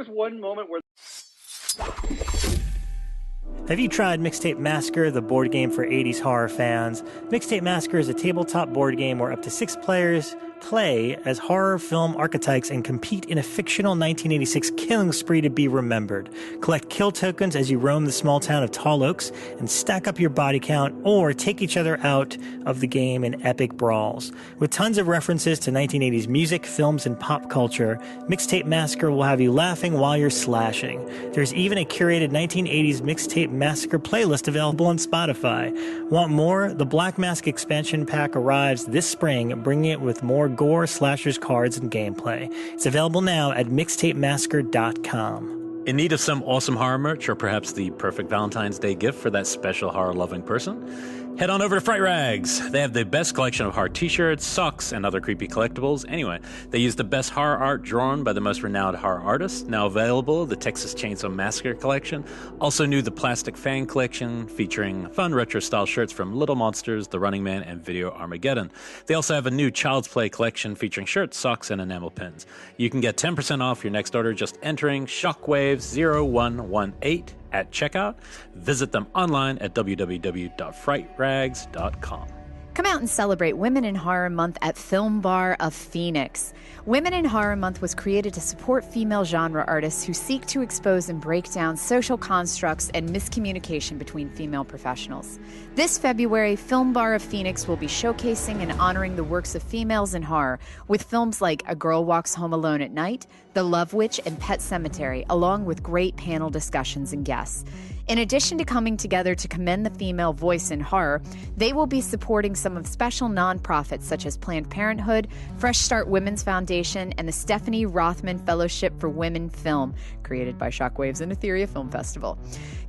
was one moment where... Have you tried Mixtape Massacre, the board game for 80s horror fans? Mixtape Massacre is a tabletop board game where up to 6 players play as horror film archetypes and compete in a fictional 1986 killing spree to be remembered. Collect kill tokens as you roam the small town of Tall Oaks and stack up your body count or take each other out of the game in epic brawls. With tons of references to 1980s music, films, and pop culture, Mixtape Massacre will have you laughing while you're slashing. There's even a curated 1980s Mixtape Massacre playlist available on Spotify. Want more? The Black Mask expansion pack arrives this spring, bringing it with more gore, slashers, cards, and gameplay. It's available now at mixtapemassacre.com. In need of some awesome horror merch, or perhaps the perfect Valentine's Day gift for that special horror-loving person? Head on over to Fright Rags. They have the best collection of horror t-shirts, socks, and other creepy collectibles. Anyway, they use the best horror art drawn by the most renowned horror artists. Now available, the Texas Chainsaw Massacre collection. Also new, the Plastic Fan collection, featuring fun retro-style shirts from Little Monsters, The Running Man, and Video Armageddon. They also have a new Child's Play collection featuring shirts, socks, and enamel pins. You can get 10% off your next order just entering Shockwave0118 at checkout. Visit them online at www.frightrags.com. Come out and celebrate Women in Horror Month at Film Bar of Phoenix. Women in Horror Month was created to support female genre artists who seek to expose and break down social constructs and miscommunication between female professionals. This February, Film Bar of Phoenix will be showcasing and honoring the works of females in horror with films like A Girl Walks Home Alone at Night, The Love Witch, and Pet Sematary, along with great panel discussions and guests. In addition to coming together to commend the female voice in horror, they will be supporting some of special nonprofits such as Planned Parenthood, Fresh Start Women's Foundation, and the Stephanie Rothman Fellowship for Women Film, created by Shockwaves and Etheria Film Festival.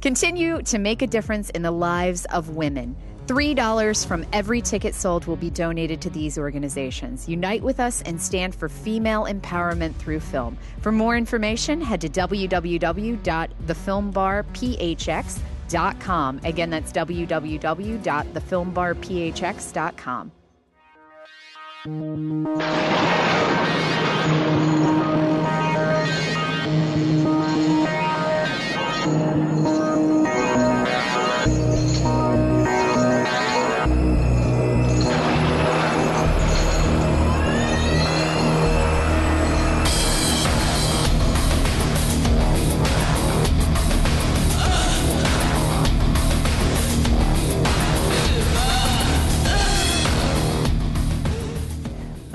Continue to make a difference in the lives of women. $3 from every ticket sold will be donated to these organizations. Unite with us and stand for female empowerment through film. For more information, head to www.thefilmbarphx.com. Again, that's www.thefilmbarphx.com.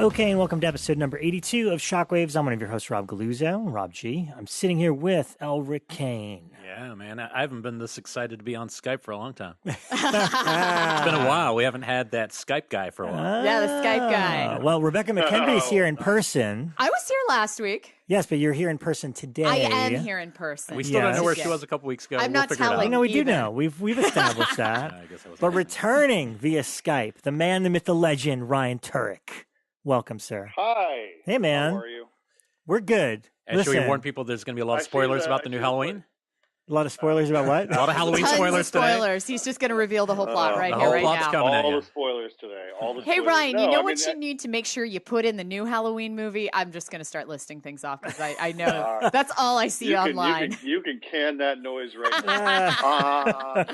Okay, and welcome to episode number 82 of Shockwaves. I'm one of your hosts, Rob Galluzzo, Rob G. I'm sitting here with Elric Kane. Yeah, man, I haven't been this excited to be on Skype for a long time. It's been a while. We haven't had that Skype guy for a while. Yeah, the Skype guy. Well, Rebekah McKendry is here in person. I was here last week. Yes, but you're here in person today. I am here in person. We still don't know where she was a couple weeks ago. I'm not telling. No, we do know. We've established that. I guess I was But returning via Skype, the man, the myth, the legend, Ryan Turek. Welcome, sir. Hi. Hey, man. How are you? We're good. And should we Listen, warn people there's going to be a lot of spoilers about the new Halloween? a lot of spoilers about what? A lot of Halloween Tons spoilers of spoilers. He's just going to reveal the whole plot right the here, whole right plot's now. coming at All you. the spoilers today. All the Hey, spoilers. Ryan, No, you know I what mean, you need to make sure you put in the new Halloween movie? I'm just going to start listing things off because I know that's all I see online. You can can that noise right now.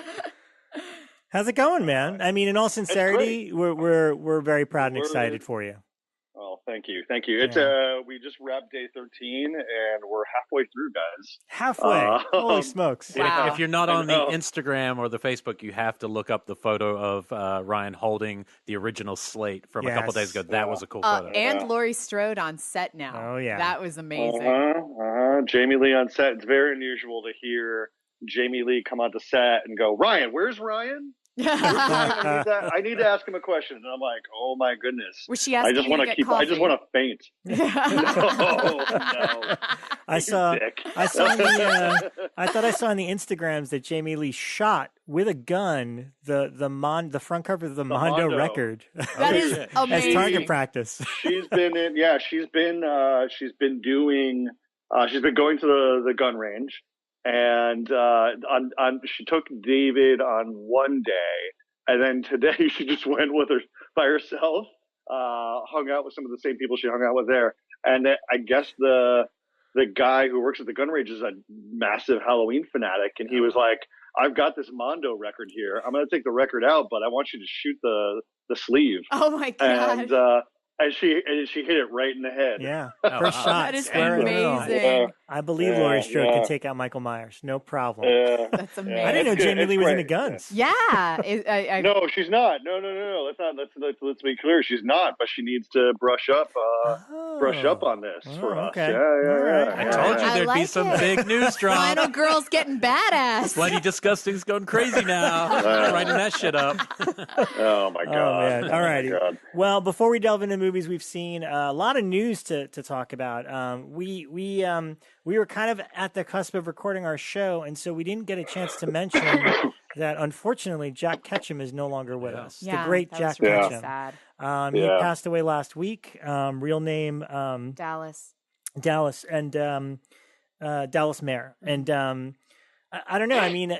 How's it going, man? I mean, in all sincerity, we're very proud and excited for you. Oh, thank you. It's we just wrapped day 13 and we're halfway through, guys. Halfway. Holy smokes. Wow. If you're not on the Instagram or the Facebook, you have to look up the photo of Ryan holding the original slate from a couple days ago. That was a cool photo. And Laurie Strode on set now. Oh, yeah. That was amazing. Jamie Lee on set. It's very unusual to hear Jamie Lee come onto set and go, Ryan, where's Ryan? I need to ask him a question, and I'm like, "Oh my goodness!" Was she asking you to get coffee? I just want to faint. No. I thought I saw on the Instagrams that Jamie Lee shot with a gun the front cover of the Mondo record. That is amazing. As target practice. She's been going to the gun range. And she took David on one day, and then today she just went by herself, hung out with some of the same people she hung out with there. And I guess the the guy who works at the gun range is a massive Halloween fanatic, and he was like, I've got this Mondo record here. I'm going to take the record out, but I want you to shoot the sleeve. Oh my God. And she hit it right in the head. Yeah. First shot. That is amazing. Yeah. I believe Laurie Strode can take out Michael Myers. No problem. That's amazing. I didn't know Jamie Lee was into guns. Yeah. No, she's not. No. Let's be clear. She's not, but she needs to brush up on this for us. Okay. Yeah. I told you there'd be some big news drop. Final Girl's getting badass. Bloody Disgusting's going crazy now. Writing that shit up. Oh my God. Oh man. All righty. Well, before we delve into movies we've seen, a lot of news to talk about. We were kind of at the cusp of recording our show, and so we didn't get a chance to mention that unfortunately Jack Ketchum is no longer with us. Yeah, the great Jack really Ketchum. Sad. He passed away last week. Real name Dallas and Dallas Mayer. And I don't know. I mean,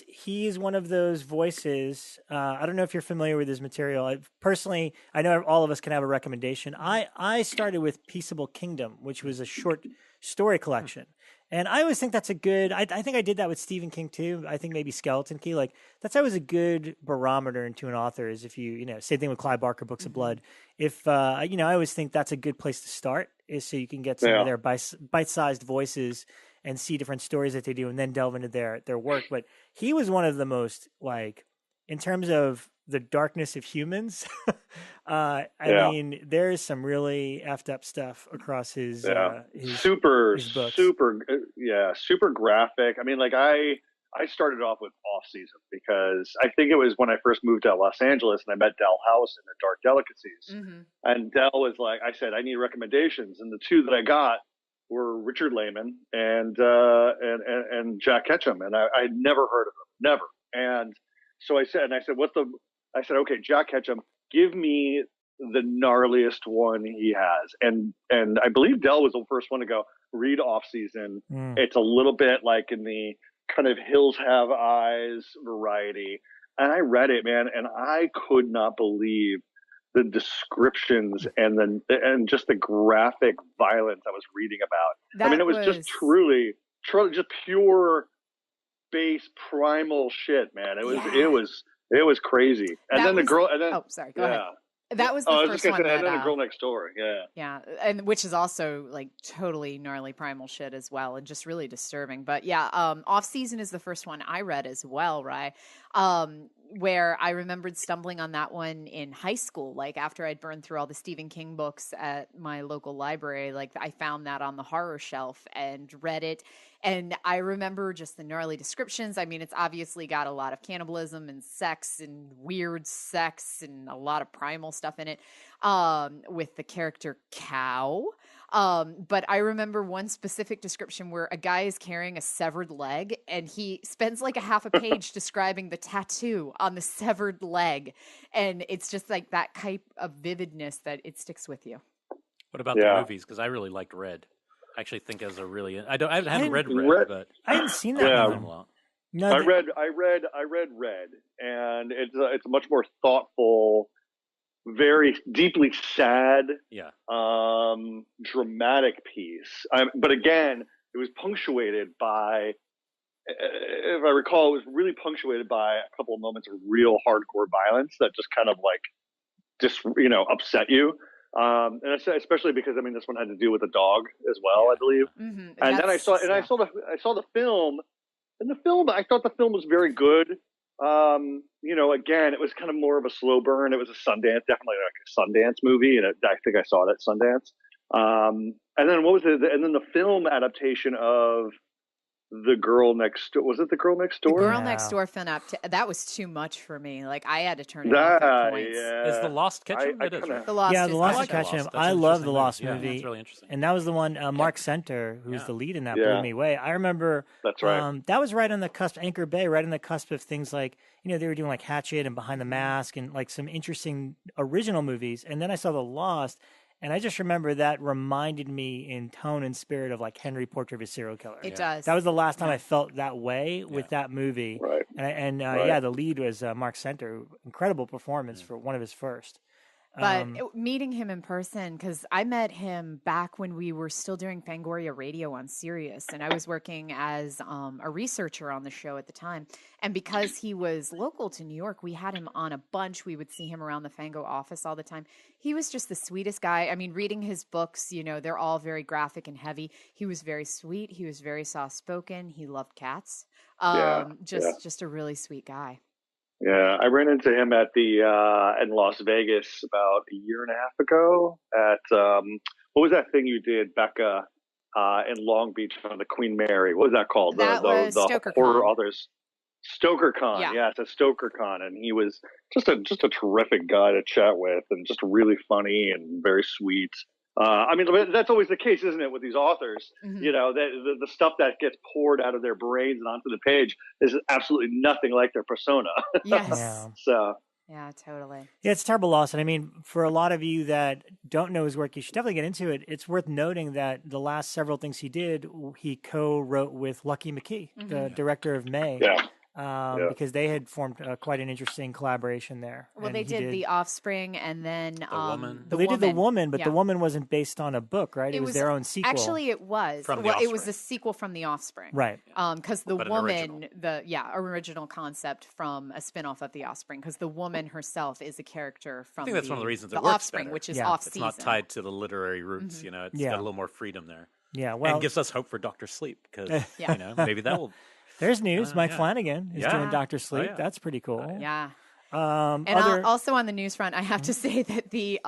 he's one of those voices. I don't know if you're familiar with his material. Personally, I know all of us can have a recommendation. I started with Peaceable Kingdom, which was a short story collection. And I always think that's a good, I think I did that with Stephen King too. I think maybe Skeleton Key, like that's always a good barometer into an author is if you same thing with Clive Barker, Books of Blood. If, I always think that's a good place to start is so you can get some of their bite-sized voices and see different stories that they do and then delve into their work. But he was one of the most like, in terms of the darkness of humans, I mean, there's some really effed up stuff across his super books. super graphic. I mean, like I started off with Off Season because I think it was when I first moved to Los Angeles and I met Del House in the Dark Delicacies. Mm-hmm. And Del was like, I said, I need recommendations. And the two that I got were Richard Lehman and Jack Ketchum. And I'd never heard of them, never. And so I said, okay, Jack Ketchum, give me the gnarliest one he has. And I believe Del was the first one to go, read Off Season. It's a little bit like in the kind of Hills Have Eyes variety. And I read it, man, and I could not believe the descriptions and just the graphic violence I was reading about. I mean, it was just truly just pure base primal shit, man. It was crazy. And then the girl, and then go ahead. That was the first one. And then the girl next door. Yeah, and which is also like totally gnarly primal shit as well, and just really disturbing. But yeah, Off Season is the first one I read as well, right? Where I remembered stumbling on that one in high school, like after I'd burned through all the Stephen King books at my local library, like I found that on the horror shelf and read it. And I remember just the gnarly descriptions. I mean, it's obviously got a lot of cannibalism and sex and weird sex and a lot of primal stuff in it, with the character Cow. But I remember one specific description where a guy is carrying a severed leg and he spends like a half a page describing the tattoo on the severed leg. And it's just like that type of vividness that it sticks with you. What about the movies? Because I really liked Red. I actually think it was a really, I haven't read Red, but I hadn't seen that one. No, I read Red, and it's a much more thoughtful, very deeply sad, dramatic piece. But again, it was punctuated by, if I recall, it was really punctuated by a couple of moments of real hardcore violence that just kind of like upset you. And especially because this one had to do with a dog as well, I believe. Mm-hmm. And then I saw the film, and the film, I thought the film was very good. Again, it was kind of more of a slow burn. It was a Sundance, definitely like a Sundance movie, and I think I saw it at Sundance. And then what was it? And then the film adaptation of The Girl Next Door. Was it The Girl Next Door? The Girl Next Door film that was too much for me. Like I had to turn it off at points. Yeah. Is The Lost Ketchum? It is, right? The Lost Ketchum. I love The Lost movie. That's really interesting. And that was the one, Mark Center, who's the lead in that, blew me away. I remember that's right. That was right on the cusp, Anchor Bay, right on the cusp of things like, they were doing like Hatchet and Behind the Mask and like some interesting original movies. And then I saw The Lost. And I just remember that reminded me in tone and spirit of like Henry, Portrait of a Serial Killer. It does. That was the last time I felt that way with that movie. Right. And the lead was Mark Center. Incredible performance for one of his first. But meeting him in person, because I met him back when we were still doing Fangoria Radio on Sirius, and I was working as a researcher on the show at the time. And because he was local to New York, we had him on a bunch. We would see him around the Fango office all the time. He was just the sweetest guy. I mean, reading his books, you know, they're all very graphic and heavy. He was very sweet. He was very soft-spoken. He loved cats. Just a really sweet guy. Yeah, I ran into him at the in Las Vegas about a year and a half ago at what was that thing you did, Bekah, in Long Beach on the Queen Mary? What was that called? That was the Horror Others. StokerCon, yeah, it's a StokerCon, and he was just a terrific guy to chat with, and just really funny and very sweet. I mean, that's always the case, isn't it, with these authors? Mm-hmm. You know, the stuff that gets poured out of their brains and onto the page is absolutely nothing like their persona. Yes. Yeah. So. Yeah, totally. Yeah, it's a terrible loss. And I mean, for a lot of you that don't know his work, you should definitely get into it. It's worth noting that the last several things he did, he co-wrote with Lucky McKee, the director of May. Yeah. Because they had formed quite an interesting collaboration there. Well, they did The Offspring, and then The Woman. They did The Woman, but The Woman wasn't based on a book, right? It was their own sequel. Actually, it was. It was the sequel from The Offspring. Right. Because The Woman, original concept from a spinoff of The Offspring, because The Woman herself is a character from I think that's one of the reasons it The works Offspring, better. which is off-season. It's not tied to the literary roots, you know. It's got a little more freedom there. Yeah, well. And gives us hope for Dr. Sleep, because, you know, maybe that will... There's news. Mike Flanagan is doing Dr. Sleep. Oh, yeah. That's pretty cool. Yeah. Also on the news front, I have to say that the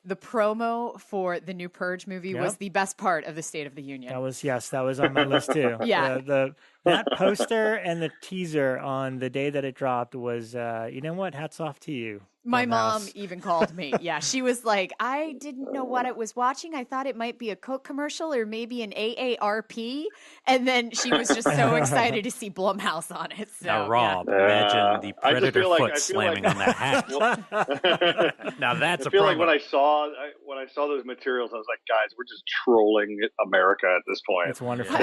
promo for the new Purge movie was the best part of the State of the Union. That was on my list too. Yeah. That poster and the teaser on the day that it dropped was, you know what? Hats off to you. My mom even called me. Yeah, she was like, I didn't know what I was watching. I thought it might be a Coke commercial or maybe an AARP. And then she was just so excited to see Blumhouse on it. So, now, Rob, imagine the predator foot slamming on that hat. Now that's a promo. Like when I saw those materials, I was like, guys, we're just trolling America at this point. It's wonderful.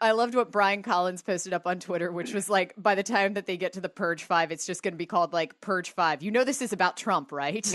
I loved what Brian Collins posted up on Twitter, which was like, by the time that they get to the Purge 5, it's just going to be called like Purge 5. You know this is about Trump, right?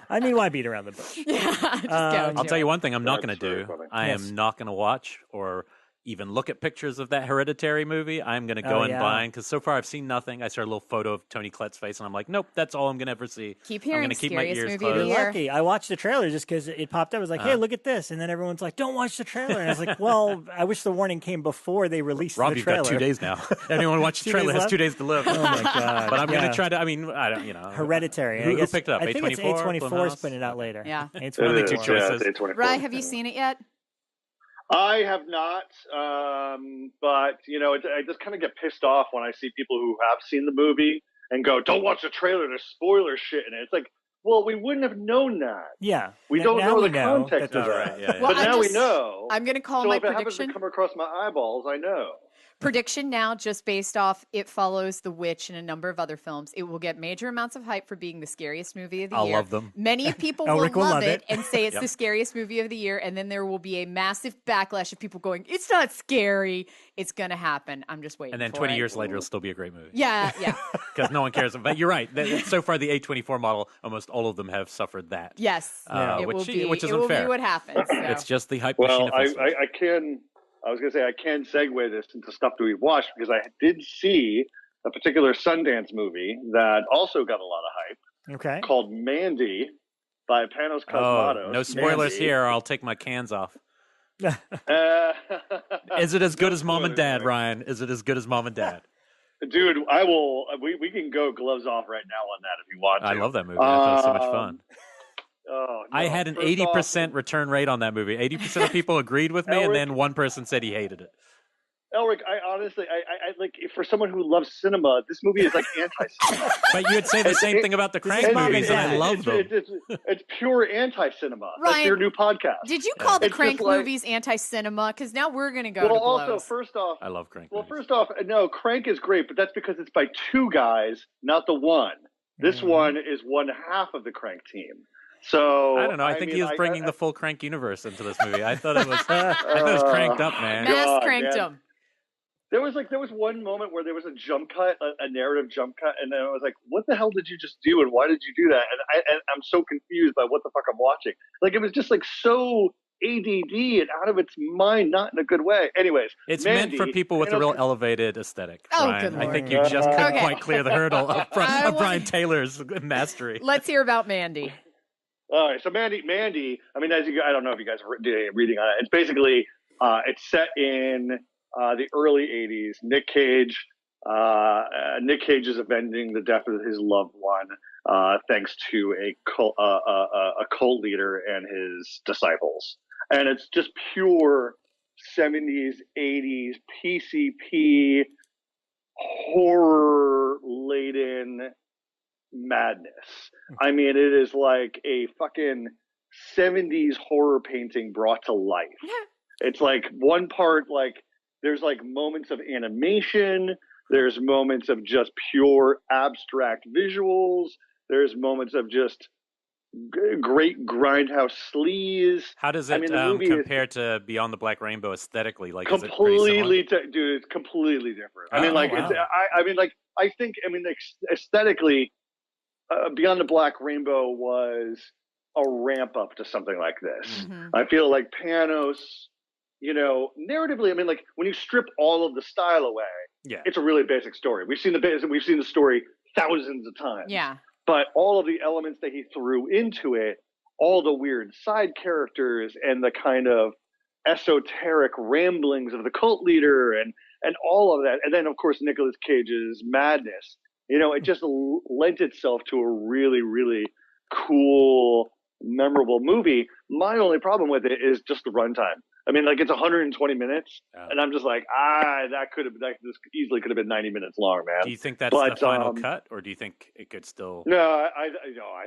I mean, why beat around the bush? Yeah, just go. I'll tell you one thing I'm not going to do. Funny. I am not going to watch or even look at pictures of that Hereditary movie. I'm going to go in blind, because so far I've seen nothing. I saw a little photo of Tony Collette's face, and I'm like, nope, that's all I'm going to ever see. Keep hearing I'm going to keep my scariest ears movie closed. of the You're year. lucky. I watched the trailer just because it popped up. I was like, hey, look at this. And then everyone's like, don't watch the trailer. And I was like, well, I wish the warning came before they released Rob, the trailer. you've got 2 days now. Anyone watch the trailer has 2 days to live. Oh, my God. But I'm going to try to, I mean, I don't, you know. Hereditary. Who picked it up? I think it's A24 is putting it out later. Yeah. Only two choices. Ryan, have you seen it yet? I have not, but you know, I just kind of get pissed off when I see people who have seen the movie and go, "Don't watch the trailer. There's spoiler shit in it." It's like, well, we wouldn't have known that. Yeah, we don't know the context of that. Right, yeah. Well, but now we know. I'm going to call so my if it happens prediction. to come across my eyeballs, I know. Prediction now, just based off It Follows, The Witch, and a number of other films. It will get major amounts of hype for being the scariest movie of the year. I'll love them. Many people Elric will will love love it it and say it's the scariest movie of the year, and then there will be a massive backlash of people going, it's not scary. It's going to happen. I'm just waiting And then for 20 it. years later, it'll still be a great movie. Yeah. Because no one cares. But you're right. So far, the A24 model, almost all of them have suffered that. Yes. Which is it unfair. will be what happens. So. It's just the hype machine Well, of festivals. I was going to say I can segue this into stuff that we've watched, because I did see a particular Sundance movie that also got a lot of hype. Okay. Called Mandy by Panos Cosmatos. No spoilers Mandy. here, or I'll take my cans off. Is it as good as Mom and Dad, Ryan? Is it as good as Mom and Dad? Dude, I will. We can go gloves off right now on that if you want to. I love that movie. I thought it was so much fun. Oh, no. I had an 80% return rate on that movie. 80% of people agreed with me, and then one person said he hated it. Elric, I honestly, I like, for someone who loves cinema, this movie is like anti-cinema. But you would say the same thing about the Crank movies, and I love them. It's pure anti-cinema. Ryan, that's your new podcast. Did you call the It's Crank just like- movies anti-cinema? Because now we're going to go Well, to also, blows. first off, I love Crank well, movies. first off, no, Crank is great, but that's because it's by two guys, not the one. This one is one half of the Crank team. So I don't know. I think he was bringing the full Crank universe into this movie. I thought it was, I thought it was cranked up, man. Mass God, cranked man. him. There was one moment where there was a jump cut, a narrative jump cut, and then I was like, "What the hell did you just do? And why did you do that?" And I'm so confused by what the fuck I'm watching. Like it was just like so ADD and out of its mind, not in a good way. Anyways, it's Mandy, meant for people with a real elevated aesthetic. Oh, Brian. good I think Lord. you just couldn't Okay. quite clear the hurdle of Brian Taylor's mastery. Let's hear about Mandy. All right, so Mandy. I mean, I don't know if you guys did any reading on it. It's basically it's set in the early '80s. Nick Cage is avenging the death of his loved one, thanks to a cult leader and his disciples, and it's just pure '70s, '80s PCP horror laden madness. I mean, it is like a fucking '70s horror painting brought to life. It's like one part, like there's like moments of animation, there's moments of just pure abstract visuals, there's moments of just great grindhouse sleaze. How does it compare to Beyond the Black Rainbow aesthetically? Like, completely, dude, it's completely different. I mean, like, wow. I think aesthetically, Beyond the Black Rainbow was a ramp up to something like this. Mm-hmm. I feel like Panos, narratively, I mean, like when you strip all of the style away, it's a really basic story. We've seen the story thousands of times. Yeah. But all of the elements that he threw into it, all the weird side characters and the kind of esoteric ramblings of the cult leader and all of that. And then, of course, Nicolas Cage's madness. It just lent itself to a really, really cool, memorable movie. My only problem with it is just the runtime. I mean, like it's 120 minutes, and I'm just like, this easily could have been 90 minutes long, man. Do you think that's the final cut, or do you think it could still? No, I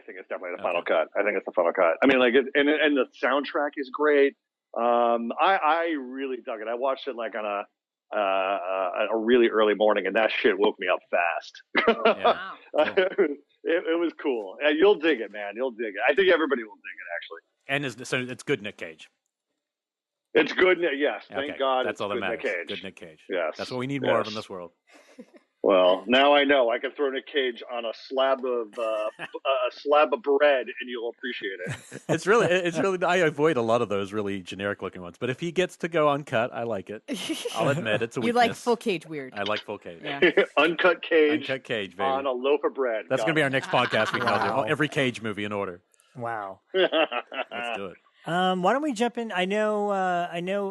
think it's definitely the final cut. I think it's the final cut. I mean, like, and the soundtrack is great. I really dug it. I watched it like on a really early morning, and that shit woke me up fast. Wow. It was cool. You'll dig it, man. You'll dig it. I think everybody will dig it, actually. And so it's good Nick Cage. It's good, yes. Thank God. That's all that matters. Nick Cage. Good Nick Cage. Yes. That's what we need more of in this world. Well, now I know. I can throw Nick Cage on a slab of bread, and you'll appreciate it. It's really. I avoid a lot of those really generic looking ones, but if he gets to go uncut, I like it. I'll admit it's a weakness. You like full cage weird. I like full cage. Yeah. Uncut Cage. Uncut Cage, baby. On a loaf of bread. That's going to be our next podcast. We Wow. do every Cage movie in order. Wow. Let's do it. Why don't we jump in? I know.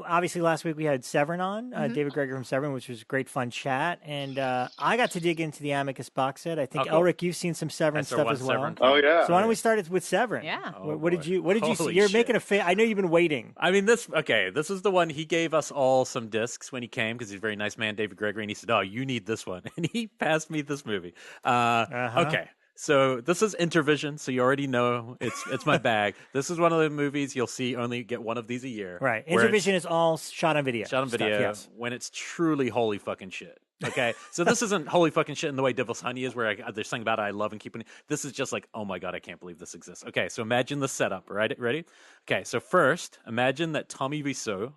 Obviously, last week we had Severin on, David Greger from Severin, which was a great, fun chat, and I got to dig into the Amicus box set. I think cool. Elric, you've seen some Severin stuff as well. Severin Oh yeah. So why don't we start with Severin? Yeah. What did you see? Holy You're shit. making a face. I know you've been waiting. I mean, this is the one he gave us all some discs when he came because he's a very nice man, David Gregory, and he said, "Oh, you need this one," and he passed me this movie. Okay. So this is Intervision, so you already know it's my bag. This is one of the movies you'll see only get one of these a year. Right. Intervision is all shot on video. Shot on video yes. when it's truly holy fucking shit. Okay, so this isn't holy fucking shit in the way Devil's Honey is, where there's something about it I love and keeping it. This is just like, oh my God, I can't believe this exists. Okay, so imagine the setup, right? Ready? Okay, so first, imagine that Tommy Wiseau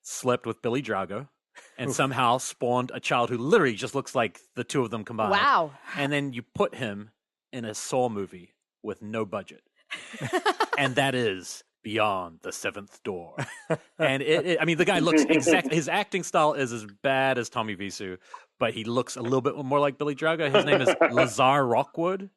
slept with Billy Drago and somehow spawned a child who literally just looks like the two of them combined. Wow. And then you put him in a Saw movie with no budget. And that is Beyond the Seventh Door. And I mean, the guy looks his acting style is as bad as Tommy Wiseau, but he looks a little bit more like Billy Drago. His name is Lazar Rockwood.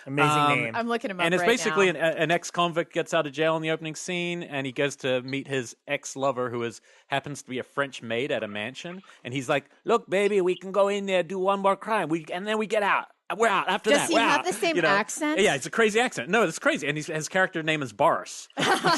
Amazing name. I'm looking him up and it's right basically now. an ex-convict gets out of jail in the opening scene, and he goes to meet his ex-lover, who happens to be a French maid at a mansion. And he's like, "Look, baby, we can go in there, do one more crime, and then we get out. We're out after Does that. he We're have out." the same accent? Yeah, it's a crazy accent. No, it's crazy, and his character name is Boris.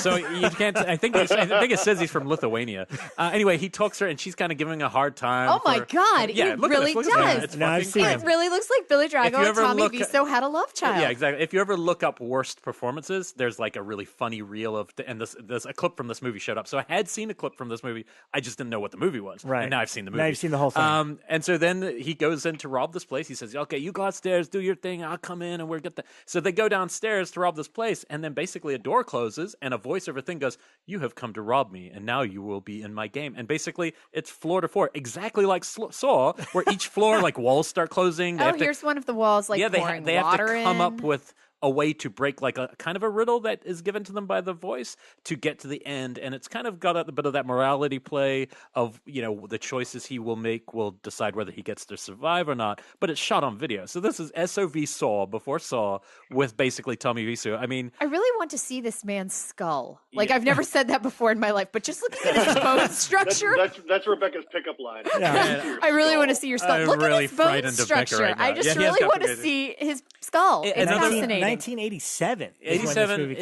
So you can't. I think it says he's from Lithuania. Anyway, he talks to her, and she's kind of giving a hard time. Oh my God! Yeah, it look at really this, does. It's No, I've fucking seen crazy. him. It really looks like Billy Drago and Tommy Wiseau had a love child. Yeah, exactly. If you ever look up worst performances, there's like a really funny reel of, and there's a clip from this movie showed up. So I had seen a clip from this movie. I just didn't know what the movie was. Right. And now I've seen the movie. Now you've seen the whole thing. And so then he goes in to rob this place. He says, "Okay, you guys upstairs, do your thing. I'll come in and we'll get the. So they go downstairs to rob this place, and then basically a door closes and a voiceover thing goes, "You have come to rob me, and now you will be in my game." And basically, it's floor to floor, exactly like Saw, where each floor like walls start closing. Here's one of the walls like pouring they have water to come in. up with a way to break like a kind of a riddle that is given to them by the voice to get to the end. And it's kind of got a bit of that morality play of, the choices he will make will decide whether he gets to survive or not. But it's shot on video. So this is SOV Saw before Saw with basically Tommy Wiseau. I mean, I really want to see this man's skull. Like, I've never said that before in my life, but just looking at his bone structure. That's Rebecca's pickup line. Yeah. I really want to see your skull. Look really at his bone frightened of Bekah structure. right now. I just Yeah, he really has want to captivated. see his skull. It's fascinating. 1987. 87.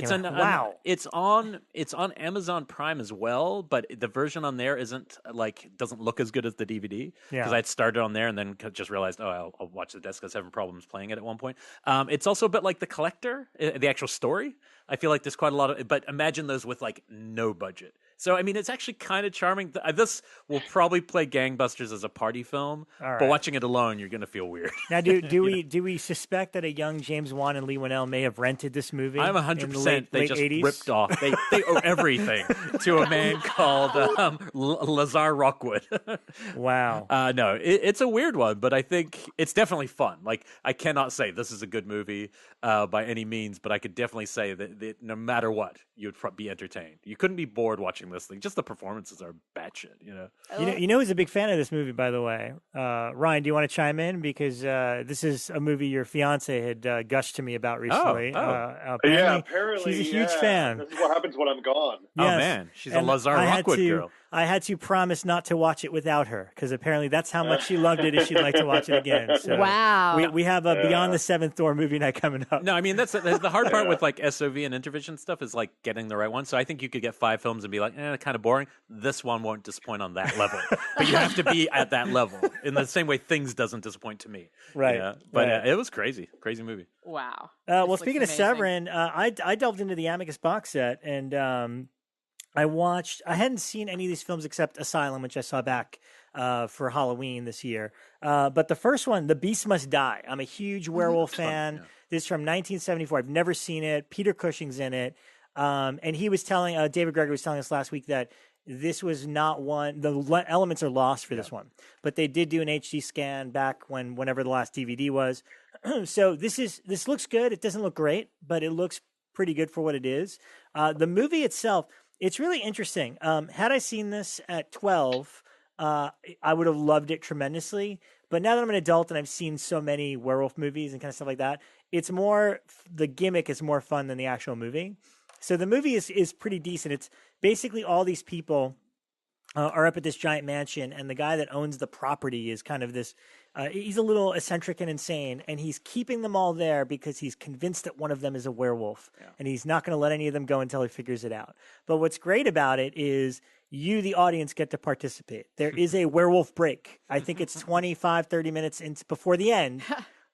It's on Amazon Prime as well, but the version on there doesn't look as good as the DVD because I'd started on there and then just realized, I'll watch the disc because I was having problems playing it at one point. It's also a bit like The Collector, the actual story. I feel like there's quite a lot of, but imagine those with like no budget. So, I mean, it's actually kind of charming. This will probably play gangbusters as a party film, but watching it alone, you're going to feel weird. Now, do we suspect that a young James Wan and Lee Winnell may have rented this movie? I'm 100%. They late just 80s? ripped off. They owe everything to a man called Lazar Rockwood. Wow. No, it's a weird one, but I think it's definitely fun. Like, I cannot say this is a good movie by any means, but I could definitely say that no matter what, you'd be entertained. You couldn't be bored watching this thing. Just the performances are batshit, You know who's a big fan of this movie, by the way? Ryan, do you want to chime in? Because this is a movie your fiance had gushed to me about recently. Apparently she's a huge fan. This is what happens when I'm gone. Yes. Oh, man. She's a Lazar Rockwood girl. I had to promise not to watch it without her because apparently that's how much she loved it if she'd like to watch it again. So wow. We have a Beyond the Seventh Door movie night coming up. No, I mean, that's the hard part with like SOV and Intervision stuff is like getting the right one. So I think you could get 5 films and be like, kind of boring. This one won't disappoint on that level. But you have to be at that level in the same way Things doesn't disappoint to me. Right. Yeah. But it was crazy movie. Wow. Well, speaking of Severin, I delved into the Amicus box set and I hadn't seen any of these films except Asylum, which I saw back for Halloween this year. But the first one, The Beast Must Die. I'm a huge werewolf fan. This is from 1974. I've never seen it. Peter Cushing's in it. And he was telling, David Gregory was telling us last week that this was not one, the elements are lost for this one. But they did do an HD scan back whenever the last DVD was. So this looks good. It doesn't look great, but it looks pretty good for what it is. The movie itself, it's really interesting. Had I seen this at 12, I would have loved it tremendously. But now that I'm an adult and I've seen so many werewolf movies and kind of stuff like that, it's more, the gimmick is more fun than the actual movie. So the movie is pretty decent. It's basically all these people are up at this giant mansion, and the guy that owns the property is kind of this, he's a little eccentric and insane, and he's keeping them all there because he's convinced that one of them is a werewolf, and he's not going to let any of them go until he figures it out. But what's great about it is you, the audience, get to participate. There is a werewolf break. I think it's 25, 30 minutes before the end.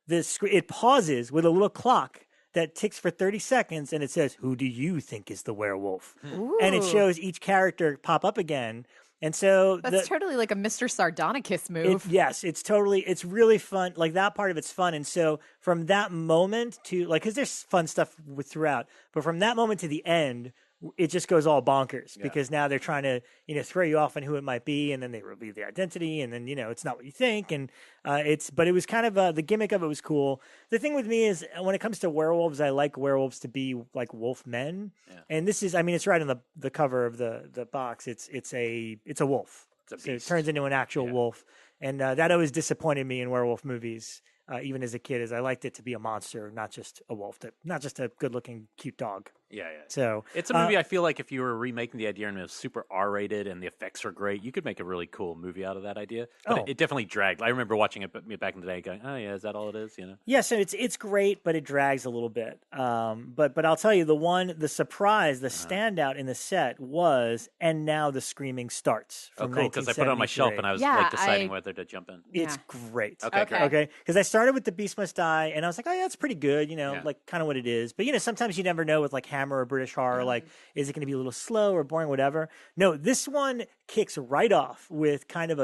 It pauses with a little clock that ticks for 30 seconds, and it says, "Who do you think is the werewolf?" Ooh. And it shows each character pop up again. And so that's totally like a Mr. Sardonicus move. It's really fun. Like that part of it's fun. And so from that moment to because there's fun stuff throughout, but from that moment to the end, it just goes all bonkers because now they're trying to, throw you off on who it might be. And then they reveal the identity and then, it's not what you think. And but it was kind of, the gimmick of it was cool. The thing with me is when it comes to werewolves, I like werewolves to be like wolf men. Yeah. And this is, it's right on the cover of the box. It's a wolf. So it turns into an actual wolf. And that always disappointed me in werewolf movies. Even as a kid, as I liked it to be a monster, not just a wolf, not just a good-looking, cute dog. Yeah. So it's a movie. I feel like if you were remaking the idea and it was super R-rated and the effects are great, you could make a really cool movie out of that idea. But it definitely dragged. I remember watching it back in the day, going, "Oh yeah, is that all it is?" Yeah, so it's great, but it drags a little bit. But I'll tell you, the surprise, the standout in the set was, and now the screaming starts. From cool, because I put it on my shelf and I was deciding whether to jump in. It's great. Okay. Because I started with The Beast Must Die, and I was like, oh yeah, it's pretty good. Like kind of what it is. But sometimes you never know with like Hammer Hammer or British horror. Like, is it going to be a little slow or boring, whatever? No, this one kicks right off with kind of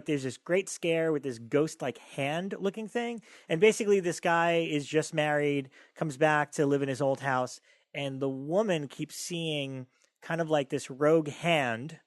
there's this great scare with this ghost-like hand-looking thing. And basically this guy is just married, comes back to live in his old house, and the woman keeps seeing kind of like this rogue hand,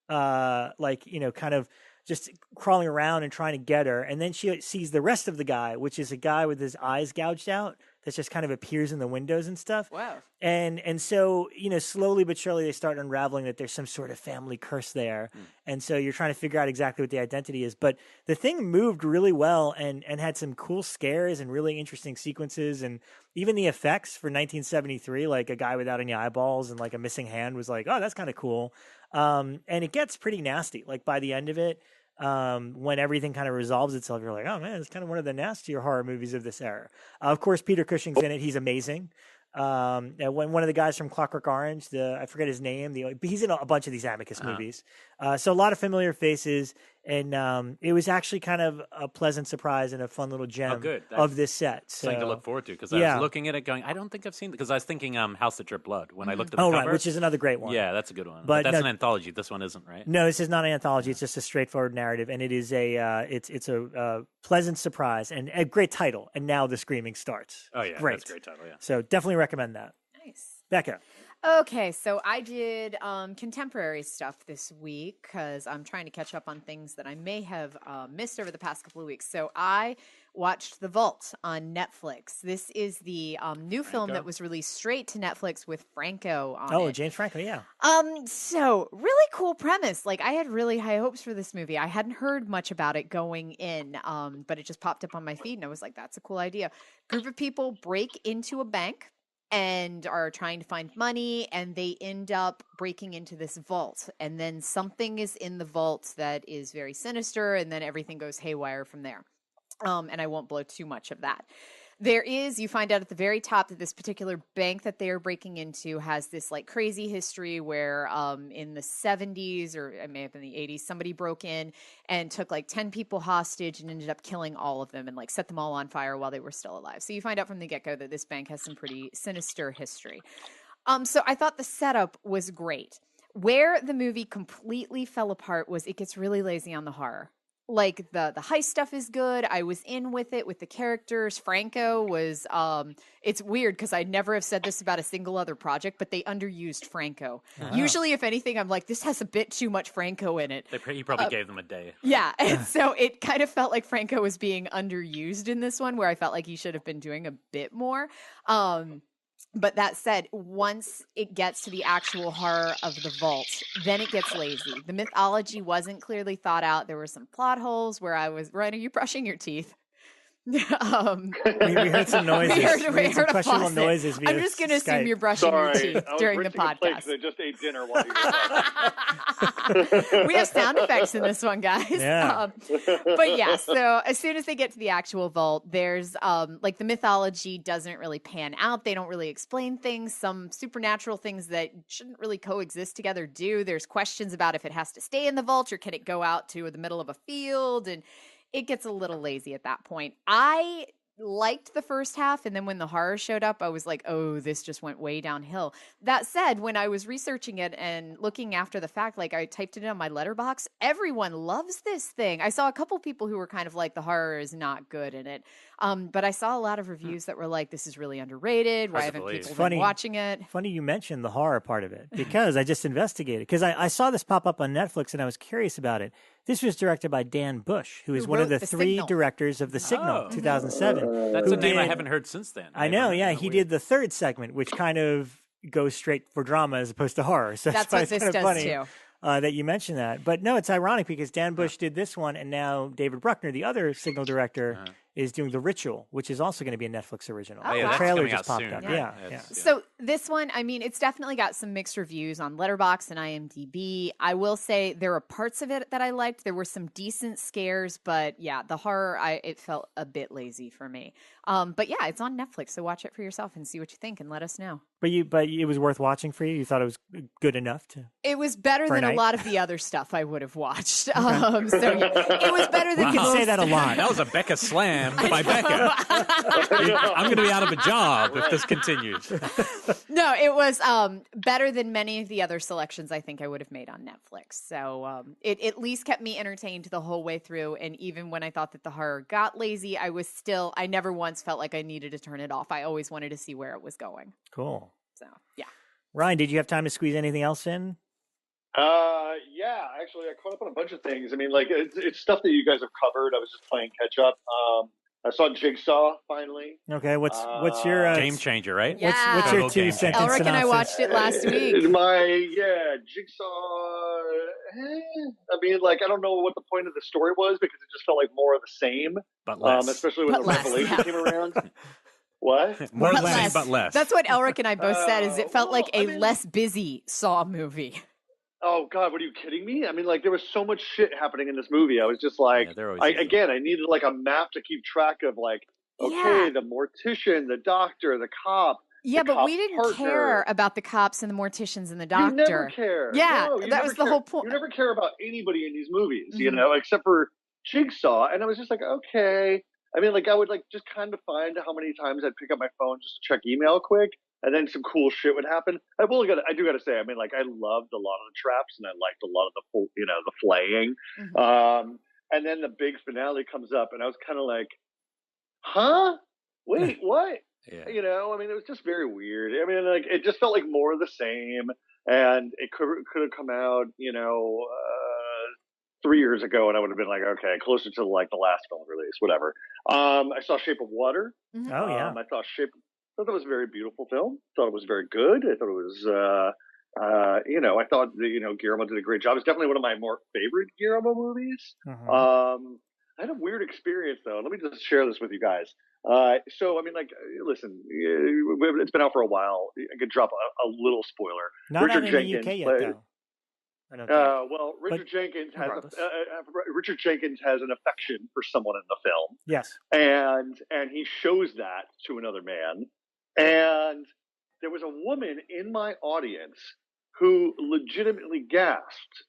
kind of just crawling around and trying to get her. And then she sees the rest of the guy, which is a guy with his eyes gouged out that just kind of appears in the windows and stuff. Wow. And so, slowly but surely they start unraveling that there's some sort of family curse there. And so you're trying to figure out exactly what the identity is. But the thing moved really well and had some cool scares and really interesting sequences. And even the effects for 1973, like a guy without any eyeballs and like a missing hand was like, oh, that's kind of cool. And it gets pretty nasty. Like by the end of it, when everything kind of resolves itself, you're like, oh man, it's kind of one of the nastier horror movies of this era. Of course, Peter Cushing's in it. He's amazing. One of the guys from Clockwork Orange, I forget his name, he's in a bunch of these Amicus movies. So a lot of familiar faces, and it was actually kind of a pleasant surprise and a fun little gem of this set. So, something to look forward to, because I was looking at it going, I don't think I've seen it, because I was thinking House That Dripped Blood when I looked at the cover. Right, which is another great one. Yeah, that's a good one. But that's an anthology. This one isn't, right? No, this is not an anthology. It's just a straightforward narrative, and it is it's a pleasant surprise and a great title. And now the screaming starts. Oh yeah, great. That's a great title. Yeah. So definitely recommend that. Nice. Bekah. Okay, so I did contemporary stuff this week because I'm trying to catch up on things that I may have missed over the past couple of weeks. So I watched The Vault on Netflix. This is the new film that was released straight to Netflix with Franco on it. Oh, James Franco, yeah. So really cool premise. Like, I had really high hopes for this movie. I hadn't heard much about it going in, but it just popped up on my feed, and I was like, that's a cool idea. Group of people break into a bank and are trying to find money, and they end up breaking into this vault, and then something is in the vault that is very sinister, and then everything goes haywire from there. And I won't blow too much of that. You find out at the very top that this particular bank that they are breaking into has this like crazy history where in the 70s, or it may have been the 80s, somebody broke in and took like 10 people hostage and ended up killing all of them and like set them all on fire while they were still alive. So you find out from the get-go that this bank has some pretty sinister history. So I thought the setup was great. Where the movie completely fell apart was it gets really lazy on the horror. Like the heist stuff is good. I was in with it with the characters. Franco was it's weird because I never have said this about a single other project, but they underused Franco. Usually, if anything, I'm like, this has a bit too much Franco in it. He probably gave them a day. Yeah, and so it kind of felt like Franco was being underused in this one, where I felt like he should have been doing a bit more. But that said, once it gets to the actual horror of the vault, then it gets lazy. The mythology wasn't clearly thought out. There were some plot holes where I was, Ryan, are you brushing your teeth? We heard some noises. We heard some questionable noises. I'm just going to assume you're brushing your teeth during the podcast. I just ate dinner while you were talking. We have sound effects in this one, guys. Yeah. But yeah, so as soon as they get to the actual vault, there's like the mythology doesn't really pan out. They don't really explain things. Some supernatural things that shouldn't really coexist together do. There's questions about if it has to stay in the vault or can it go out to the middle of a field, and it gets a little lazy at that point. I liked the first half, and then when the horror showed up, I was like, oh, this just went way downhill. That said, when I was researching it and looking after the fact, like I typed it in on my letterbox, everyone loves this thing. I saw a couple people who were kind of like, the horror is not good in it. But I saw a lot of reviews that were like, this is really underrated. Why haven't people been watching it? Funny you mentioned the horror part of it, because I just investigated. Because I saw this pop up on Netflix, and I was curious about it. This was directed by Dan Bush, who is one of the three directors of The Signal, 2007. That's a name I haven't heard since then. I know, yeah. He did the third segment, which kind of goes straight for drama as opposed to horror. So that's what this does, funny, too. That you mentioned that. But no, it's ironic because Dan Bush did this one, and now David Bruckner, the other Signal director, is doing The Ritual, which is also going to be a Netflix original. Oh, the trailer just popped up. Yeah. So this one, I mean, it's definitely got some mixed reviews on Letterboxd and IMDb. I will say there are parts of it that I liked. There were some decent scares, but yeah, the horror, it felt a bit lazy for me. But yeah, it's on Netflix, so watch it for yourself and see what you think and let us know. But it was worth watching for you? You thought it was good enough to? It was better than a lot of the other stuff I would have watched. So yeah, it was better than You can say that a lot. That was a Bekah slam. Slam by Bekah. I'm going to be out of a job if this continues. No, it was better than many of the other selections I think I would have made on Netflix. So it at least kept me entertained the whole way through. And even when I thought that the horror got lazy, I never once felt like I needed to turn it off. I always wanted to see where it was going. Cool. So, yeah. Ryan, did you have time to squeeze anything else in? Yeah, actually, I caught up on a bunch of things. I mean, like, it's stuff that you guys have covered. I was just playing catch up. I saw Jigsaw finally. Okay, what's your game changer, right? Yeah. What's your Total game 2 sentence Elric synopsis? and I watched it last week. Jigsaw. I mean, like, I don't know what the point of the story was because it just felt like more of the same. But less. Especially when But the less, revelation yeah. came around. What? More But the same, less. but less. That's what Elric and I both said. Is it felt well, like a I mean- less busy Saw movie? Oh God, what are you kidding me? I mean, like, there was so much shit happening in this movie. I was just like, Yeah, there always is. I needed like a map to keep track of, like, okay, the mortician, the doctor, the cop. Yeah, the but we cop's didn't partner. care about the cops and the morticians and the doctor. You never care. Yeah, No, you that never was the care. whole point. You never care about anybody in these movies, you Mhm. know, except for Jigsaw. And I was just like, okay. I mean, like, I would like just kind of find how many times I'd pick up my phone just to check email quick, and then some cool shit would happen. I do gotta say, I mean, like, I loved a lot of the traps, and I liked a lot of the the flaying. Mhm. And then the big finale comes up, and I was kind of like, huh? Wait, what? Yeah. You know, I mean, it was just very weird. I mean, like, it just felt like more of the same, and it could have come out, 3 years ago, and I would have been like, okay, closer to like the last film release, whatever. I saw Shape of Water. Mhm. Oh yeah. I thought that was a very beautiful film. Thought it was very good. I thought it was, I thought that, Guillermo did a great job. It's definitely one of my more favorite Guillermo movies. Mhm. I had a weird experience though. Let me just share this with you guys. So, I mean, like, listen, it's been out for a while. I could drop a little spoiler. Not Richard out in Jenkins the UK yet, played- though. I don't think. Well, Richard But Jenkins regardless. Richard Jenkins has an affection for someone in the film, Yes. and he shows that to another man. And there was a woman in my audience who legitimately gasped,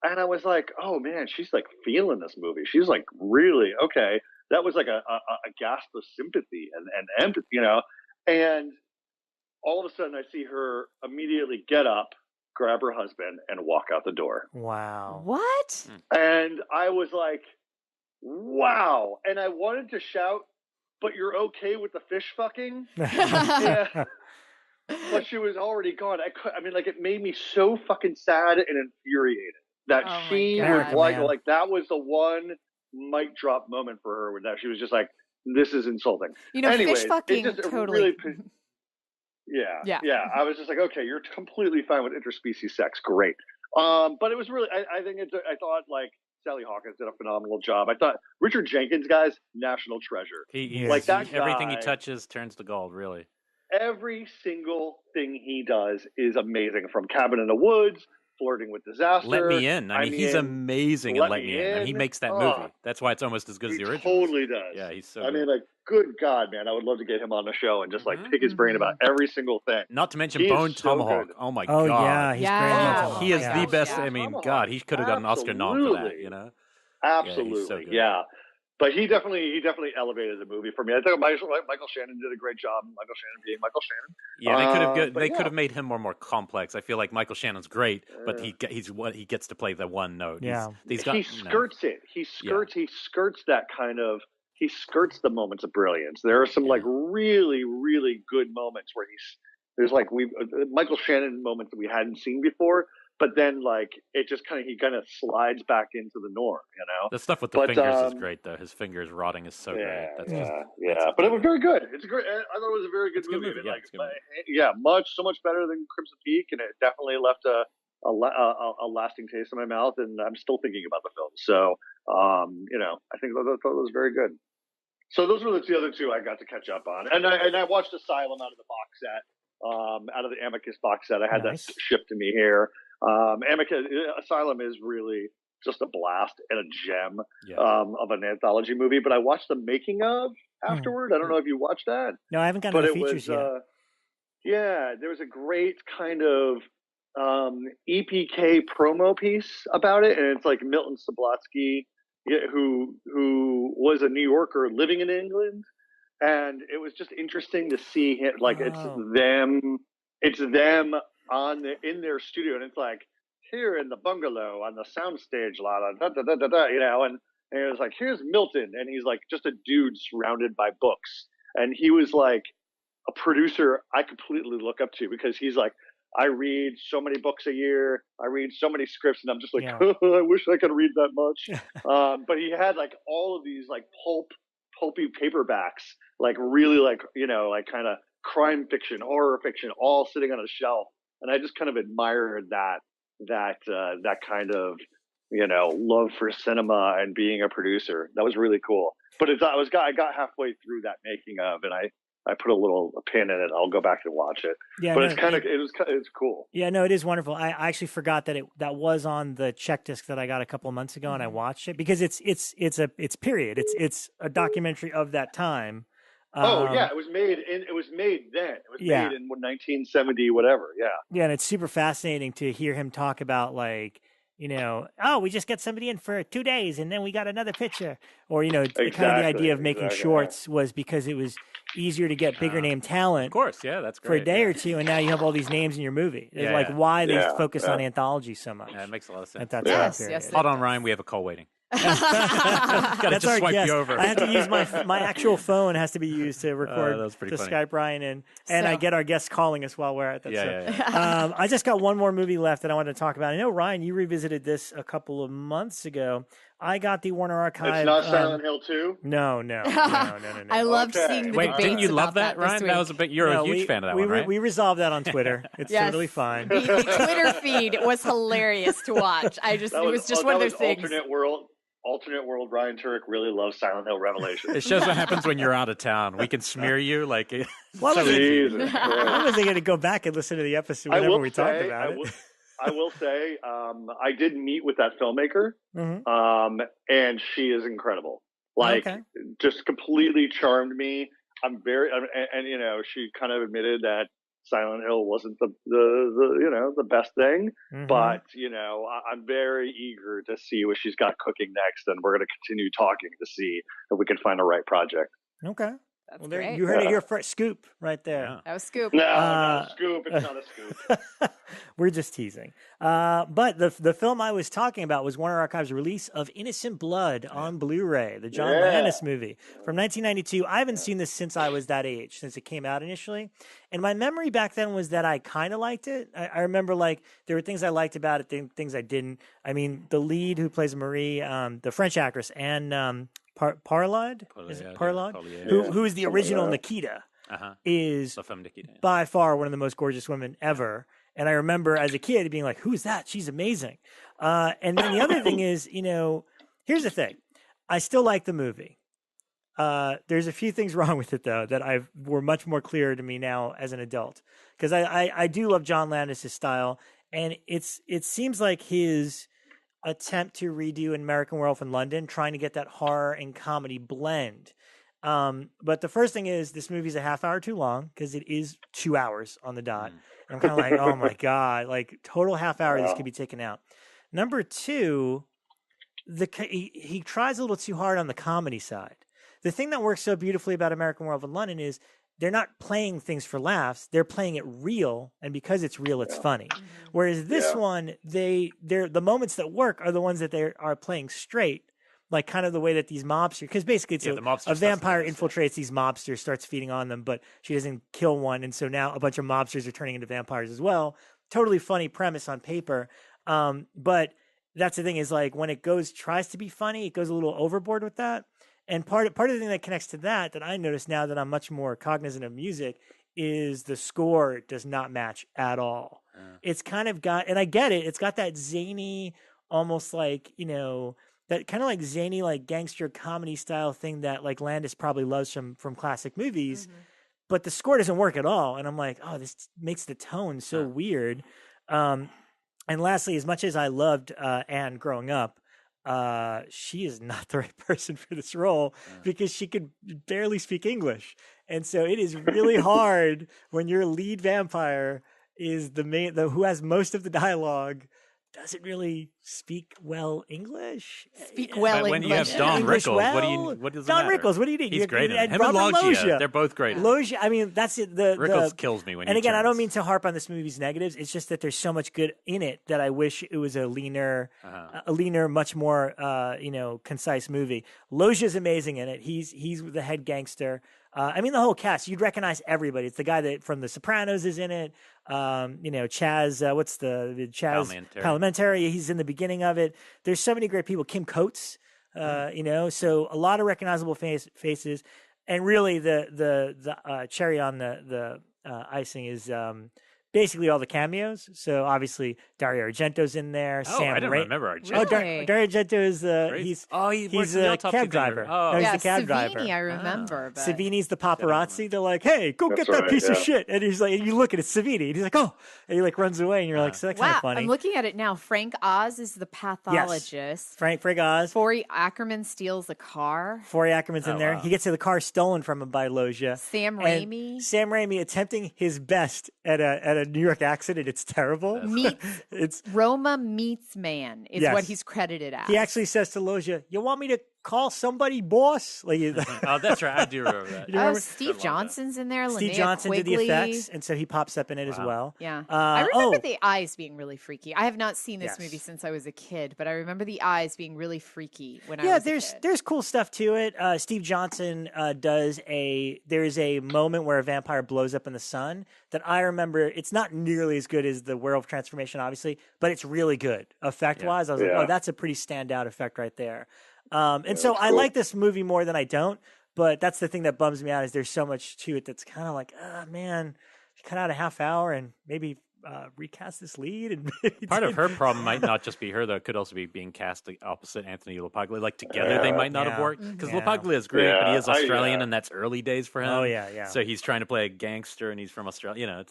and I was like, "Oh man, she's like feeling this movie. She's like really okay." That was like a gasp of sympathy and empathy, And all of a sudden, I see her immediately get up, grab her husband, and walk out the door. Wow. What? And I was like, wow. And I wanted to shout, but you're okay with the fish fucking? Yeah. But she was already gone. I mean, like, it made me so fucking sad and infuriated that Oh my she God. was Man. like, that was the one mic drop moment for her, that she was just like, this is insulting. Anyways, fish fucking it just totally. really Yeah. I was just like, okay, you're completely fine with interspecies sex. Great. But it was really, I thought like Sally Hawkins did a phenomenal job. I thought Richard Jenkins, guys, national treasure. Everything he guy- touches turns to gold, really. Every single thing he does is amazing, from Cabin in the Woods, Flirting with Disaster. Let Me In. I mean, he's amazing in Let Me In. And he makes that movie. That's why it's almost as good as the He original. totally does. Yeah, he's so I good. mean, like, good God, man, I would love to get him on the show and just like pick his brain about every single thing. Not to mention He is Bone so Tomahawk. good. Oh my Oh God. yeah, he's Yeah. great. in Oh, Tomahawk, He is yeah. the best. Yeah. I mean, Tomahawk. God, he could have got an Oscar nom for that, Absolutely. Yeah, Absolutely, he's so good. yeah. But he definitely elevated the movie for me. I think Michael Shannon did a great job. Michael Shannon being Michael Shannon. Yeah, they but could have made him more complex. I feel like Michael Shannon's great, but he gets to play the one note. Yeah. He's got, He skirts it. He skirts that kind of. He skirts the moments of brilliance. There are some like really, really good moments where there's like Michael Shannon moments that we hadn't seen before. But then, like, he kind of slides back into the norm, The stuff with the fingers is great, though. His fingers rotting is so great. That's But it was very good. It's great. I thought it was a very good movie. movie. Yeah, Like, it's a good movie. so much better than Crimson Peak, and it definitely left a lasting taste in my mouth, and I'm still thinking about the film. So, I think that it was very good. So those were the other two I got to catch up on, and I watched Asylum out of the box set, out of the Amicus box set. I had that shipped to me here. Asylum is really just a blast and a gem of an anthology movie. But I watched the making of afterward. I don't know if you watched that. No, I haven't gotten to the features yet. There was a great kind of EPK promo piece about it, and it's like Milton Subotsky who was a New Yorker living in England, and it was just interesting to see him. Like it's them in their studio, and it's like here in the bungalow on the soundstage, and it was like here's Milton, and he's like just a dude surrounded by books, and he was like a producer I completely look up to because he's like, I read so many books a year. I read so many scripts, and I'm just like, I wish I could read that much. But he had like all of these like pulpy paperbacks, like really like, like kind of crime fiction, horror fiction, all sitting on a shelf. And I just kind of admired that kind of, love for cinema and being a producer. That was really cool. But I got halfway through that making of, and I put a pin in it. I'll go back and watch it. Yeah, but it's cool. Yeah, no, it is wonderful. I actually forgot that was on the check disc that I got a couple of months ago, and I watched it because it's period. It's a documentary of that time. It was made then. It was made in 1970, whatever. Yeah. Yeah, and it's super fascinating to hear him talk about like, we just got somebody in for 2 days and then we got another picture. Or, kind of the idea of making shorts was because it was easier to get bigger name talent. Of course, yeah, that's great. For a day or two, and now you have all these names in your movie. It's like why they focus on anthology so much. Yeah, it makes a lot of sense. At that time yes. Hold on, Ryan, we have a call waiting. That's just swipe you over. I have to use my actual phone has to be used to record to funny. Skype Ryan in, and I get our guests calling us while we're at that. I just got one more movie left that I wanted to talk about. I know Ryan, you revisited this a couple of months ago. I got the Warner Archive. It's not Silent Hill 2? No. I loved seeing the Wait, didn't you love that, Ryan? That was you're a huge fan of that one, right? We resolved that on Twitter. It's totally fine. The Twitter feed was hilarious to watch. It was just one of those things. Alternate world. Ryan Turek really loves Silent Hill Revelations. It shows what happens when you're out of town. We can smear you like. Why was they going to go back and listen to the episode whenever we talked about it? I will say, I did meet with that filmmaker, and she is incredible. Just completely charmed me. I'm very, and she kind of admitted that Silent Hill wasn't the best thing, but I'm very eager to see what she's got cooking next, and we're going to continue talking to see if we can find the right project. Okay. That's great. You heard it here first. Scoop right there. Yeah. That was scoop. No, not a scoop. It's not a scoop. We're just teasing. But the film I was talking about was Warner Archive's release of Innocent Blood on Blu-ray, the John Landis movie from 1992. I haven't seen this since I was that age, since it came out initially. And my memory back then was that I kind of liked it. I remember there were things I liked about it, things I didn't. I mean, the lead who plays Marie, the French actress, and Parlad? Is it Parlad? Who is the original Nikita, is by far one of the most gorgeous women ever. And I remember as a kid being like, who's that? She's amazing. And then the other thing is, here's the thing. I still like the movie. There's a few things wrong with it, though, that were much more clear to me now as an adult. Because I do love John Landis' style. And it seems like his attempt to redo An American Werewolf in London, trying to get that horror and comedy blend. But the first thing is this movie's a half hour too long because it is 2 hours on the dot. And I'm kind of like, oh my God, like total half hour, this could be taken out. Number two, he tries a little too hard on the comedy side. The thing that works so beautifully about American Werewolf in London is they're not playing things for laughs. They're playing it real, and because it's real, it's funny. Whereas this one, the moments that work are the ones that they are playing straight, like kind of the way that these mobsters, because basically it's a vampire infiltrates these mobsters, starts feeding on them, but she doesn't kill one, and so now a bunch of mobsters are turning into vampires as well. Totally funny premise on paper, but that's the thing is like when it tries to be funny, it goes a little overboard with that. And part of the thing that connects to that I notice now that I'm much more cognizant of music is the score does not match at all. It's kind of got, and I get it, it's got that zany, almost like, that kind of like zany, like gangster comedy style thing that like Landis probably loves from classic movies, but the score doesn't work at all. And I'm like, oh, this makes the tone so weird. And lastly, as much as I loved Anne growing up, she is not the right person for this role because she could barely speak English. And so it is really hard when your lead vampire is who has most of the dialogue doesn't really speak well English. Speak well But when you have English. Don English Rickles, what does it Don matter? Rickles, what do you need? He's great in it. And Him and Robert Loggia, they're both great. in it. Loggia, I mean, that's it. Rickles kills me when he And again, I don't turns. mean to harp on this movie's negatives. It's just that there's so much good in it that I wish it was a leaner, much more, concise movie. Loggia's amazing in it. He's the head gangster. I mean, the whole cast, you'd recognize everybody. It's the guy that from The Sopranos is in it. Chaz, what's the Chaz Palminteri? He's in the beginning of it. There's so many great people. Kim Coates, so a lot of recognizable faces. And really the cherry on the icing is basically all the cameos. So obviously Dario Argento's in there. Oh, Sam I didn't remember Argento. Dario Argento is he's a cab driver. He's the cab driver. Savini, I remember. But... Savini's the paparazzi. They're like, "Hey, go get that piece of shit," and he's like, and you look at it, Savini, and he's like, "Oh," and he like runs away, and you're like, "So that's kind of funny." I'm looking at it now. Frank Oz is the pathologist. Yes. Frank Oz. Forey Ackerman steals a car. Forey Ackerman's in there. Wow. He gets the car stolen from him by Loggia. Sam Raimi. Sam Raimi attempting his best at a New York accent, and it's terrible. It's Roma meets man is what he's credited as. He actually says to Loggia, "You want me to call somebody boss?" Like, oh, that's right. I do remember that. Steve Johnson's in there. Steve Linnea Johnson Quigley. did the effects, and so he pops up in it as well. Yeah. I remember the eyes being really freaky. I have not seen this movie since I was a kid, but I remember the eyes being really freaky when I was a kid. There's cool stuff to it. Steve Johnson there's a moment where a vampire blows up in the sun that I remember. It's not nearly as good as the werewolf transformation, obviously, but it's really good effect-wise. I was like, oh, that's a pretty standout effect right there. So I like this movie more than I don't, but that's the thing that bums me out is there's so much to it that's kind of like, man, cut out a half hour and maybe recast this lead. And part of her problem might not just be her, though. It could also be being cast opposite Anthony LaPaglia. Like together, they might not have worked because LaPaglia is great, but he is Australian, and that's early days for him. Oh yeah. So he's trying to play a gangster, and he's from Australia.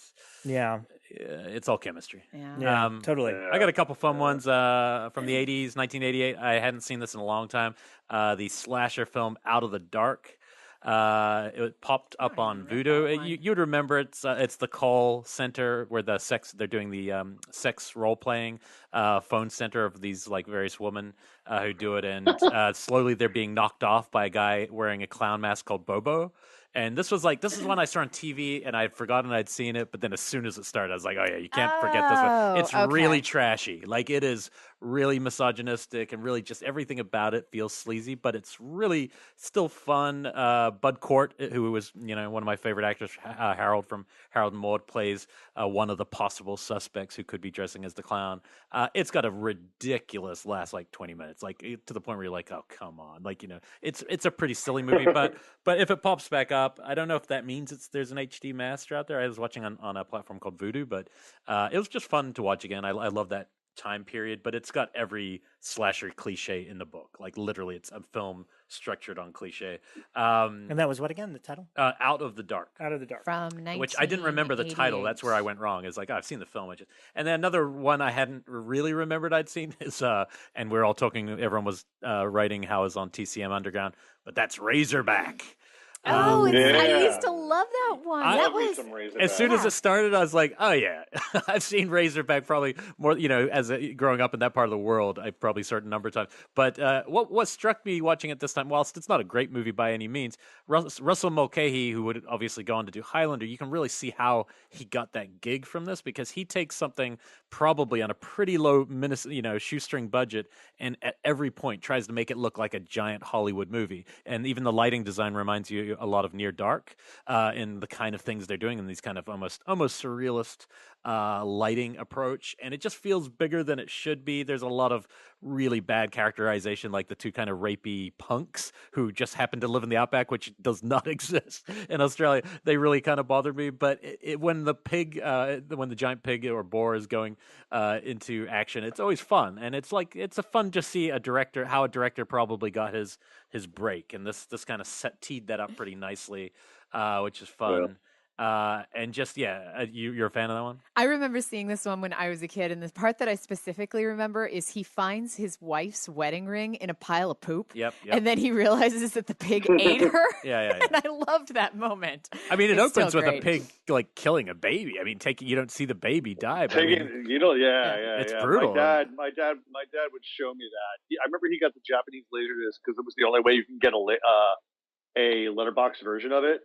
It's all chemistry. Yeah, totally. I got a couple fun ones from the 80s, 1988. I hadn't seen this in a long time. The slasher film Out of the Dark. It popped up on Vudu. You would remember it's the call center where they're doing the sex role playing phone center of these like various women who do it, and slowly they're being knocked off by a guy wearing a clown mask called Bobo. And this is one I saw on TV, and I'd forgotten I'd seen it. But then as soon as it started, I was like, "Oh yeah, you can't forget this one." It's really trashy. Like it is really misogynistic, and really just everything about it feels sleazy. But it's really still fun. Bud Cort, who was one of my favorite actors, Harold from Harold and Maude, plays one of the possible suspects who could be dressing as the clown. It's got a ridiculous last like 20 minutes, like to the point where you're like, "Oh come on!" Like it's a pretty silly movie, but if it pops back up. I don't know if that means there's an HD master out there. I was watching on a platform called Vudu, but it was just fun to watch again. I love that time period, but it's got every slasher cliche in the book. Like literally, it's a film structured on cliche. And that was what again? The title? Out of the Dark. Out of the Dark. From 1988. Which I didn't remember the title. That's where I went wrong. It's like, I've seen the film. And then another one I hadn't really remembered I'd seen is, and we're all talking, everyone was writing how it was on TCM Underground, but that's Razorback. I used to love that one. As soon as it started, I was like, "Oh yeah, I've seen Razorback probably more." Growing up in that part of the world, I probably saw it a number of times. But what struck me watching it this time, whilst it's not a great movie by any means, Russell Mulcahy, who would obviously go on to do Highlander, you can really see how he got that gig from this because he takes something probably on a pretty low, shoestring budget, and at every point tries to make it look like a giant Hollywood movie. And even the lighting design reminds you a lot of Near Dark in the kind of things they're doing in these kind of almost surrealist lighting approach, and it just feels bigger than it should be. There's a lot of really bad characterization, like the two kind of rapey punks who just happen to live in the outback, which does not exist in Australia. They really kind of bothered me. But when the giant pig or boar is going into action, it's always fun, and it's a fun to see how a director probably got his break, and this kind of teed that up pretty nicely, which is fun. And just you're a fan of that one? I remember seeing this one when I was a kid, and the part that I specifically remember is he finds his wife's wedding ring in a pile of poop. Yep. And then he realizes that the pig ate her. Yeah. And I loved that moment. I mean, it It's opens still with great. a pig like killing a baby. I mean, you don't see the baby die, but It's brutal. My dad would show me that. I remember he got the Japanese laserdisc because it was the only way you can get a letterbox version of it.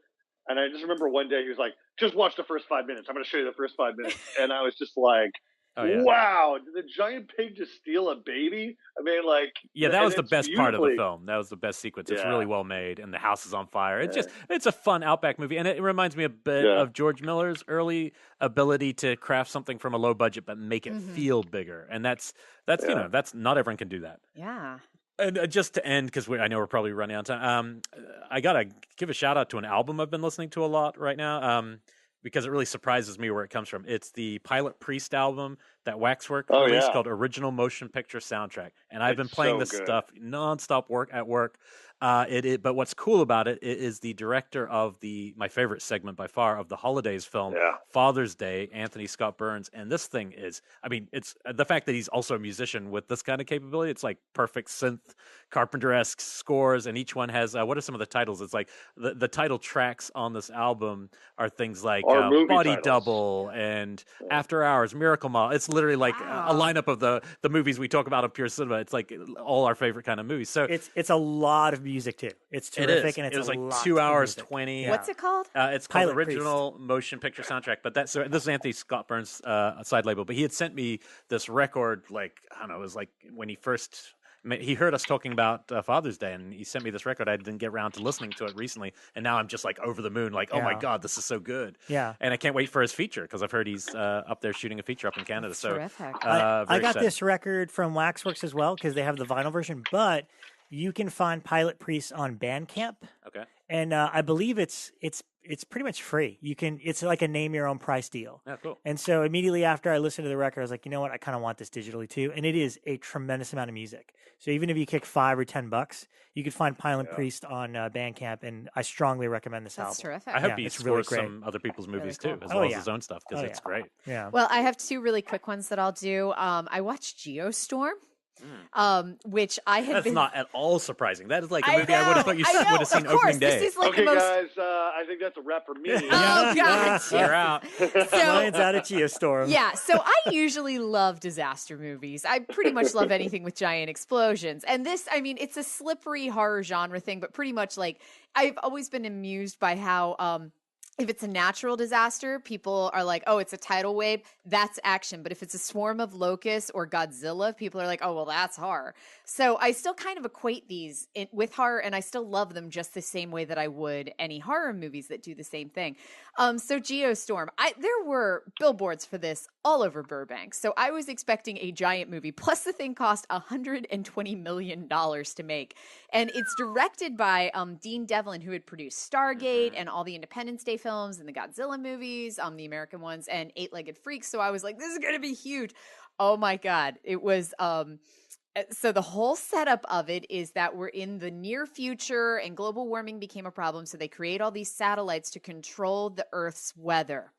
And I just remember one day he was like, "Just watch the first 5 minutes. I'm going to show you the first 5 minutes." And I was just like, "Wow, did the giant pig just steal a baby?" I mean, like, that was the best part of the film. That was the best sequence. It's really well made, and the house is on fire. It's a fun Outback movie, and it reminds me a bit of George Miller's early ability to craft something from a low budget but make it feel bigger. And that's not everyone can do that. Yeah. And just to end, because I know we're probably running out of time, I got to give a shout out to an album I've been listening to a lot right now because it really surprises me where it comes from. It's the Pilot Priest album that Waxwork released called Original Motion Picture Soundtrack. And I've been playing this stuff nonstop at work. But what's cool about it is the director of my favorite segment by far of the Holidays film, Father's Day, Anthony Scott Burns. And this thing is, I mean, it's the fact that he's also a musician with this kind of capability. It's like perfect synth Carpenter-esque scores. And each one has, what are some of the titles? It's like the title tracks on this album are things like Body titles. Double and After Hours, Miracle Mile. It's literally like a lineup of the movies we talk about on Pure Cinema. It's like all our favorite kind of movies. So it's a lot of music too. It's terrific, and it was like lot 2 hours of music. 20. What's it called? Pilot It's called Priest. Original Motion Picture Soundtrack. But this is Anthony Scott Burns' side label. But he had sent me this record, like, I don't know, it was like when he heard us talking about Father's Day, and he sent me this record. I didn't get around to listening to it recently, and now I'm just like over the moon, like, oh my God, this is so good. Yeah. And I can't wait for his feature, because I've heard he's up there shooting a feature up in Canada. That's so terrific. I got this record from Waxworks as well, because they have the vinyl version, but you can find Pilot Priest on Bandcamp. Okay. And I believe it's pretty much free. It's like a name your own price deal. Yeah, cool. And so immediately after I listened to the record, I was like, you know what? I kind of want this digitally too. And it is a tremendous amount of music. So even if you kick $5 or $10, you could find Pilot Priest on Bandcamp, and I strongly recommend this album. That's terrific. I hope he it's scores really great. some other people's movies Really too, cool. as well as his own stuff, because it's great. Yeah. Well, I have two really quick ones that I'll do. I watched GeoStorm. Which I had That's been... not at all surprising. That is like a I movie I would have thought you know, would have seen of course, opening day. This is like Okay, the most... guys, I think that's a wrap for me. Oh, God. You're out. Ryan's out at GeoStorm. Yeah, so I usually love disaster movies. I pretty much love anything with giant explosions. And this, I mean, it's a slippery horror genre thing, but pretty much like I've always been amused by how if it's a natural disaster, people are like, oh, it's a tidal wave, that's action. But if it's a swarm of locusts or Godzilla, people are like, oh, well, that's horror. So I still kind of equate these with horror, and I still love them just the same way that I would any horror movies that do the same thing. So GeoStorm, there were billboards for this all over Burbank. So I was expecting a giant movie, plus the thing cost $120 million to make. And it's directed by Dean Devlin, who had produced Stargate and all the Independence Day films and the Godzilla movies, the American ones, and Eight-Legged Freaks. So I was like, this is going to be huge. Oh my God. It was, so the whole setup of it is that we're in the near future and global warming became a problem. So they create all these satellites to control the Earth's weather.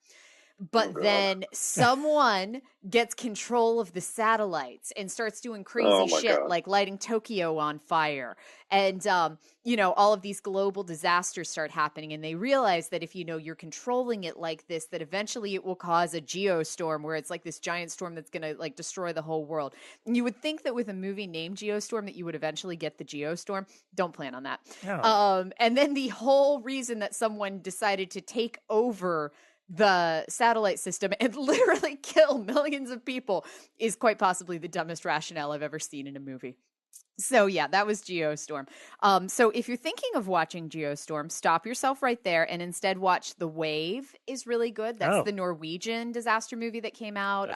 But then someone gets control of the satellites and starts doing crazy shit like lighting Tokyo on fire. And, all of these global disasters start happening. And they realize that if, you're controlling it like this, that eventually it will cause a geostorm where it's like this giant storm that's going to like destroy the whole world. And you would think that with a movie named GeoStorm that you would eventually get the geostorm. Don't plan on that. No. And then the whole reason that someone decided to take over the satellite system and literally kill millions of people is quite possibly the dumbest rationale I've ever seen in a movie. So yeah, that was GeoStorm. So if you're thinking of watching GeoStorm, stop yourself right there and instead watch The Wave is really good. That's the Norwegian disaster movie that came out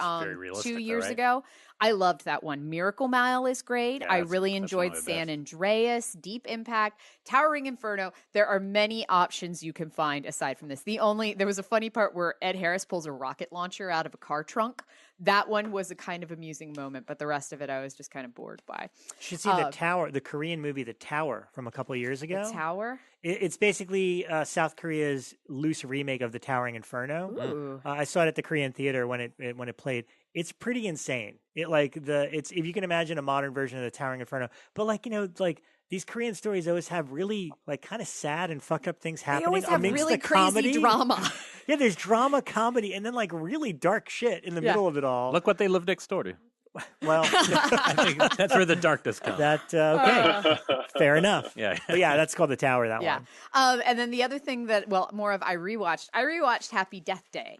2 years ago. I loved that one. Miracle Mile is great. I really enjoyed San Andreas, Deep Impact, Towering Inferno. There are many options you can find aside from this. There was a funny part where Ed Harris pulls a rocket launcher out of a car trunk that one was a kind of amusing moment, but the rest of it I was just kind of bored by. You should see The Tower, the Korean movie The Tower from a couple of years ago. The Tower? It's basically South Korea's loose remake of The Towering Inferno. Ooh. I saw it at the Korean theater when it played. It's pretty insane. It's if you can imagine a modern version of The Towering Inferno, but these Korean stories always have really kind of sad and fucked up things happening. They always have amidst really the crazy comedy. drama. Yeah, there's drama, comedy, and then really dark shit in the middle of it all. Look what they live next door to. Well, I think that's where the darkness comes. Okay, fair enough. Yeah, but yeah, that's called The Tower. That one. And then the other thing that, I rewatched Happy Death Day,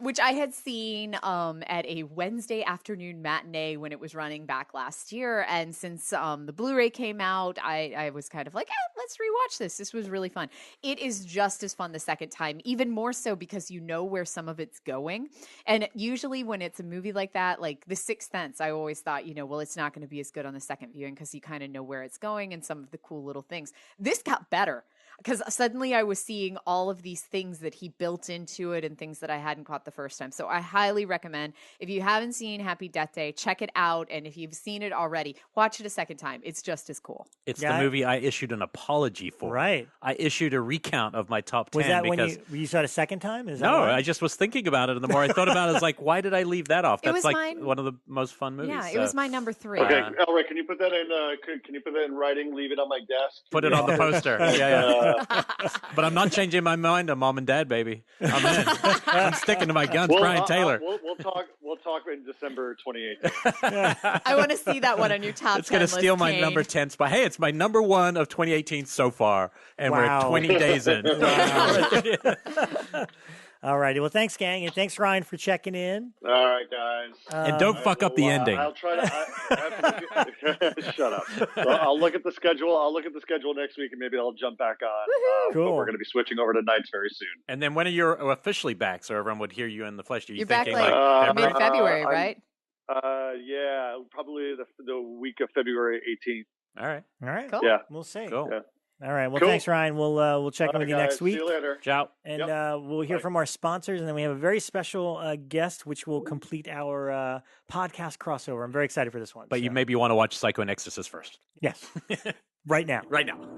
which I had seen at a Wednesday afternoon matinee when it was running back last year. And since the Blu-ray came out, I was kind of like, let's rewatch this. This was really fun. It is just as fun the second time, even more so because you know where some of it's going. And usually when it's a movie like that, like The Sixth Sense, I always thought, it's not going to be as good on the second viewing because you kind of know where it's going and some of the cool little things. This got better because suddenly I was seeing all of these things that he built into it and things that I hadn't caught the first time. So I highly recommend, if you haven't seen Happy Death Day, check it out. And if you've seen it already, watch it a second time. It's just as cool. It's the movie I issued an apology for. Right. I issued a recount of my top 10. Was that when you saw it a second time? No, I just was thinking about it. And the more I thought about it, I was like, why did I leave that off? That's one of the most fun movies. Yeah, it was my number 3. Okay, Elric, can you put that in? Can you put that in writing? Leave it on my desk. Put it on the poster. Yeah. But I'm not changing my mind on Mom and Dad, baby. I'm in. I'm sticking to my guns, Brian Taylor. We'll talk in December 2018. I want to see that one on your top 10 It's going to steal my number 10 spot. Hey, it's my number 1 of 2018 so far, and we're at 20 days in. All righty. Well, thanks, gang, and thanks, Ryan, for checking in. All right, guys. And don't fuck up the ending. I'll try to. Shut up. So I'll look at the schedule. I'll look at the schedule next week, and maybe I'll jump back on. Cool. But we're going to be switching over to nights very soon. And then when are you officially back, so everyone would hear you in the flesh? You're back mid-February, right? Yeah, probably the week of February 18th. All right. Cool. Yeah. We'll see. Cool. Yeah. All right. Well, thanks, Ryan. We'll check in with you next week. See you later. Ciao. And we'll hear from our sponsors, and then we have a very special guest, which will complete our podcast crossover. I'm very excited for this one. But you maybe want to watch Psycho and Exorcist first. Yes. Right now.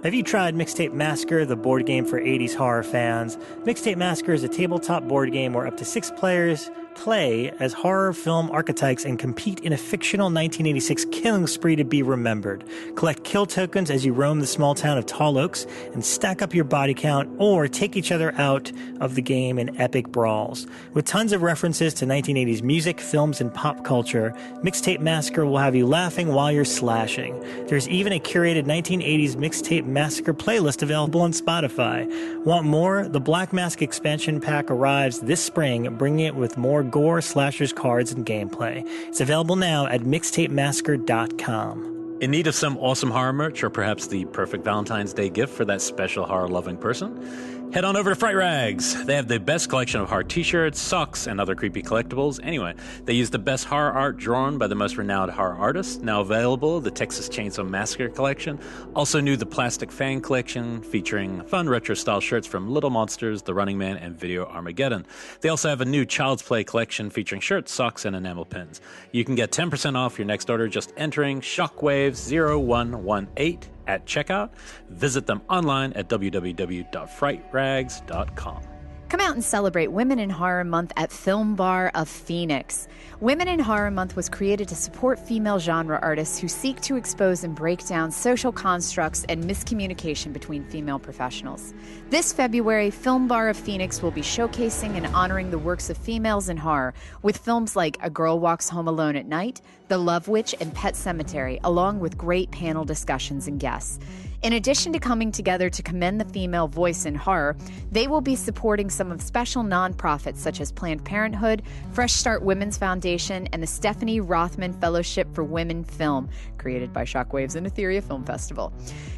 Have you tried Mixtape Massacre, the board game for 80s horror fans? Mixtape Massacre is a tabletop board game where up to 6 players play as horror film archetypes and compete in a fictional 1986 killing spree to be remembered. Collect kill tokens as you roam the small town of Tall Oaks and stack up your body count or take each other out of the game in epic brawls. With tons of references to 1980s music, films, and pop culture, Mixtape Massacre will have you laughing while you're slashing. There's even a curated 1980s Mixtape Massacre playlist available on Spotify. Want more? The Black Mask expansion pack arrives this spring, bringing it with more gore, slashers, cards, and gameplay. It's available now at mixtapemassacre.com. In need of some awesome horror merch, or perhaps the perfect Valentine's Day gift for that special horror-loving person? Head on over to Fright Rags. They have the best collection of horror t-shirts, socks, and other creepy collectibles. Anyway, they use the best horror art drawn by the most renowned horror artists. Now available, the Texas Chainsaw Massacre collection. Also new, the Plastic Fan collection, featuring fun retro-style shirts from Little Monsters, The Running Man, and Video Armageddon. They also have a new Child's Play collection featuring shirts, socks, and enamel pins. You can get 10% off your next order just entering Shockwave0118 at checkout. Visit them online at www.frightrags.com. Come out and celebrate Women in Horror Month at Film Bar of Phoenix. Women in Horror Month was created to support female genre artists who seek to expose and break down social constructs and miscommunication between female professionals. This February, Film Bar of Phoenix will be showcasing and honoring the works of females in horror with films like A Girl Walks Home Alone at Night, The Love Witch, and Pet Sematary, along with great panel discussions and guests. In addition to coming together to commend the female voice in horror, they will be supporting some of special nonprofits such as Planned Parenthood, Fresh Start Women's Foundation, and the Stephanie Rothman Fellowship for Women Film, created by Shockwaves and Etheria Film Festival.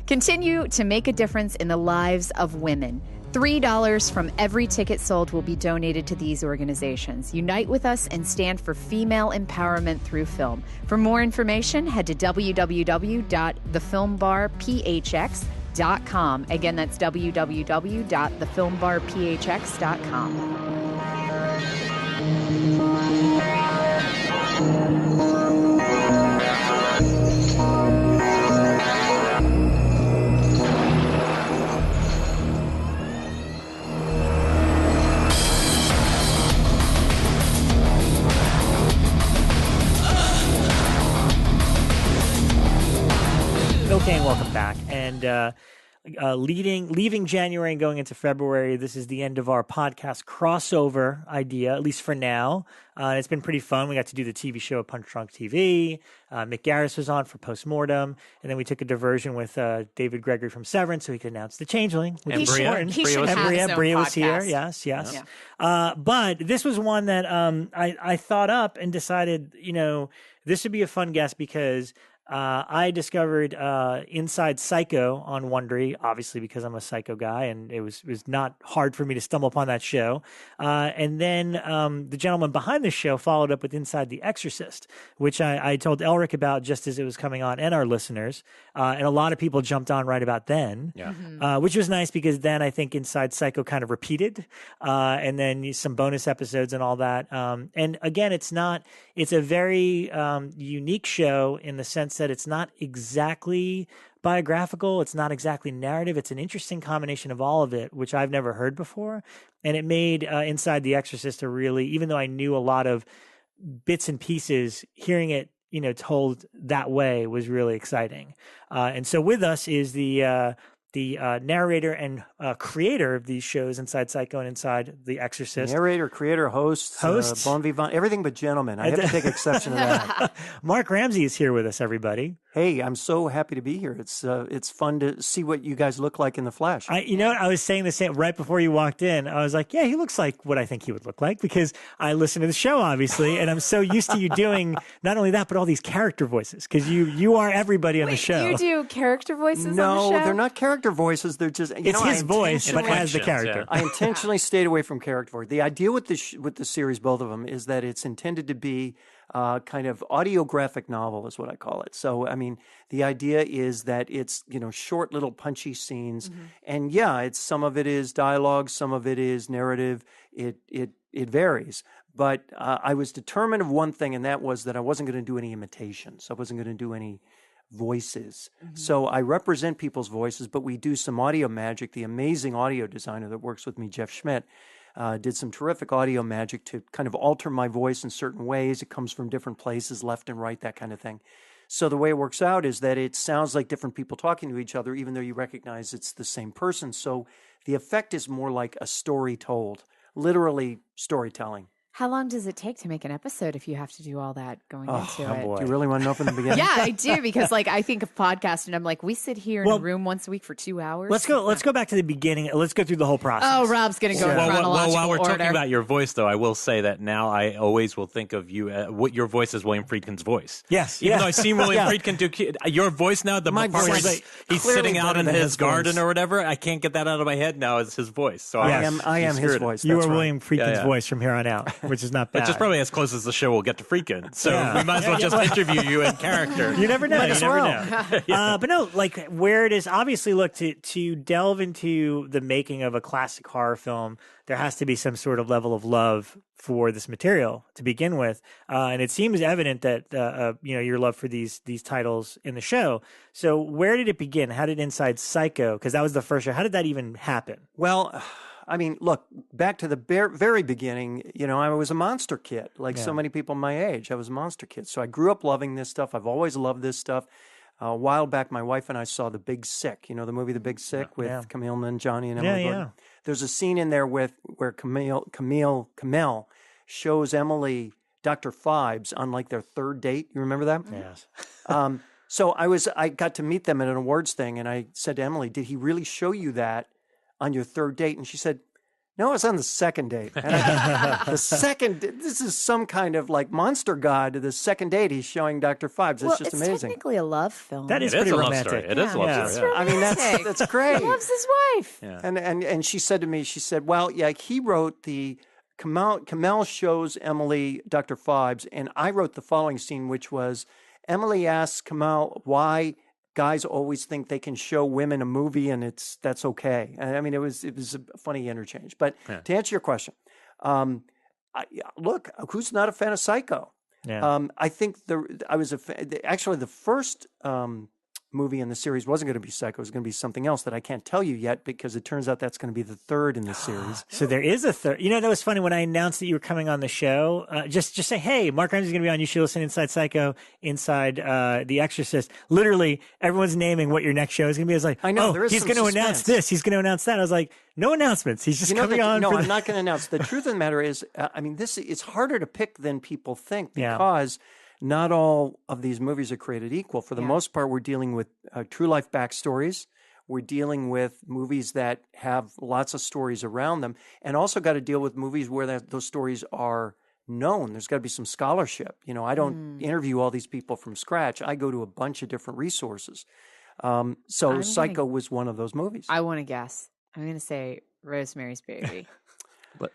Continue to make a difference in the lives of women. $3 from every ticket sold will be donated to these organizations. Unite with us and stand for female empowerment through film. For more information, head to www.thefilmbarphx.com. Again, that's www.thefilmbarphx.com. Kane, welcome back. And leaving January and going into February, this is the end of our podcast crossover idea, at least for now. It's been pretty fun. We got to do the TV show Punch Drunk TV. Mick Garris was on for Postmortem. And then we took a diversion with David Gregory from Severin so he could announce The Changeling. And Bria. Bria was here. Yes. Yeah. But this was one that I thought up and decided, this would be a fun guest because I discovered Inside Psycho on Wondery, obviously because I'm a Psycho guy, and it was not hard for me to stumble upon that show. And then the gentleman behind the show followed up with Inside the Exorcist, which I told Elric about just as it was coming on, and our listeners. And a lot of people jumped on right about then, which was nice because then I think Inside Psycho kind of repeated, and then some bonus episodes and all that. And again, it's a very unique show in the sense that it's not exactly biographical. It's not exactly narrative. It's an interesting combination of all of it, which I've never heard before. And it made Inside the Exorcist even though I knew a lot of bits and pieces, hearing it, told that way was really exciting. And so with us is the narrator and creator of these shows, Inside Psycho and Inside the Exorcist. Narrator, creater, host. Bon vivant, everything but gentleman. I have to take exception to that. Mark Ramsey is here with us, everybody. Hey, I'm so happy to be here. It's fun to see what you guys look like in the flesh. I was saying the same right before you walked in. I was like, yeah, he looks like what I think he would look like because I listen to the show, obviously, and I'm so used to you doing not only that, but all these character voices because you are everybody on the show. You do character voices on the show? No, they're not character voices. They're just, it's his voice, but as the character. Yeah. I intentionally stayed away from character voice. The idea with the series, both of them, is that it's intended to be kind of audiographic novel is what I call it. So, the idea is that it's, short little punchy scenes. Mm-hmm. And it's some of it is dialogue, some of it is narrative. It varies. But I was determined of one thing, and that was that I wasn't going to do any imitations. I wasn't going to do any voices. Mm-hmm. So I represent people's voices, but we do some audio magic. The amazing audio designer that works with me, Jeff Schmidt, did some terrific audio magic to kind of alter my voice in certain ways. It comes from different places, left and right, that kind of thing. So the way it works out is that it sounds like different people talking to each other, even though you recognize it's the same person. So the effect is more like a story told, literally storytelling. How long does it take to make an episode if you have to do all that going into it? Boy. Do you really want to know from the beginning? Yeah, I do, because I think of podcast and I'm like, we sit here in a room once a week for 2 hours. Let's go back to the beginning. Let's go through the whole process. Oh, Rob's going to go in chronological order. While we're talking about your voice, though, I will say that now I always will think of you, what your voice is William Friedkin's voice. Yes. Even though I've seen William Friedkin do your voice now, the part where he's sitting out in his garden or whatever, I can't get that out of my head now. It's his voice. So I am his voice. You are William Friedkin's voice from here on out, which is not bad. Which is probably as close as the show will get to Friedkin. So we might as well just interview you in character. You never know. But no, where it is, obviously, look, to delve into the making of a classic horror film, there has to be some sort of level of love for this material to begin with. And it seems evident that, your love for these titles in the show. So where did it begin? How did Inside Psycho, because that was the first show, how did that even happen? Well, look, back to the very beginning, I was a monster kid, so many people my age. I was a monster kid. So I grew up loving this stuff. I've always loved this stuff. A while back, my wife and I saw The Big Sick, the movie The Big Sick with Camille Nanjiani and Emily Gordon. There's a scene in there where Camille shows Emily Dr. Phibes on their third date. You remember that? Yes. So I got to meet them at an awards thing, and I said to Emily, "Did he really show you that on your third date?" And she said, "No, it's on the second date." And this is some kind of monster god. The second date, he's showing Dr. Phibes. It's just amazing. It's technically a love film. That is pretty romantic. It is a love story. That's great. He loves his wife. Yeah. And she said to me, well, he wrote the Kamel shows Emily Dr. Phibes, and I wrote the following scene, which was Emily asks Kamel why guys always think they can show women a movie and that's okay. It was a funny interchange. But to answer your question, look, who's not a fan of Psycho? Yeah. I think the first movie in the series wasn't going to be Psycho. It was going to be something else that I can't tell you yet because it turns out that's going to be the third in the series. So there is a third. You know, that was funny when I announced that you were coming on the show. Just say, hey, Mark Ramsey's going to be on. You should listen Inside Psycho, Inside The Exorcist. Literally, everyone's naming what your next show is going to be. I was like, I know, oh, there is he's some going to suspense. announce this. He's going to announce that. I was like, no announcements. He's just coming on. No, I'm not going to announce. The truth of the matter is, I mean, it's harder to pick than people think because not all of these movies are created equal. For the most part, we're dealing with true life backstories. We're dealing with movies that have lots of stories around them, and also got to deal with movies where those stories are known. There's got to be some scholarship. You know, I don't interview all these people from scratch. I go to a bunch of different resources. So Psycho was one of those movies. I want to guess. I'm going to say Rosemary's Baby. But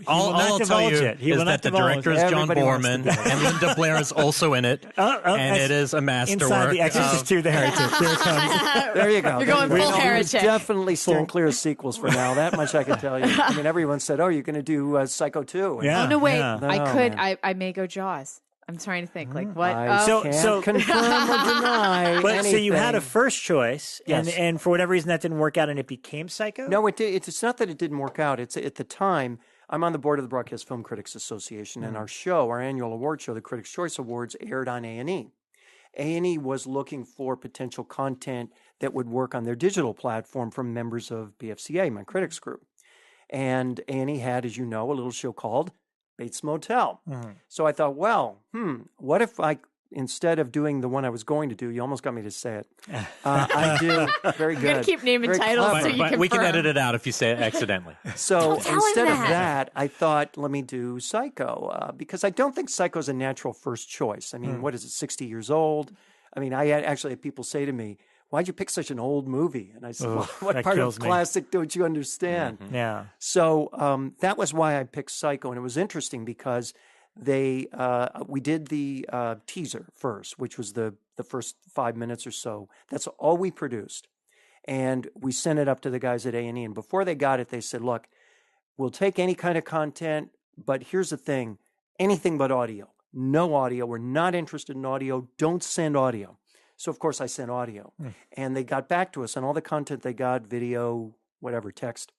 all I'll tell you is that the director is John Borman, and Linda Blair is also in it, and it is a masterwork. Inside The Exorcist 2, The Heretic. Here it comes. There you go. You're going full Heretic. Definitely steering clear of sequels for now. That much I can tell you. I mean, everyone said, "Oh, you're going to do Psycho 2." Yeah. Oh no, wait. Yeah. I may go Jaws. I'm trying to think. Like what? I can't confirm or deny anything. So you had a first choice, Yes. and for whatever reason that didn't work out, and it became Psycho. No, it's not that it didn't work out. It's at the time. I'm on the board of the Broadcast Film Critics Association, and our annual award show, the Critics' Choice Awards, aired on A&E. A&E was looking for potential content that would work on their digital platform from members of BFCA, my critics group. And A&E had, as you know, a little show called Bates Motel. So I thought, well, what if instead of doing the one I was going to do, you almost got me to say it. I do very good. You're gonna keep naming Very titles clever. so you can. We can edit it out if you say it accidentally. So tell him instead of that. that, I thought, let me do Psycho, because I don't think Psycho is a natural first choice. I mean, what is it, 60 years old? I mean, I actually had people say to me, why'd you pick such an old movie? And I said, well, what part of classic don't you understand? Yeah. So that was why I picked Psycho. And it was interesting because we did the teaser first, which was the first 5 minutes or so. That's all we produced. And we sent it up to the guys at A&E. And before they got it, they said, look, we'll take any kind of content, but here's the thing, anything but audio. No audio. We're not interested in audio. Don't send audio. So, of course, I sent audio. And they got back to us on all the content they got, video, whatever, text.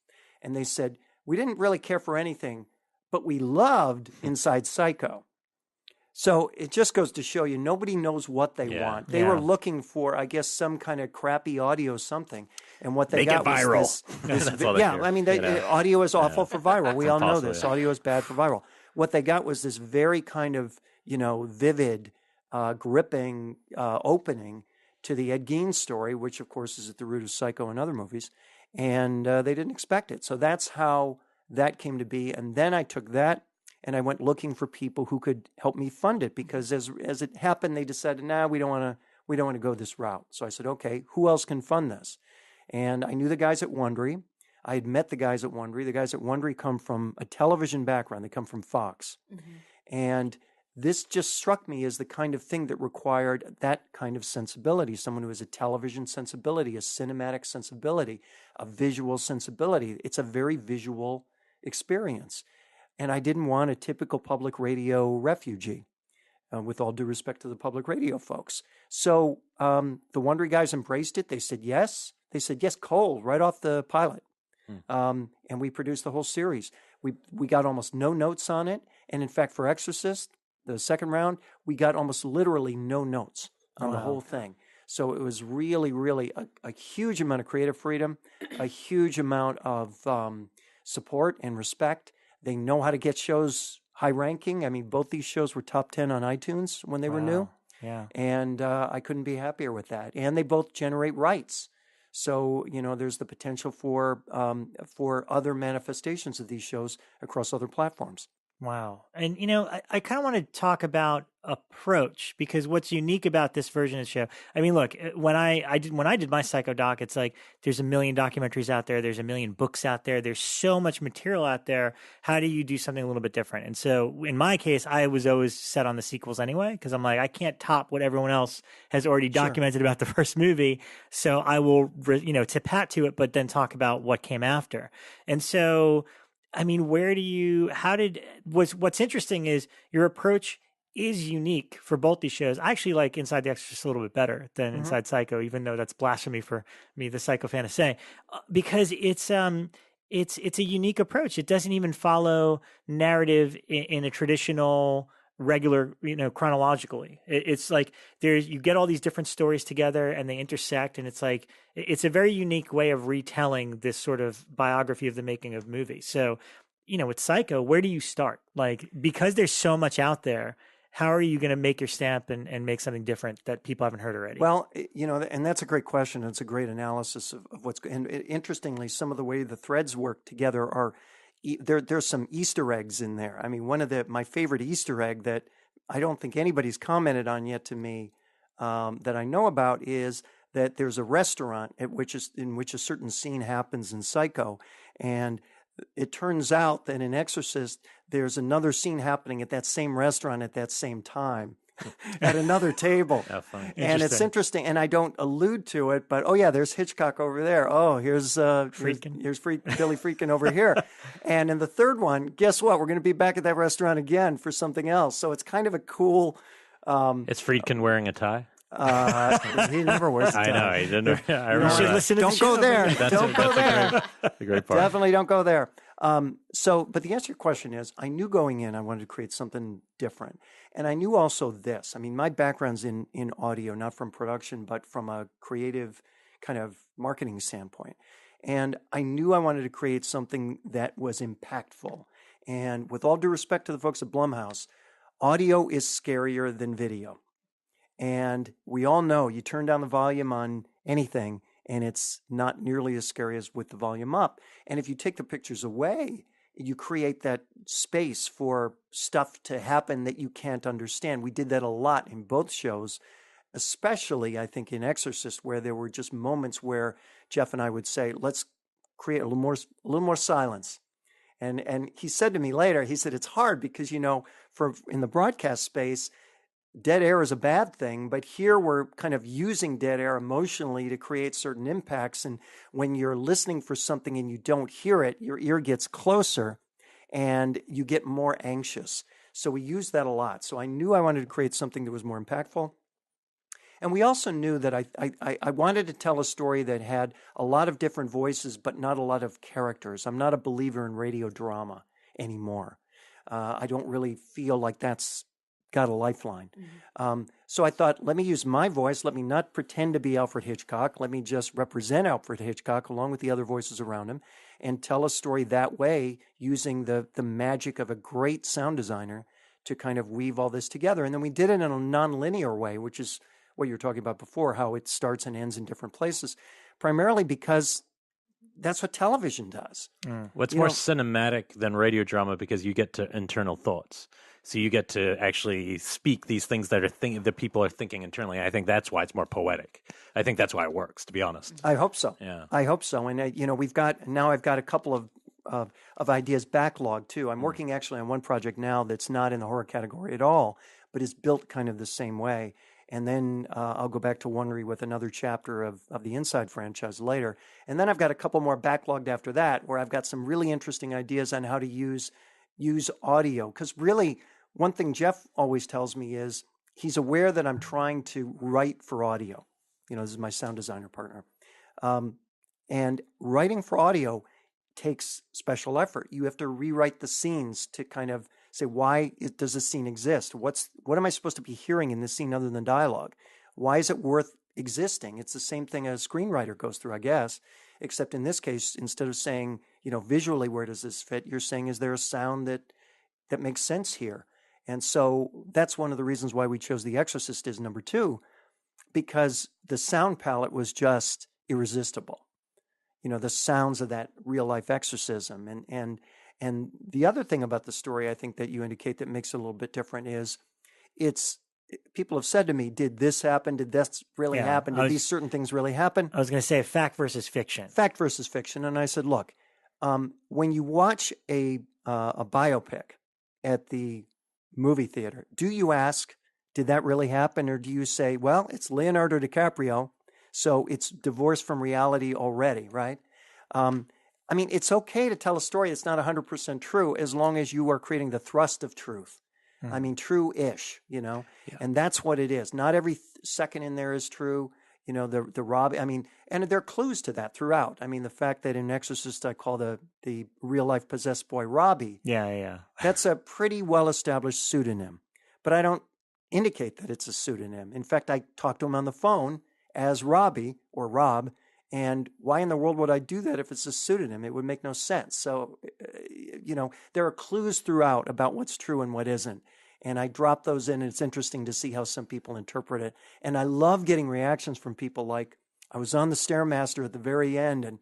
And they said, we didn't really care for anything, but we loved Inside Psycho. So it just goes to show you, nobody knows what they want. They were looking for, I guess, some kind of crappy audio something. And what they got was this I mean, audio is awful for viral. We all know this. Audio is bad for viral. What they got was this very kind of, vivid, gripping opening to the Ed Gein story, which, of course, is at the root of Psycho and other movies. And they didn't expect it. So that's how that came to be. And then I took that and I went looking for people who could help me fund it, because as it happened, they decided, we don't want to go this route. So I said, okay, who else can fund this? And I knew the guys at Wondery. I had met the guys at Wondery. The guys at Wondery come from a television background. They come from Fox. And this just struck me as the kind of thing that required that kind of sensibility, someone who has a television sensibility, a cinematic sensibility, a visual sensibility. It's a very visual experience. And I didn't want a typical public radio refugee, with all due respect to the public radio folks. So the Wondery guys embraced it. They said yes. They said yes cold, right off the pilot. And we produced the whole series. We got almost no notes on it. And in fact, for Exorcist, the second round, we got almost literally no notes on the whole thing. So it was really, really a huge amount of creative freedom, a huge amount of support and respect. They know how to get shows high ranking. I mean, both these shows were top 10 on iTunes when they were new. Yeah. And I couldn't be happier with that. And they both generate rights. So, there's the potential for other manifestations of these shows across other platforms. Wow. And, I kind of want to talk about approach, because what's unique about this version of the show, I mean, look, when I did my Psycho doc, it's like there's a million documentaries out there. There's a million books out there. There's so much material out there. How do you do something a little bit different? And so in my case, I was always set on the sequels anyway, because I'm like, I can't top what everyone else has already documented about the first movie. So I will, tip hat to it, but then talk about what came after. And so, I mean, what's interesting is your approach is unique for both these shows. I actually like Inside the Exorcist a little bit better than Inside Psycho, even though that's blasphemy for me, the Psycho fan, to say, because it's a unique approach. It doesn't even follow narrative in a traditional, regular, chronologically. It's like you get all these different stories together and they intersect, and it's like it's a very unique way of retelling this sort of biography of the making of movies. So, with Psycho, where do you start? Like, because there's so much out there, how are you going to make your stamp and make something different that people haven't heard already? Well, and that's a great question. It's a great analysis of what's. And interestingly, some of the way the threads work together are there's some Easter eggs in there. I mean, my favorite Easter egg that I don't think anybody's commented on yet to me that I know about is that there's a restaurant in which a certain scene happens in Psycho, and it turns out that in Exorcist, there's another scene happening at that same restaurant at that same time at another table. How funny. And it's interesting. And I don't allude to it, but oh yeah, there's Hitchcock over there. Oh, here's Billy Friedkin over here. And in the third one, guess what? We're going to be back at that restaurant again for something else. So it's kind of a cool. Is Friedkin wearing a tie? He never wears a tie. I know he didn't. I You remember should that. listen to Don't go there. Don't go there. That's a great part. Definitely don't go there. But the answer to your question is, I knew going in I wanted to create something different. And I knew also this. I mean, my background's in audio, not from production, but from a creative kind of marketing standpoint. And I knew I wanted to create something that was impactful. And with all due respect to the folks at Blumhouse, audio is scarier than video. And we all know you turn down the volume on anything and it's not nearly as scary as with the volume up. And if you take the pictures away, you create that space for stuff to happen that you can't understand. We did that a lot in both shows, especially I think in Exorcist, where there were just moments where Jeff and I would say, let's create a little more silence. And he said to me later, he said, it's hard because, in the broadcast space, dead air is a bad thing, but here we're kind of using dead air emotionally to create certain impacts. And when you're listening for something and you don't hear it, your ear gets closer and you get more anxious. So we use that a lot. So I knew I wanted to create something that was more impactful. And we also knew that I wanted to tell a story that had a lot of different voices, but not a lot of characters. I'm not a believer in radio drama anymore. I don't really feel like that's got a lifeline. Mm-hmm. So I thought, let me use my voice. Let me not pretend to be Alfred Hitchcock. Let me just represent Alfred Hitchcock along with the other voices around him and tell a story that way using the magic of a great sound designer to kind of weave all this together. And then we did it in a non-linear way, which is what you were talking about before, how it starts and ends in different places, primarily because that's what television does. What's more cinematic than radio drama because you get to internal thoughts. So you get to actually speak these things that people are thinking internally. I think that's why it's more poetic. I think that's why it works, to be honest. I hope so. Yeah, I hope so. And I've got a couple of ideas backlogged too. I'm working actually on one project now that's not in the horror category at all, but is built kind of the same way. And then I'll go back to Wondery with another chapter of the Inside franchise later. And then I've got a couple more backlogged after that, where I've got some really interesting ideas on how to use audio. Because really, one thing Jeff always tells me is he's aware that I'm trying to write for audio. This is my sound designer partner. And writing for audio takes special effort. You have to rewrite the scenes to kind of say, why does this scene exist? What am I supposed to be hearing in this scene other than dialogue? Why is it worth existing? It's the same thing a screenwriter goes through, I guess, except in this case, instead of saying, visually, where does this fit? You're saying, is there a sound that makes sense here? And so that's one of the reasons why we chose The Exorcist as number 2, because the sound palette was just irresistible. The sounds of that real life exorcism. And the other thing about the story, I think that you indicate that makes it a little bit different is people have said to me, did this happen? Did this really happen? Did these certain things really happen? I was going to say fact versus fiction. Fact versus fiction. And I said, look, when you watch a biopic at the movie theater, do you ask, did that really happen? Or do you say, well, it's Leonardo DiCaprio, so it's divorced from reality already, right? It's okay to tell a story that's not 100% true as long as you are creating the thrust of truth. I mean, true-ish, Yeah. and that's what it is. Not every second in there is true. The Rob, I mean, and there are clues to that throughout. I mean, the fact that in Exorcist I call the real-life possessed boy Robbie. Yeah. That's a pretty well-established pseudonym, but I don't indicate that it's a pseudonym. In fact, I talked to him on the phone as Robbie or Rob, and why in the world would I do that if it's a pseudonym? It would make no sense. So, there are clues throughout about what's true and what isn't. And I drop those in, and it's interesting to see how some people interpret it. And I love getting reactions from people like, I was on the Stairmaster at the very end, and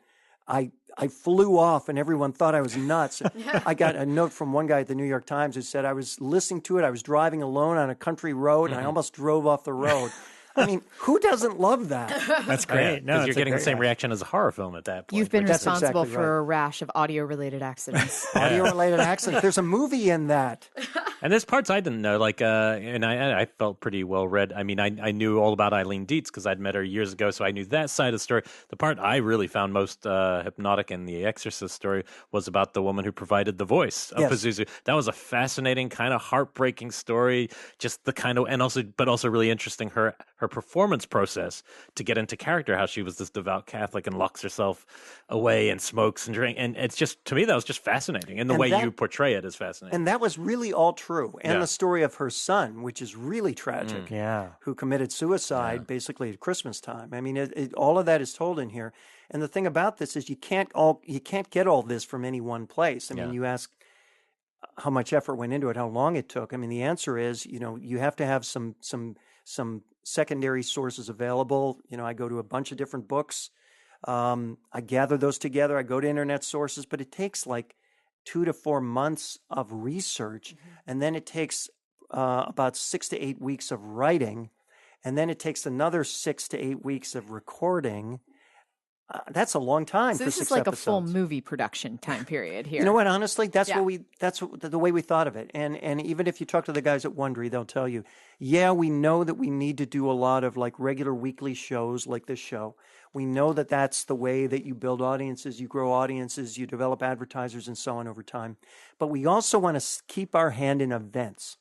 I flew off, and everyone thought I was nuts. I got a note from one guy at the New York Times who said, I was listening to it, I was driving alone on a country road, and I almost drove off the road. I mean, who doesn't love that? That's great. Because you're getting the same reaction as a horror film at that point. You've been That's responsible exactly for a rash of audio-related accidents. Audio-related accidents. There's a movie in that. And there's parts I didn't know, and I felt pretty well read. I mean, I knew all about Eileen Dietz because I'd met her years ago, so I knew that side of the story. The part I really found most hypnotic in the Exorcist story was about the woman who provided the voice of Pazuzu. That was a fascinating, kind of heartbreaking story. Just the kind of, but also really interesting her performance process to get into character. How she was this devout Catholic and locks herself away and smokes and drinks, and it's just, to me, that was just fascinating, and the way you portray it is fascinating. And that was really all true. And the story of her son, which is really tragic, who committed suicide basically at Christmas time. I mean, all of that is told in here. And the thing about this is you can't get all this from any one place. I mean, you ask how much effort went into it, how long it took. I mean, the answer is, you have to have some secondary sources available. I go to a bunch of different books. I gather those together. I go to internet sources, but it takes like 2 to 4 months of research, and then it takes about 6 to 8 weeks of writing, and then it takes another 6 to 8 weeks of recording. That's a long time. So for this 6 is like episodes. A full movie production time period here. You know what? Honestly, that's the way we thought of it. And even if you talk to the guys at Wondery, they'll tell you, we know that we need to do a lot of like regular weekly shows like this show. We know that that's the way that you build audiences, you grow audiences, you develop advertisers and so on over time. But we also want to keep our hand in events,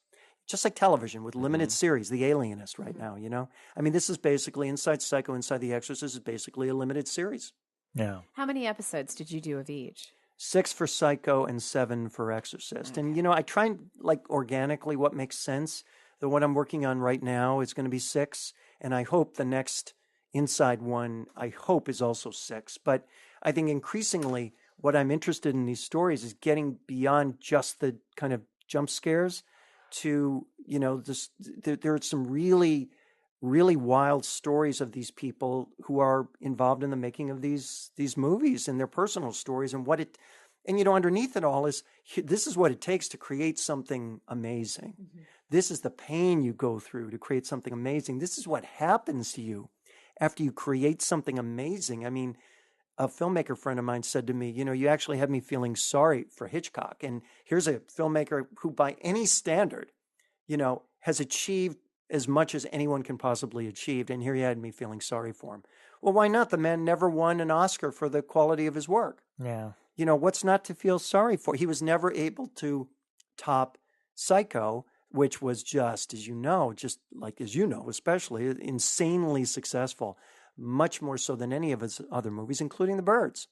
just like television with limited series, The Alienist right now, I mean, this is basically Inside Psycho, Inside the Exorcist is basically a limited series. Yeah. How many episodes did you do of each? 6 for Psycho and 7 for Exorcist. Okay. And, I try and organically what makes sense. The one I'm working on right now is going to be 6. And I hope the next Inside one, is also 6. But I think increasingly what I'm interested in these stories is getting beyond just the kind of jump scares to, there are some really, really wild stories of these people who are involved in the making of these movies and their personal stories and underneath it all is, this is what it takes to create something amazing. This is the pain you go through to create something amazing. This is what happens to you after you create something amazing. I mean, a filmmaker friend of mine said to me, you actually had me feeling sorry for Hitchcock. And here's a filmmaker who by any standard, has achieved as much as anyone can possibly achieve. And here he had me feeling sorry for him. Well, why not? The man never won an Oscar for the quality of his work. Yeah. What's not to feel sorry for? He was never able to top Psycho, which was just, as you know, especially insanely successful, much more so than any of his other movies, including The Birds.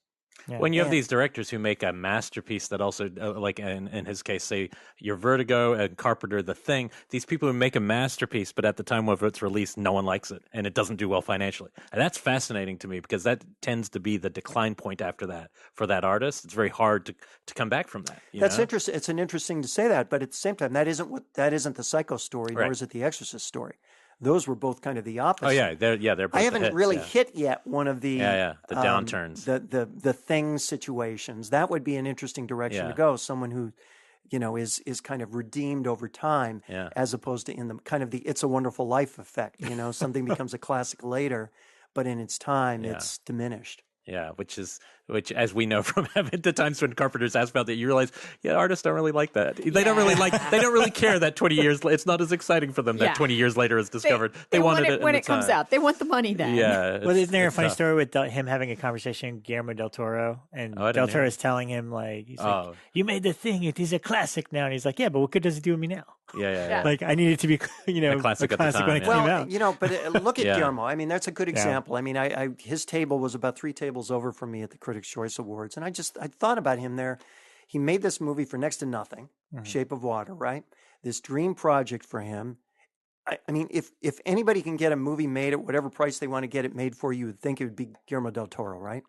Yeah. When you have these directors who make a masterpiece that also, like in his case, say your Vertigo and Carpenter, The Thing, these people who make a masterpiece, but at the time of its release, no one likes it and it doesn't do well financially. And that's fascinating to me because that tends to be the decline point after that for that artist. It's very hard to come back from that. That's interesting. It's interesting to say that, but at the same time, that isn't the Psycho story, nor Right. is it the Exorcist story. Those were both kind of the opposite. Oh yeah, they're both I haven't hits, really hit yet one of the the downturns, the Thing situations. That would be an interesting direction to go. Someone who, is kind of redeemed over time, as opposed to in the kind of the It's a Wonderful Life effect. Something becomes a classic later, but in its time, it's diminished. Yeah, which is which, as we know from the times when Carpenter's asked about that, you realize, artists don't really like that. They don't really care that 20 years. It's not as exciting for them that 20 years later is discovered. They wanted it when it comes out. They want the money then. Yeah. Well, isn't there a funny story with him having a conversation with Guillermo del Toro, and del Toro is telling him like, "You made the thing. It is a classic now." And he's like, "Yeah, but what good does it do with me now?" Yeah. Like, I need it to be, a classic at the time, when it came out. But look at Guillermo. I mean, that's a good example. I mean, his table was about 3 tables over from me at the Critics' Choice Awards, and I thought about him there. He made this movie for next to nothing, Shape of Water, right? This dream project for him. I mean, if anybody can get a movie made at whatever price they want to get it made for, you would think it would be Guillermo del Toro, right?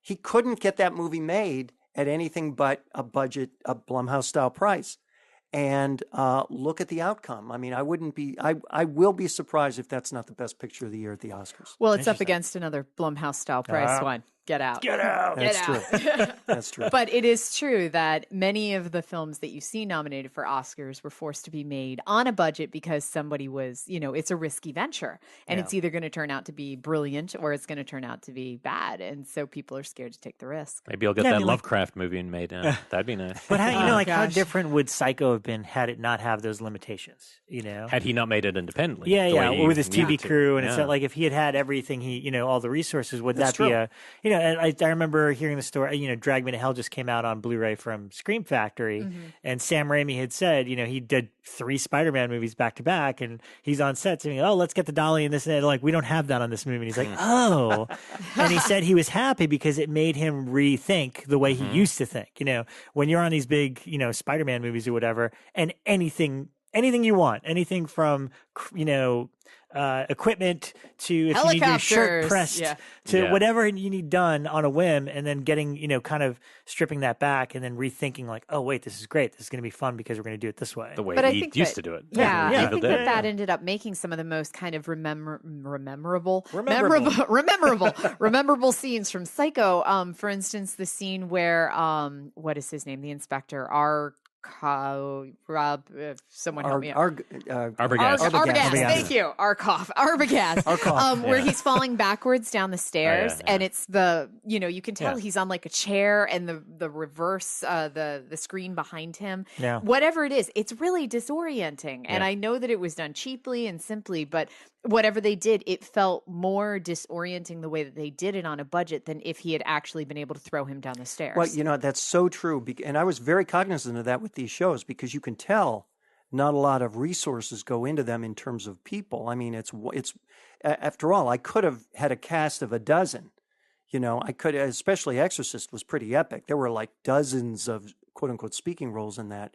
He couldn't get that movie made at anything but a Blumhouse-style price. And look at the outcome. I mean, I will be surprised if that's not the best picture of the year at the Oscars. Well, it's up against another Blumhouse-style price one. Get out. That's true. That's true. But it is true that many of the films that you see nominated for Oscars were forced to be made on a budget because somebody was, it's a risky venture. And it's either going to turn out to be brilliant or it's going to turn out to be bad. And so people are scared to take the risk. Maybe I'll get that Lovecraft movie made. That'd be nice. But how different would Psycho have been had it not have those limitations? Had he not made it independently? Or with his TV crew, and it's like if he had everything, all the resources, would that be and I remember hearing the story, Drag Me to Hell just came out on Blu-ray from Scream Factory, and Sam Raimi had said, he did 3 Spider-Man movies back to back, and he's on set saying, let's get the dolly and this and that. Like, we don't have that on this movie. And he's like, and he said he was happy because it made him rethink the way he used to think. When you're on these big, Spider-Man movies or whatever, and anything you want, anything from, equipment to if you need your shirt pressed to whatever you need done on a whim, and then getting, kind of stripping that back and then rethinking like, oh, wait, this is great. This is going to be fun because we're going to do it this way. The way he used to do it. I think that ended up making some of the most kind of rememberable scenes from Psycho. For instance, the scene where, what is his name? The inspector, Rob, someone help me out. Arbogast. Thank you. Arbogast. Where he's falling backwards down the stairs, and it's you can tell he's on like a chair, and the reverse, the screen behind him. Yeah. Whatever it is, it's really disorienting. And I know that it was done cheaply and simply, but whatever they did, it felt more disorienting the way that they did it on a budget than if he had actually been able to throw him down the stairs. Well, that's so true. And I was very cognizant of that with these shows, because you can tell not a lot of resources go into them in terms of people. I mean, it's after all, I could have had a cast of a dozen. I could, especially Exorcist was pretty epic. There were like dozens of quote unquote speaking roles in that.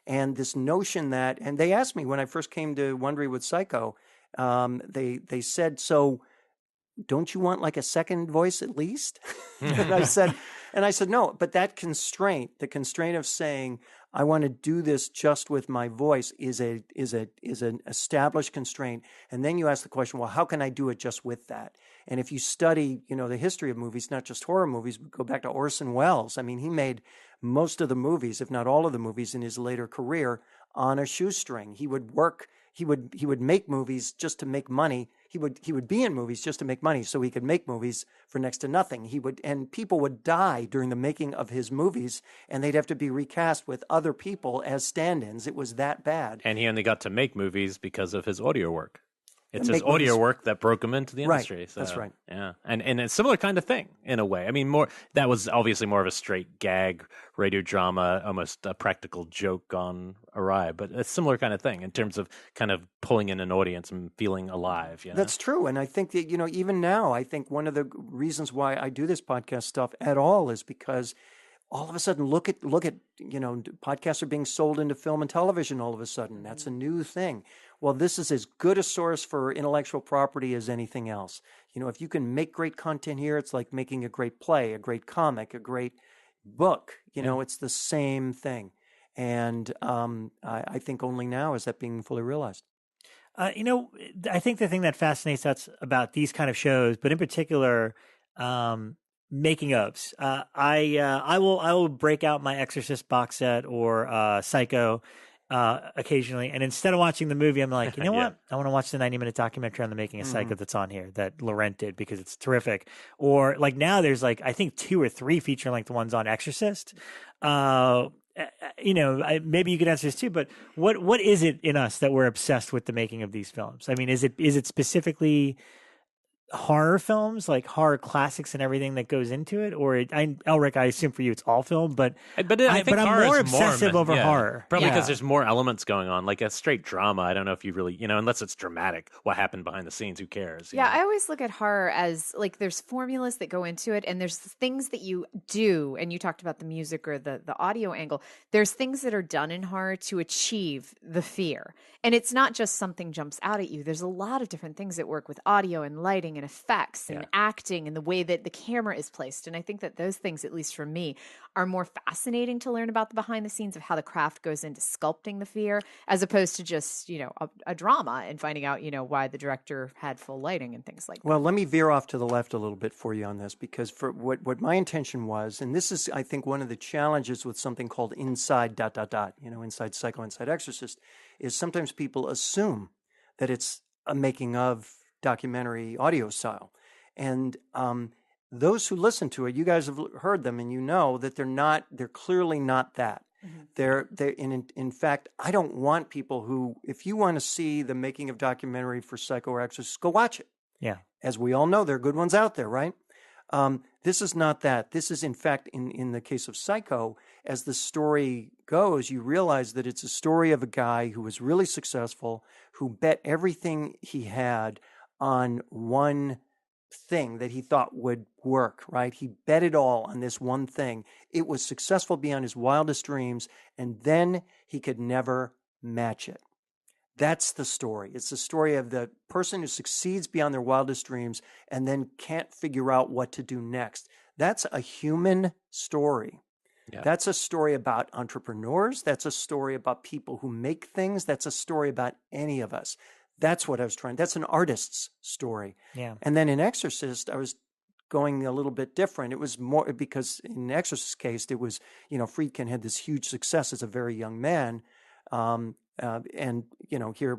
And this notion that, and they asked me when I first came to Wondery with Psycho, they said, so don't you want like a second voice at least? And I said, no, but that constraint, the constraint of saying, I want to do this just with my voice is an established constraint. And then you ask the question, well, how can I do it just with that? And if you study, the history of movies, not just horror movies, but go back to Orson Welles. I mean, he made most of the movies, if not all of the movies in his later career on a shoestring. He would work. He would make movies just to make money. He would be in movies just to make money so he could make movies for next to nothing. And people would die during the making of his movies, and they'd have to be recast with other people as stand-ins. It was that bad. And he only got to make movies because of his audio work. It's his audio work that broke him into the industry. Right. So, that's right. Yeah. And a similar kind of thing in a way. I mean, that was obviously more of a straight gag radio drama, almost a practical joke gone awry, but a similar kind of thing in terms of kind of pulling in an audience and feeling alive. That's true. And I think that, even now, I think one of the reasons why I do this podcast stuff at all is because all of a sudden, look at podcasts are being sold into film and television all of a sudden. That's a new thing. Well, this is as good a source for intellectual property as anything else. If you can make great content here, it's like making a great play, a great comic, a great book. It's the same thing. And I think only now is that being fully realized. I think the thing that fascinates us about these kind of shows, but in particular, making ofs. I will break out my Exorcist box set or Psycho occasionally, and instead of watching the movie, I'm like, you know what? I want to watch the 90-minute documentary on the making of Psycho that's on here that Laurent did because it's terrific. Or like now there's like, I think 2 or 3 feature-length ones on Exorcist. Maybe you could answer this too, but what is it in us that we're obsessed with the making of these films? I mean, is it specifically horror films, like horror classics and everything that goes into it, or Elric, I assume for you it's all film, but I think I'm horror more is obsessive over horror, probably because there's more elements going on, like a straight drama. I don't know if you really, unless it's dramatic, what happened behind the scenes, who cares? Yeah, I always look at horror as like there's formulas that go into it, and there's things that you do, and you talked about the music or the audio angle. There's things that are done in horror to achieve the fear, and it's not just something jumps out at you. There's a lot of different things that work with audio and lighting and effects and acting and the way that the camera is placed. And I think that those things, at least for me, are more fascinating to learn about the behind the scenes of how the craft goes into sculpting the fear, as opposed to just, a drama and finding out, why the director had full lighting and things like that. Well, let me veer off to the left a little bit for you on this, because for what my intention was, and this is, I think, one of the challenges with something called inside ... inside Psycho, inside Exorcist, is sometimes people assume that it's a making of documentary audio style. And those who listen to it, you guys have heard them, and you know that they're clearly not that. They're in fact, I don't want people who, if you want to see the making of documentary for Psycho or Exorcist, go watch it. Yeah. As we all know, there are good ones out there, right? This is not that. This is, in fact, in the case of Psycho, as the story goes, you realize that it's a story of a guy who was really successful, who bet everything he had on one thing that he thought would work, right? He bet it all on this one thing. It was successful beyond his wildest dreams, and then he could never match it. That's the story. It's the story of the person who succeeds beyond their wildest dreams and then can't figure out what to do next. That's a human story. Yeah. That's a story about entrepreneurs. That's a story about people who make things. That's a story about any of us. That's what I was trying. That's an artist's story. Yeah. And then in Exorcist, I was going a little bit different. It was more because in Exorcist's case, it was, Friedkin had this huge success as a very young man. And here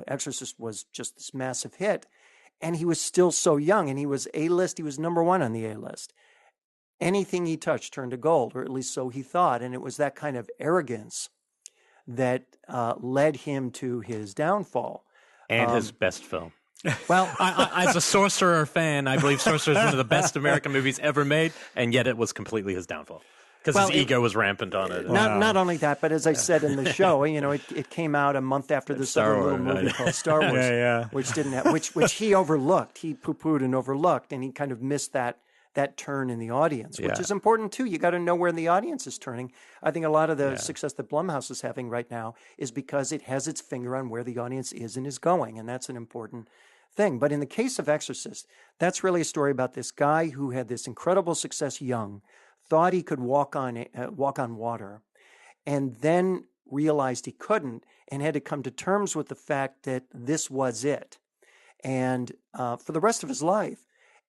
Exorcist was just this massive hit, and he was still so young, and he was A-list. He was number 1 on the A-list. Anything he touched turned to gold, or at least so he thought. And it was that kind of arrogance that led him to his downfall. And his best film. Well, as a Sorcerer fan, I believe Sorcerer is one of the best American movies ever made, and yet it was completely his downfall. Because his ego was rampant on it. Not only that, but as I said in the show, it came out a month after this other little movie called Star Wars, which didn't have, which he overlooked. He poo-pooed and overlooked, and he kind of missed that turn in the audience, which is important too. You got to know where the audience is turning. I think a lot of the success that Blumhouse is having right now is because it has its finger on where the audience is and is going, and that's an important thing. But in the case of Exorcist, that's really a story about this guy who had this incredible success young, thought he could walk on water, and then realized he couldn't, and had to come to terms with the fact that this was it, and for the rest of his life.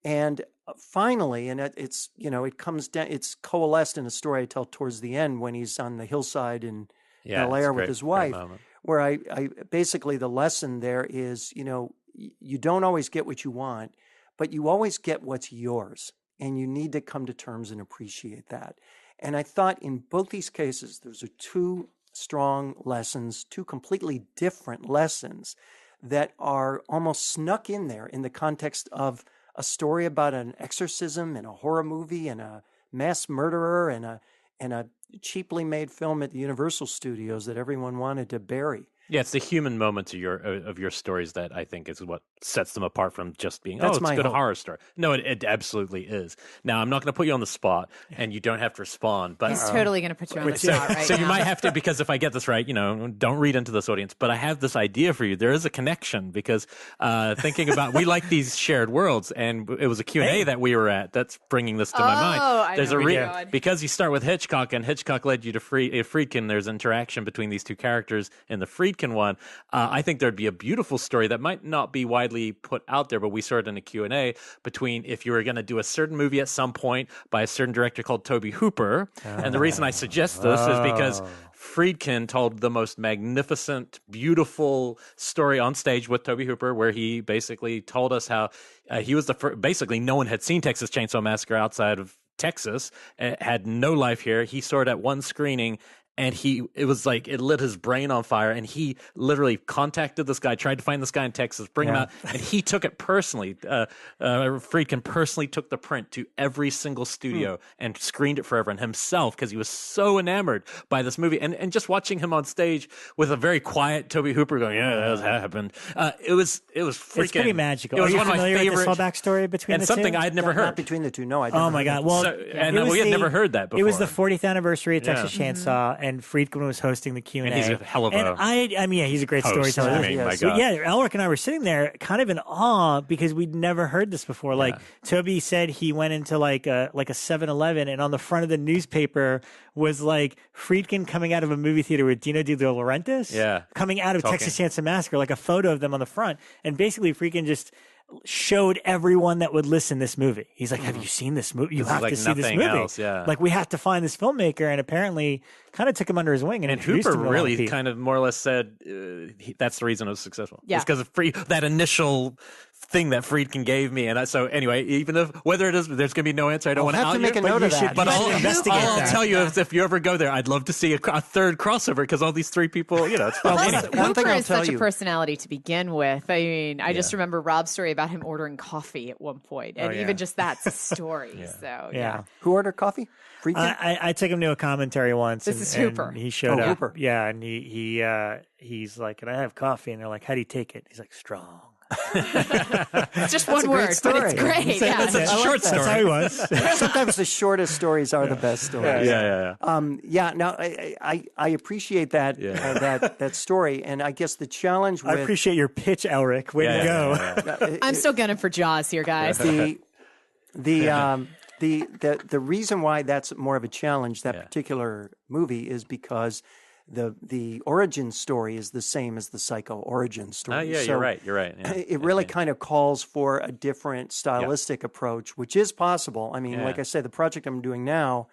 And finally, and it's it comes down. It's coalesced in a story I tell towards the end when he's on the hillside in L.A. with his wife, where I basically the lesson there is you don't always get what you want, but you always get what's yours. And you need to come to terms and appreciate that. And I thought in both these cases, those are 2 strong lessons, 2 completely different lessons that are almost snuck in there in the context of a story about an exorcism and a horror movie and a mass murderer and a cheaply made film at the Universal Studios that everyone wanted to bury. Yeah, it's the human moments of your stories that I think is what sets them apart from just being, it's a good horror story. No, it absolutely is. Now, I'm not going to put you on the spot, and you don't have to respond. But he's totally going to put you on the spot right so now. You might have to, because if I get this right, don't read into this audience, but I have this idea for you. There is a connection, because thinking about, we like these shared worlds, and it was a Q&A that we were at that's bringing this to my mind. There's because you start with Hitchcock, and Hitchcock led you to Friedkin, there's interaction between these 2 characters in the Friedkin one. I think there'd be a beautiful story that might not be widely put out there, but we saw it in a Q&A between if you were going to do a certain movie at some point by a certain director called Tobe Hooper. And the reason I suggest this is because Friedkin told the most magnificent, beautiful story on stage with Tobe Hooper, where he basically told us how he was the first. Basically, no one had seen Texas Chainsaw Massacre outside of Texas. It had no life here. He saw it at one screening. And it was like it lit his brain on fire. And he literally contacted this guy, tried to find this guy in Texas, bring him out. And he took it personally. Friedkin personally took the print to every single studio and screened it for everyone himself because he was so enamored by this movie. And just watching him on stage with a very quiet Tobe Hooper going, that happened. It was freaking. It's pretty magical. It was Are you one of my familiar favorite. with this whole backstory between and the something two? I'd never heard. Not between the two. No, I didn't. Oh my God! Well, we had never heard that before. It was the 40th anniversary of Texas Chainsaw, and Friedkin was hosting the Q&A. And he's a hell of a I mean, he's a great host. storyteller. I mean, my God. Yeah, Elric and I were sitting there kind of in awe because we'd never heard this before. Like, Toby said he went into like a 7-Eleven, and on the front of the newspaper was like Friedkin coming out of a movie theater with Dino De Laurentiis coming out of Texas Chainsaw Massacre, like a photo of them on the front. And basically Friedkin just showed everyone that would listen this movie. He's like, have you seen this movie? You have to see this movie. Else, Like, we have to find this filmmaker. And apparently kind of took him under his wing. And Hooper him really kind of more or less said that's the reason it was successful. Yeah. It's because of that initial thing that Friedkin gave me. And so anyway, even if whether it is, there's going to be no answer. I don't want to have to make a note of that. But I'll tell you if you ever go there, I'd love to see a third crossover because all these three people, it's fun. One thing is such a personality to begin with. I mean, I just remember Rob's story about him ordering coffee at one point, and even just that's a story. So who ordered coffee? Friedkin? I took him to a commentary once. This is Hooper. He showed up. Hooper. Yeah, and he's like, "Can I have coffee?" And they're like, "How do you take it?" He's like, "Strong." It's just one word, but it's great. It's a short story. That's how he was. Sometimes the shortest stories are the best stories. Yeah. No, I appreciate that that story, and I guess the challenge. I appreciate your pitch, Elric. Way to go. I'm still gunning for Jaws here, guys. The reason why that's more of a challenge, that particular movie, is because the origin story is the same as the Psycho origin story. So you're right. Yeah. It really kind of calls for a different stylistic approach, which is possible. I mean, like I say, the project I'm doing now,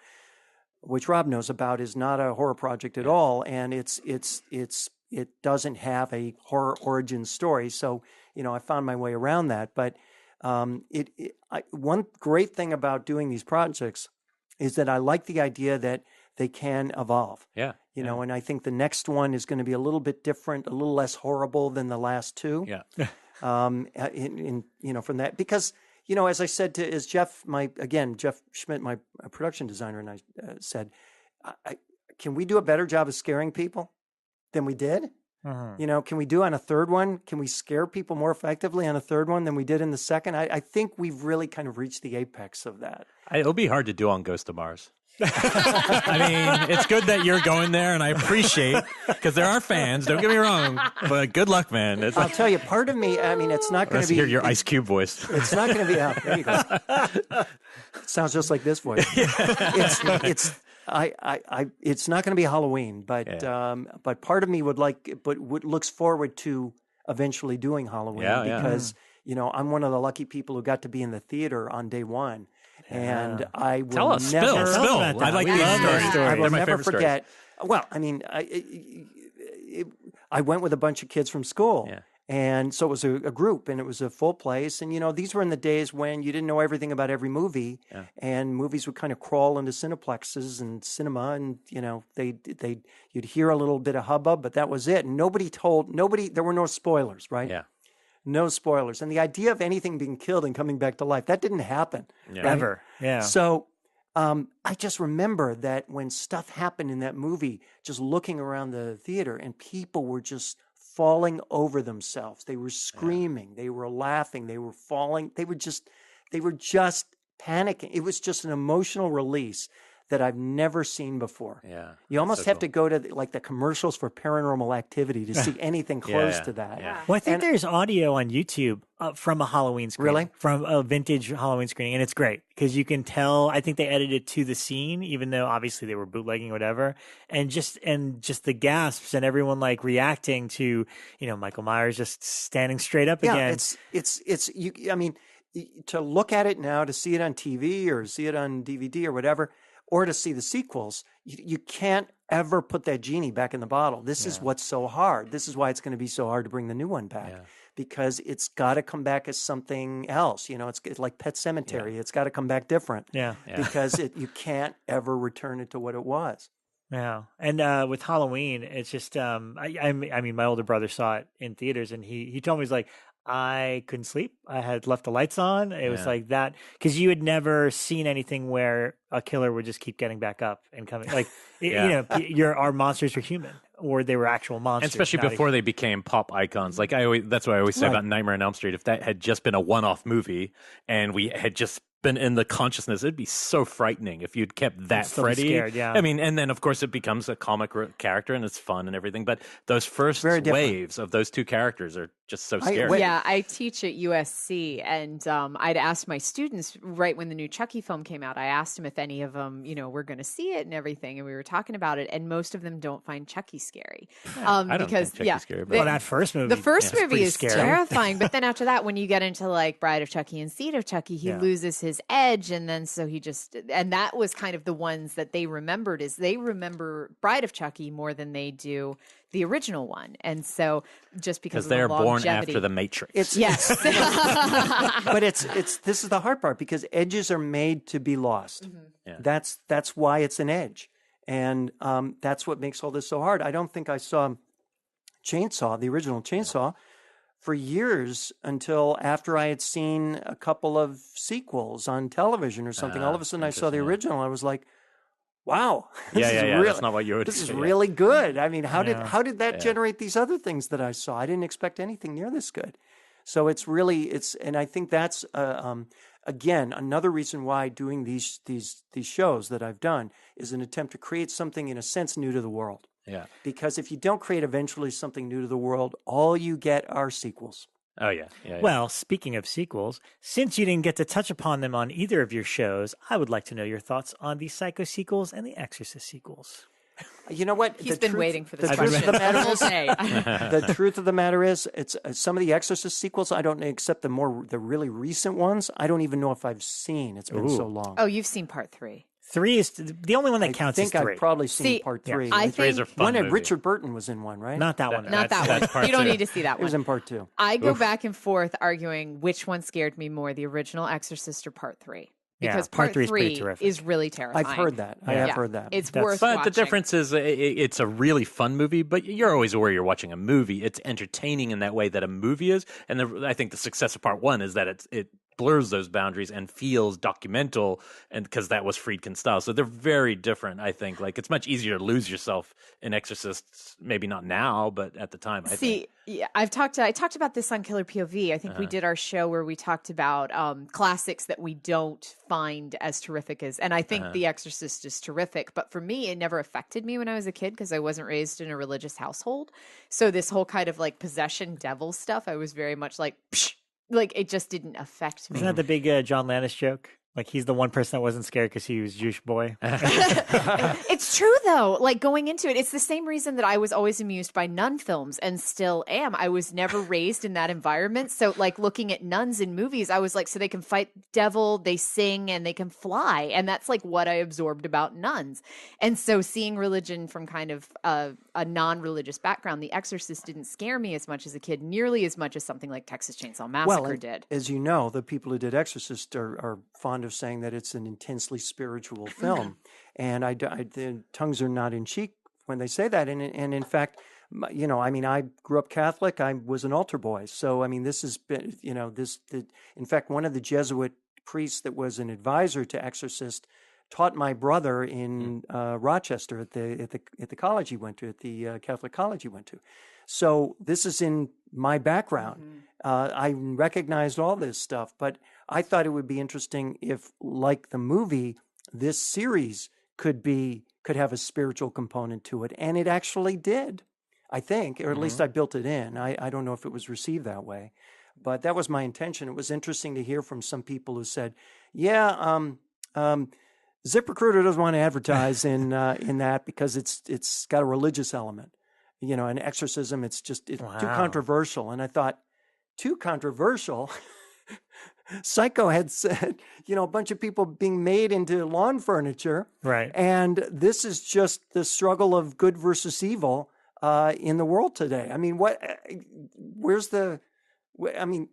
which Rob knows about, is not a horror project at all, and it doesn't have a horror origin story. So I found my way around that. But one great thing about doing these projects is that I like the idea that they can evolve. And I think the next one is going to be a little bit different, a little less horrible than the last two. From that, because as I said as Jeff Schmidt, my production designer, and I said, can we do a better job of scaring people than we did? Can we do on a third one? Can we scare people more effectively on a third one than we did in the second? I think we've really kind of reached the apex of that. It'll be hard to do on Ghost of Mars. I mean, it's good that you're going there, and I appreciate, because there are fans, don't get me wrong, but good luck, man. I'll tell you, part of me, I mean, it's not going to be... hear your Ice Cube voice. It's not going to be... there you go. It sounds just like this voice. It's not going to be Halloween, but part of me looks forward to eventually doing Halloween because, I'm one of the lucky people who got to be in the theater on day one. And I will Tell us, never spill. I like these stories. I will never forget. Stories. Well, I mean, I went with a bunch of kids from school. And so it was a group, and it was a full place. And, these were in the days when you didn't know everything about every movie, and movies would kind of crawl into cineplexes and cinema, and, you'd hear a little bit of hubbub, but that was it. And there were no spoilers, right? No spoilers. And the idea of anything being killed and coming back to life, that didn't happen. Right? Ever. Yeah. So I just remember that when stuff happened in that movie, just looking around the theater, and people were just falling over themselves. They were screaming. They were laughing. They were falling. They were just panicking. It was just an emotional release that I've never seen before. You almost have to go to the commercials for Paranormal Activity to see anything close to that. Well, I think there's audio on YouTube from a Halloween screening. Really? From a vintage Halloween screening. And it's great because you can tell, I think they edited to the scene, even though obviously they were bootlegging or whatever. And just the gasps and everyone reacting to, Michael Myers just standing straight up again. To look at it now, to see it on TV or see it on DVD or whatever, or to see the sequels, you can't ever put that genie back in the bottle. This is what's so hard. This is why it's going to be so hard to bring the new one back, because it's got to come back as something else. It's like Pet Sematary. It's got to come back different. Because you can't ever return it to what it was. Yeah, and with Halloween, it's just I mean, my older brother saw it in theaters, and he told me, he's like, I couldn't sleep. I had left the lights on. It was like that, because you had never seen anything where a killer would just keep getting back up and coming. Like, our monsters were human, or they were actual monsters. And especially before they became pop icons. Like that's what I always say about Nightmare on Elm Street. If that had just been a one-off movie and we had just been in the consciousness, it'd be so frightening if you'd kept that Freddy. Scared, I mean, and then of course it becomes a comic character and it's fun and everything. But those first waves of those two characters are just so scary. I teach at USC, and I'd asked my students right when the new Chucky film came out. I asked them if any of them, were going to see it and everything, and we were talking about it. And most of them don't find Chucky scary. I don't think Chucky's scary. But that first movie, the first movie is scary. terrifying. But then after that, when you get into like Bride of Chucky and Seed of Chucky, he loses his edge, and then and that was kind of the ones that they remembered. Is they remember Bride of Chucky more than they do the original one. And so just because they're born longevity, after the Matrix. Yes. But this is the hard part, because edges are made to be lost. That's why it's an edge. And that's what makes all this so hard. I don't think I saw Chainsaw, the original Chainsaw, for years, until after I had seen a couple of sequels on television or something. All of a sudden I saw the original. I was like, wow, this is really, that's not what you would this say, is really good. I mean, how did that generate these other things that I saw? I didn't expect anything near this good. So and I think that's again another reason why doing these shows that I've done is an attempt to create something in a sense new to the world. Yeah. Because if you don't create eventually something new to the world, all you get are sequels. Oh, yeah. Well, speaking of sequels, since you didn't get to touch upon them on either of your shows, I would like to know your thoughts on the Psycho sequels and the Exorcist sequels. You know what? He's been waiting for this the question truth of the matter all is, day. the truth of the matter is, it's some of the Exorcist sequels I don't know, except the really recent ones. I don't even know if I've seen. It's been so long. Oh, you've seen part 3. 3 is the only one that counts. I think is 3. I've probably seen part 3. I think one and Richard Burton was in one, right? Not that one. Not that one. You don't need to see that one. It was in part 2. I go back and forth arguing which one scared me more, the original Exorcist or part 3. Because part 3 is really terrifying. I've heard that. I have heard that. It's worth But watching. the difference is it's a really fun movie, but you're always aware you're watching a movie. It's entertaining in that way that a movie is. And I think the success of part 1 is that it blurs those boundaries and feels documental, and because that was Friedkin style. So they're very different, I think. Like, it's much easier to lose yourself in Exorcists, maybe not now, but at the time, I think. Yeah, I talked about this on Killer POV. I think we did our show where we talked about classics that we don't find as terrific as, and I think The Exorcist is terrific, but for me, it never affected me when I was a kid because I wasn't raised in a religious household. So this whole kind of like possession devil stuff, I was very much like, psh, like it just didn't affect me. Isn't that the big John Landis joke? Like, he's the one person that wasn't scared because he was a Jewish boy. It's true, though. Like, going into it, it's the same reason that I was always amused by nun films and still am. I was never raised in that environment. So, like, looking at nuns in movies, I was like, so they can fight devil, they sing, and they can fly. And that's, like, what I absorbed about nuns. And so seeing religion from kind of a non-religious background, The Exorcist didn't scare me as much as a kid, nearly as much as something like Texas Chainsaw Massacre did. As you know, the people who did Exorcist are fond of saying that it's an intensely spiritual film, and the tongues are not in cheek when they say that. And in fact, you know, I mean, I grew up Catholic. I was an altar boy, so I mean, this has been, you know, in fact, one of the Jesuit priests that was an advisor to Exorcist taught my brother in Rochester at the college he went to, at the Catholic college he went to. So this is in my background. I recognized all this stuff, but I thought it would be interesting if, like the movie, this series could have a spiritual component to it, and it actually did, I think, or at least I built it in. I don't know if it was received that way, but that was my intention. It was interesting to hear from some people who said, "Yeah, ZipRecruiter doesn't want to advertise in that because it's got a religious element." You know, an exorcism, it's too controversial. And I thought, too controversial? Psycho had said, a bunch of people being made into lawn furniture. Right. And this is just the struggle of good versus evil in the world today. I mean,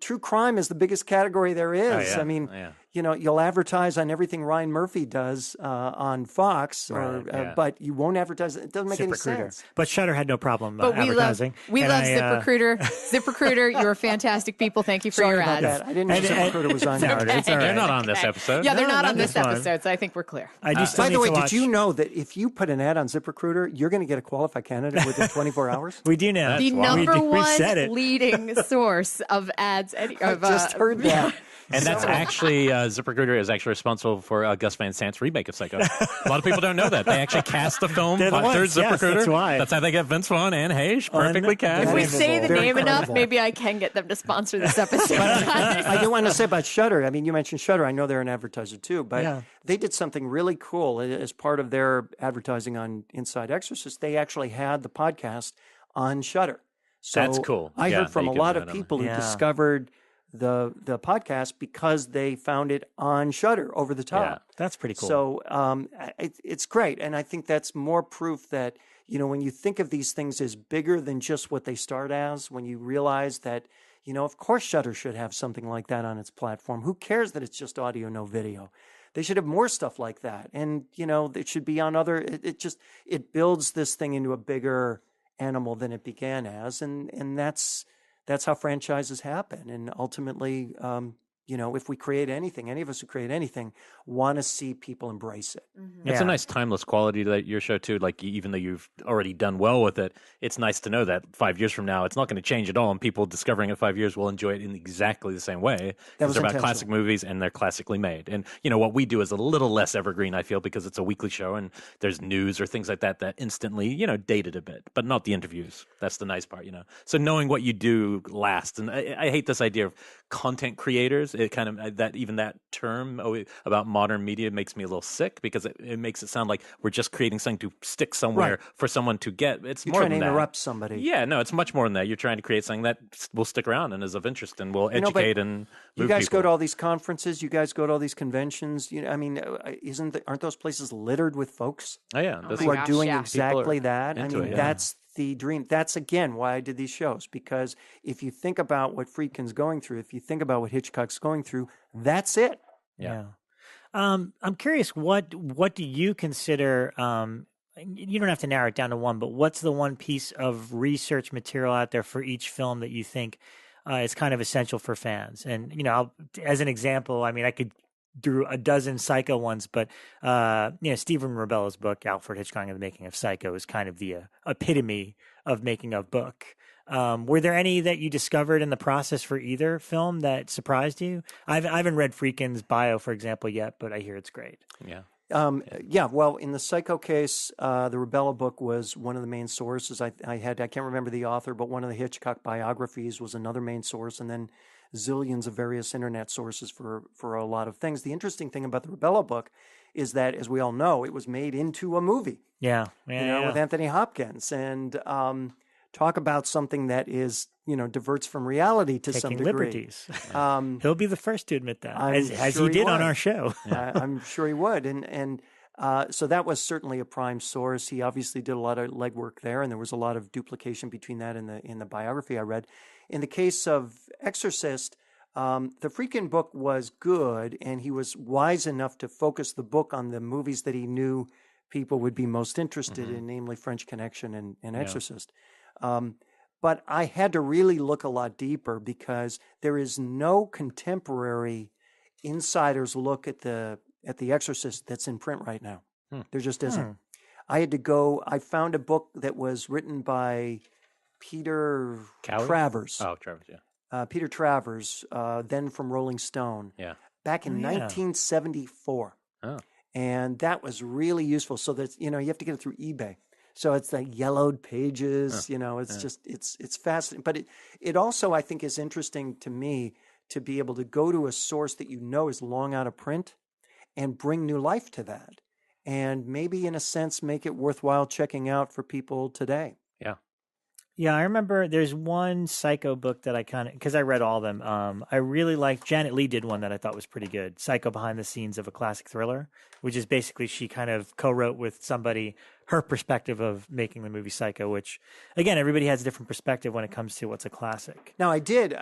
true crime is the biggest category there is. Oh, yeah. I mean, Yeah. You'll advertise on everything Ryan Murphy does on Fox, but you won't advertise. It doesn't make any sense. But Shudder had no problem But advertising. We love ZipRecruiter. ZipRecruiter, you're fantastic people. Thank you for Sorry your about ads. that. I didn't know ZipRecruiter was on Okay. here. It's all right. They're not on this episode. Yeah, they're not on this this one. episode, so I think we're clear. I do still By need the way, to watch. did you know that if you put an ad on ZipRecruiter, you're going to get a qualified candidate within 24 hours? We do now. The wild. number we said one it. leading source of ads. I just heard that. And that's actually, ZipRecruiter is actually responsible for Gus Van Sant's remake of Psycho. A lot of people don't know that. They actually cast the film They're the through ones. Yes, ZipRecruiter. that's why. That's how they get Vince Vaughn and Hayes perfectly cast. If we Unbelievable. say the Very name enough, credible. maybe I can get them to sponsor this episode. I do want to say about Shudder. I mean, you mentioned Shudder. I know they're an advertiser too, but they did something really cool as part of their advertising on Inside Exorcist. They actually had the podcast on Shudder. So That's cool. I Yeah, heard from they a can lot add of on. people who Yeah. discovered the podcast because they found it on Shudder over the top. Yeah. That's pretty cool. So it's great, and I think that's more proof that when you think of these things as bigger than just what they start as, when you realize that of course Shudder should have something like that on its platform. Who cares that it's just audio, no video? They should have more stuff like that, and it should be on other. It builds this thing into a bigger animal than it began as, and that's how franchises happen. And ultimately, if we create anything, any of us who create anything, want to see people embrace it. It's a nice timeless quality to your show too. Like even though you've already done well with it, it's nice to know that 5 years from now, it's not going to change at all, and people discovering it 5 years will enjoy it in exactly the same way. That was They're about intentional. classic movies, and they're classically made. And what we do is a little less evergreen, I feel, because it's a weekly show, and there's news or things like that instantly, date it a bit, but not the interviews. That's the nice part, So knowing what you do lasts, and I hate this idea of content creators. It kind of that term about modern media makes me a little sick because it makes it sound like we're just creating something to stick somewhere for someone to get. It's You're more trying than to that. interrupt somebody. Yeah, no, it's much more than that. You're trying to create something that will stick around and is of interest and will educate and you move guys people. go to all these conferences. You guys go to all these conventions. Aren't those places littered with folks Oh yeah, my who are gosh, doing yeah. exactly that? I into mean, it, yeah. that's the dream. That's again why I did these shows, because if you think about what Friedkin's going through, if you think about what Hitchcock's going through, that's it. Yeah. I'm curious, what do you consider, you don't have to narrow it down to one, but what's the one piece of research material out there for each film that you think is kind of essential for fans? And, as an example, I mean, I could do a dozen Psycho ones, but, Stephen Rabella's book, Alfred Hitchcock and the Making of Psycho, is kind of the epitome of making a book. Were there any that you discovered in the process for either film that surprised you? I haven't read Friedkin's bio, for example, yet, but I hear it's great. Yeah. Well, in the Psycho case, the Rebella book was one of the main sources. I can't remember the author, but one of the Hitchcock biographies was another main source, and then zillions of various internet sources for a lot of things. The interesting thing about the Rebella book is that, as we all know, it was made into a movie. Yeah. With Anthony Hopkins, and talk about something that is, diverts from reality to some Taking degree. liberties. Um, He'll be the first to admit that, I'm as sure he he did on would. our show. I'm sure he would, and so that was certainly a prime source. He obviously did a lot of legwork there, and there was a lot of duplication between that and in the biography I read. In the case of Exorcist, the Friedkin book was good, and he was wise enough to focus the book on the movies that he knew people would be most interested in, namely French Connection and Exorcist. But I had to really look a lot deeper because there is no contemporary insider's look at the Exorcist that's in print right now. There just isn't. I had to go. I found a book that was written by Peter Cowie? Travers. Oh, Travers, yeah. Peter Travers, then from Rolling Stone. Yeah. Back in 1974. Oh. And that was really useful. So that, you have to get it through eBay. So it's like yellowed pages, it's fascinating. But it also, I think, is interesting to me to be able to go to a source that is long out of print and bring new life to that. And maybe, in a sense, make it worthwhile checking out for people today. Yeah, I remember there's one Psycho book that I because I read all of them. I really liked, Janet Leigh did one that I thought was pretty good, Psycho Behind the Scenes of a Classic Thriller, which is basically she kind of co-wrote with somebody her perspective of making the movie Psycho, which, again, everybody has a different perspective when it comes to what's a classic. Now, I did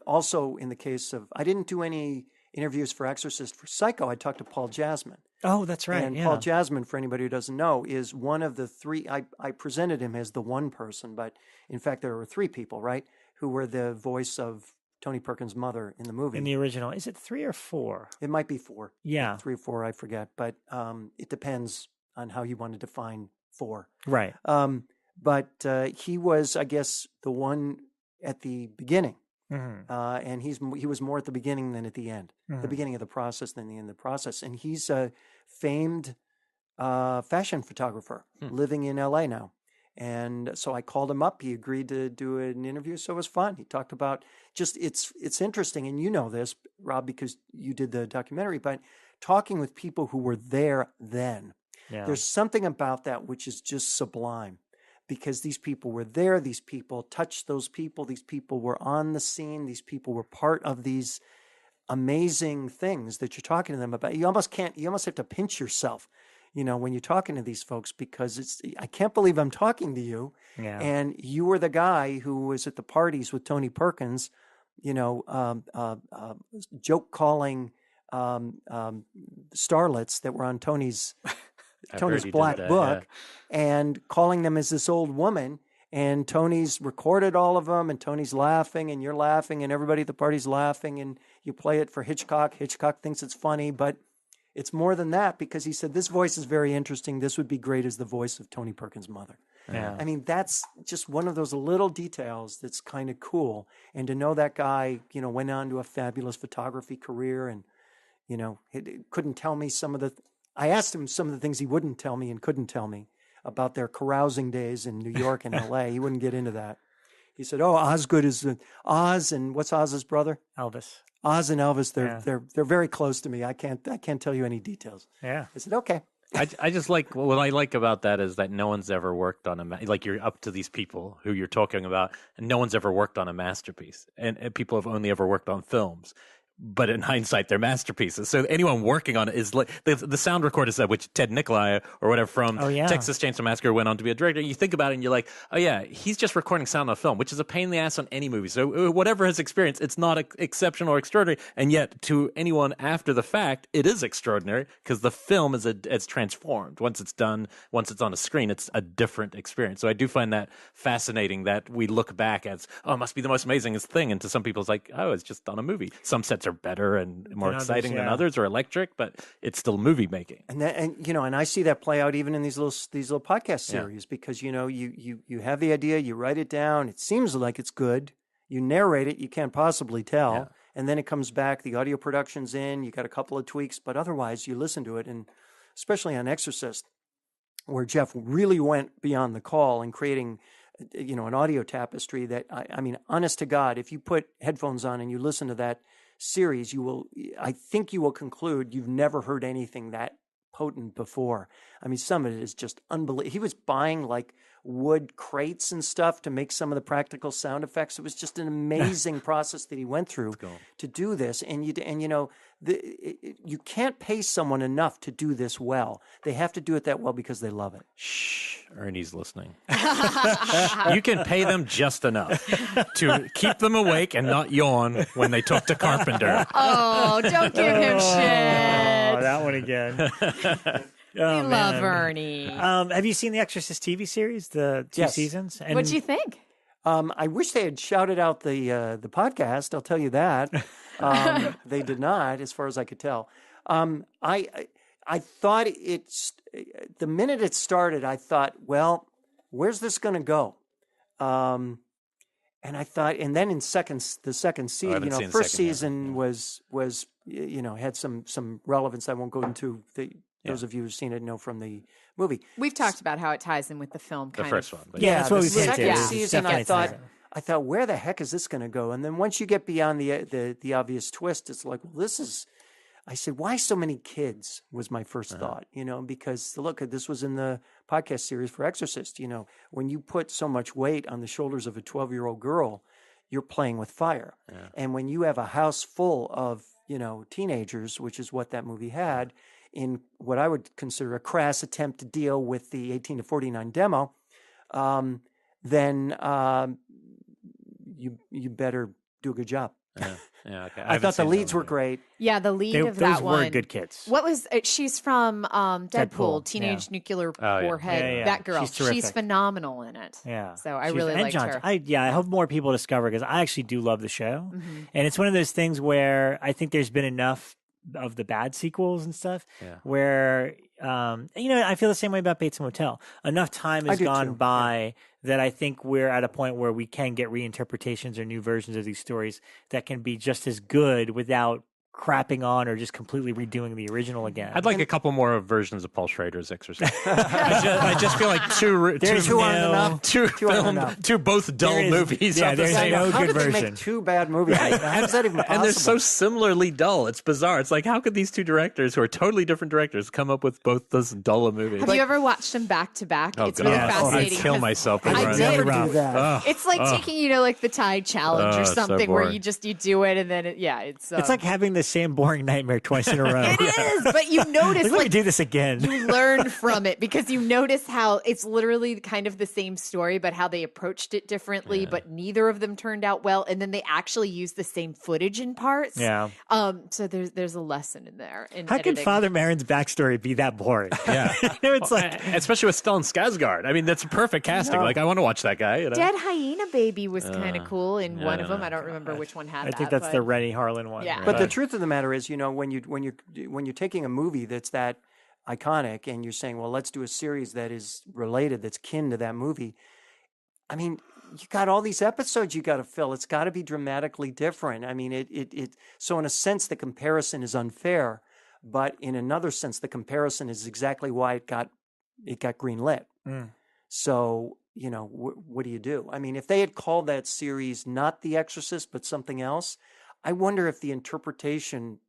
also in the case of, I didn't do any interviews for Exorcist. For Psycho, I talked to Paul Jasmine. Oh, that's right. And yeah. Paul Jasmine, for anybody who doesn't know, is one of the three. I presented him as the one person, but in fact, there were three people, right, who were the voice of Tony Perkins' mother in the movie. In the original. Is it 3 or 4? It might be 4. Yeah. 3 or 4, I forget. But it depends on how you want to define 4. Right. But he was, I guess, the one at the beginning. Mm-hmm. And he was more at the beginning than at the end. Mm-hmm. The beginning of the process than the end of the process. And he's a famed fashion photographer living in LA now. And so I called him up. He agreed to do an interview. So it was fun. He talked about it's interesting. And you know this, Rob, because you did the documentary, but talking with people who were there then, there's something about that which is just sublime. Because these people were there, these people touched those people were on the scene, these people were part of these amazing things that you're talking to them about. You almost have to pinch yourself, when you're talking to these folks, because I can't believe I'm talking to you. Yeah. And you were the guy who was at the parties with Tony Perkins, joke calling starlets that were on Tony's black book, and calling them as this old woman. And Tony's recorded all of them, and Tony's laughing, and you're laughing, and everybody at the party's laughing, and you play it for Hitchcock. Hitchcock thinks it's funny, but it's more than that, because he said, this voice is very interesting. This would be great as the voice of Tony Perkins' mother. Yeah. I mean, that's just one of those little details that's kind of cool. And to know that guy, went on to a fabulous photography career, and, he couldn't tell me I asked him some of the things he wouldn't tell me and couldn't tell me about their carousing days in New York and L.A. He wouldn't get into that. He said, Osgood is Oz, and what's Oz's brother? Elvis. Oz and Elvis, they're very close to me. I can't tell you any details. Yeah. I said, okay. I just like, what I like about that is that no one's ever worked on like you're up to these people who you're talking about, and no one's ever worked on a masterpiece, and people have only ever worked on films. But in hindsight, they're masterpieces. So anyone working on it is like the sound recorders that which Ted Nicolai or whatever from Texas Chainsaw Massacre went on to be a director. You think about it and you're like, oh yeah, he's just recording sound on film, which is a pain in the ass on any movie. So whatever his experience, it's not exceptional or extraordinary. And yet to anyone after the fact, it is extraordinary because the film is transformed. Once it's done, once it's on a screen, it's a different experience. So I do find that fascinating that we look back as, it must be the most amazing thing. And to some people, it's like, it's just on a movie. Some sets are better and more exciting than others, or electric, but it's still movie making. And I see that play out even in these little podcast series, because you have the idea, you write it down, it seems like it's good, you narrate it, you can't possibly tell, and then it comes back, the audio production's in, you got a couple of tweaks, but otherwise you listen to it, and especially on Exorcist, where Jeff really went beyond the call in creating an audio tapestry that I mean, honest to God, if you put headphones on and you listen to that series, I think you will conclude you've never heard anything that potent before. I mean, some of it is just unbelievable. He was buying like wood crates and stuff to make some of the practical sound effects. It was just an amazing process that he went through to do this. And you can't pay someone enough to do this well. They have to do it that well because they love it. Shh, Ernie's listening. You can pay them just enough to keep them awake and not yawn when they talk to Carpenter. Oh, don't give him shit. Oh, that one again. We love Ernie. Have you seen the Exorcist TV series, the 2 seasons? And what'd you think? I wish they had shouted out the podcast. I'll tell you that. They did not, as far as I could tell. I thought the minute it started, I thought, well, where's this going to go? And I thought, and then the second season, first season was had some relevance. I won't go into those of you who've seen it know from the movie. We've talked about how it ties in with the film. The first one. That's what we said. The second season, I thought, where the heck is this going to go? And then once you get beyond the obvious twist, it's like, well, this is. I said, why so many kids was my first thought, because look, this was in the podcast series for Exorcist. When you put so much weight on the shoulders of a 12-year-old girl, you're playing with fire. Yeah. And when you have a house full of, teenagers, which is what that movie had, in what I would consider a crass attempt to deal with the 18 to 49 demo, then you better do a good job. Yeah, okay. I thought the leads were great. Yeah, the lead of that one. Those were good kids. What was she's from Deadpool, Teenage Nuclear Warhead. That girl. She's phenomenal in it. Yeah. So I really liked her. I hope more people discover, because I actually do love the show. Mm-hmm. And it's one of those things where I think there's been enough of the bad sequels and stuff where I feel the same way about Bates Motel. Enough time has gone by that I think we're at a point where we can get reinterpretations or new versions of these stories that can be just as good without crapping on or just completely redoing the original again. I'd like a couple more versions of Paul Schrader's Exorcist. I just feel like two both dull movies. Yeah, there's no good version. They make two bad movies? How is that even possible? And they're so similarly dull. It's bizarre. It's like, how could these two directors, who are totally different directors, come up with both those dull movies? Have you ever watched them back to back? It's really fascinating. I'd kill myself. I never do that. It's like taking, like the Tide Challenge or something, where you do it and then it's like having the same boring nightmare twice in a row. It is, but you notice let me do this again. You learn from it because you notice how it's literally kind of the same story, but how they approached it differently, but neither of them turned out well, and then they actually used the same footage in parts. Yeah. So there's a lesson in there. How can Father Marin's backstory be that boring? Yeah. It's like, especially with Stellan Skarsgård. I mean, that's perfect casting. Like, I want to watch that guy. Dead Hyena Baby was kind of cool in one of them. I don't remember which one had that. I think that's the Rennie Harlan one. Yeah. Right? But the truth of the matter is, when you're taking a movie that's that iconic and you're saying, well, let's do a series that is related, that's kin to that movie. I mean, you got all these episodes you got to fill. It's got to be dramatically different. I mean, so in a sense, the comparison is unfair, but in another sense, the comparison is exactly why it got greenlit. Mm. So, what do you do? I mean, if they had called that series not The Exorcist, but something else, I wonder if the interpretation,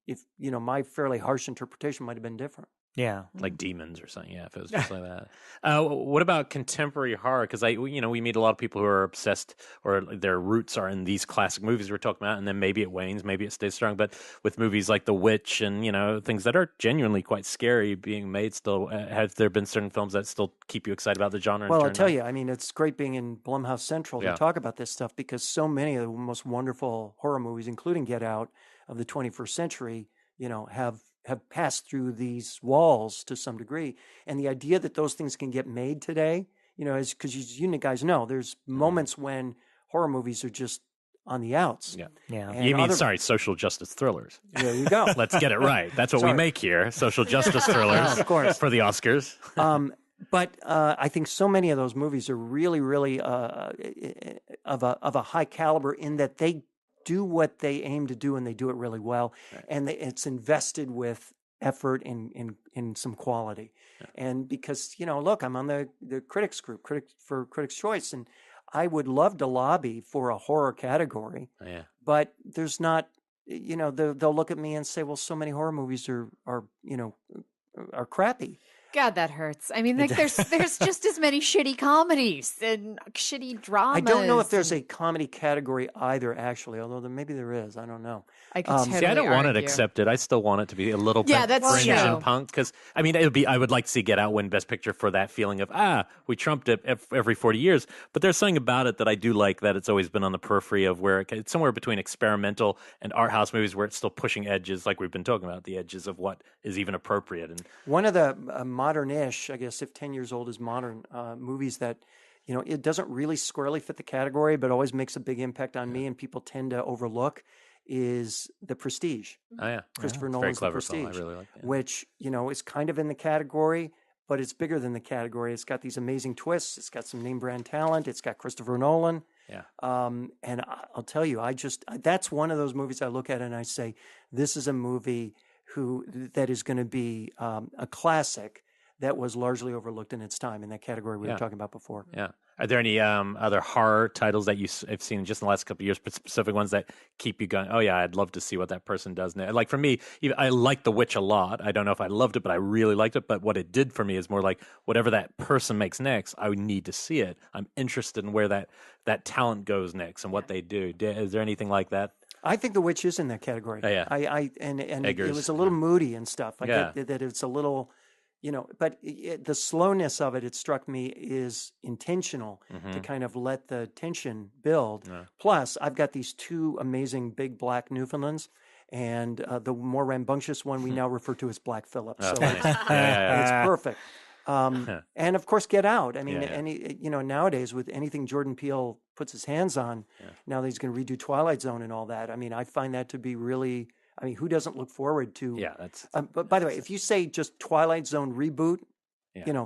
my fairly harsh interpretation might have been different. Yeah. Like Demons or something. Yeah, if it was just like that. What about contemporary horror? Because we meet a lot of people who are obsessed, or their roots are in these classic movies we're talking about, and then maybe it wanes, maybe it stays strong. But with movies like The Witch and, things that are genuinely quite scary being made still, have there been certain films that still keep you excited about the genre? Well, I'll tell you, I mean, it's great being in Blumhouse Central to talk about this stuff, because so many of the most wonderful horror movies, including Get Out, of the 21st century, have passed through these walls to some degree. And the idea that those things can get made today, is because you guys know there's moments when horror movies are just on the outs. Yeah. And you mean, social justice thrillers. There you go. Let's get it right. That's what we make here. Social justice thrillers. Of course. For the Oscars. But I think so many of those movies are really, really of a high caliber in that they do what they aim to do, and they do it really well. Right. And it's invested with effort and some quality. Yeah. And because, look, I'm on the critics group, for Critics' Choice, and I would love to lobby for a horror category. Yeah. But there's not, they'll look at me and say, well, so many horror movies are crappy. God, that hurts. I mean, there's just as many shitty comedies and shitty dramas. I don't know if there's a comedy category either, actually, although maybe there is. I don't know. I could totally I don't argue. want it accepted. I still want it to be a little that's fringe true. and punk. Because, I mean, I would like to see Get Out win Best Picture for that feeling of, we trumped it every 40 years. But there's something about it that I do like, that it's always been on the periphery of where it's somewhere between experimental and art house movies, where it's still pushing edges, like we've been talking about, the edges of what is even appropriate. And one of the modern-ish, I guess if 10 years old is modern, movies that, it doesn't really squarely fit the category, but always makes a big impact on me and people tend to overlook, is The Prestige. Oh, yeah. Christopher Nolan's The Prestige, film. I really like that. Which, is kind of in the category, but it's bigger than the category. It's got these amazing twists. It's got some name brand talent. It's got Christopher Nolan. Yeah. And I'll tell you, that's one of those movies I look at and I say, this is a movie that is going to be a classic that was largely overlooked in its time, in that category we were talking about before. Yeah. Are there any other horror titles that have seen just in the last couple of years, specific ones that keep you going, oh, yeah, I'd love to see what that person does now? Like, for me, I like The Witch a lot. I don't know if I loved it, but I really liked it. But what it did for me is more like whatever that person makes next, I would need to see it. I'm interested in where that talent goes next and what they do. Is there anything like that? I think The Witch is in that category. Oh, yeah. It was a little moody and stuff. I get that it's a little... but the slowness of it struck me, is intentional to kind of let the tension build. Yeah. Plus, I've got these two amazing big black Newfoundlands, and the more rambunctious one we now refer to as Black Phillip. So it's perfect. And of course, Get Out. I mean, nowadays with anything Jordan Peele puts his hands on, now that he's going to redo Twilight Zone and all that, I mean, I find that to be really... I mean, who doesn't look forward to? Yeah, that's. But by the way, if you say just Twilight Zone reboot,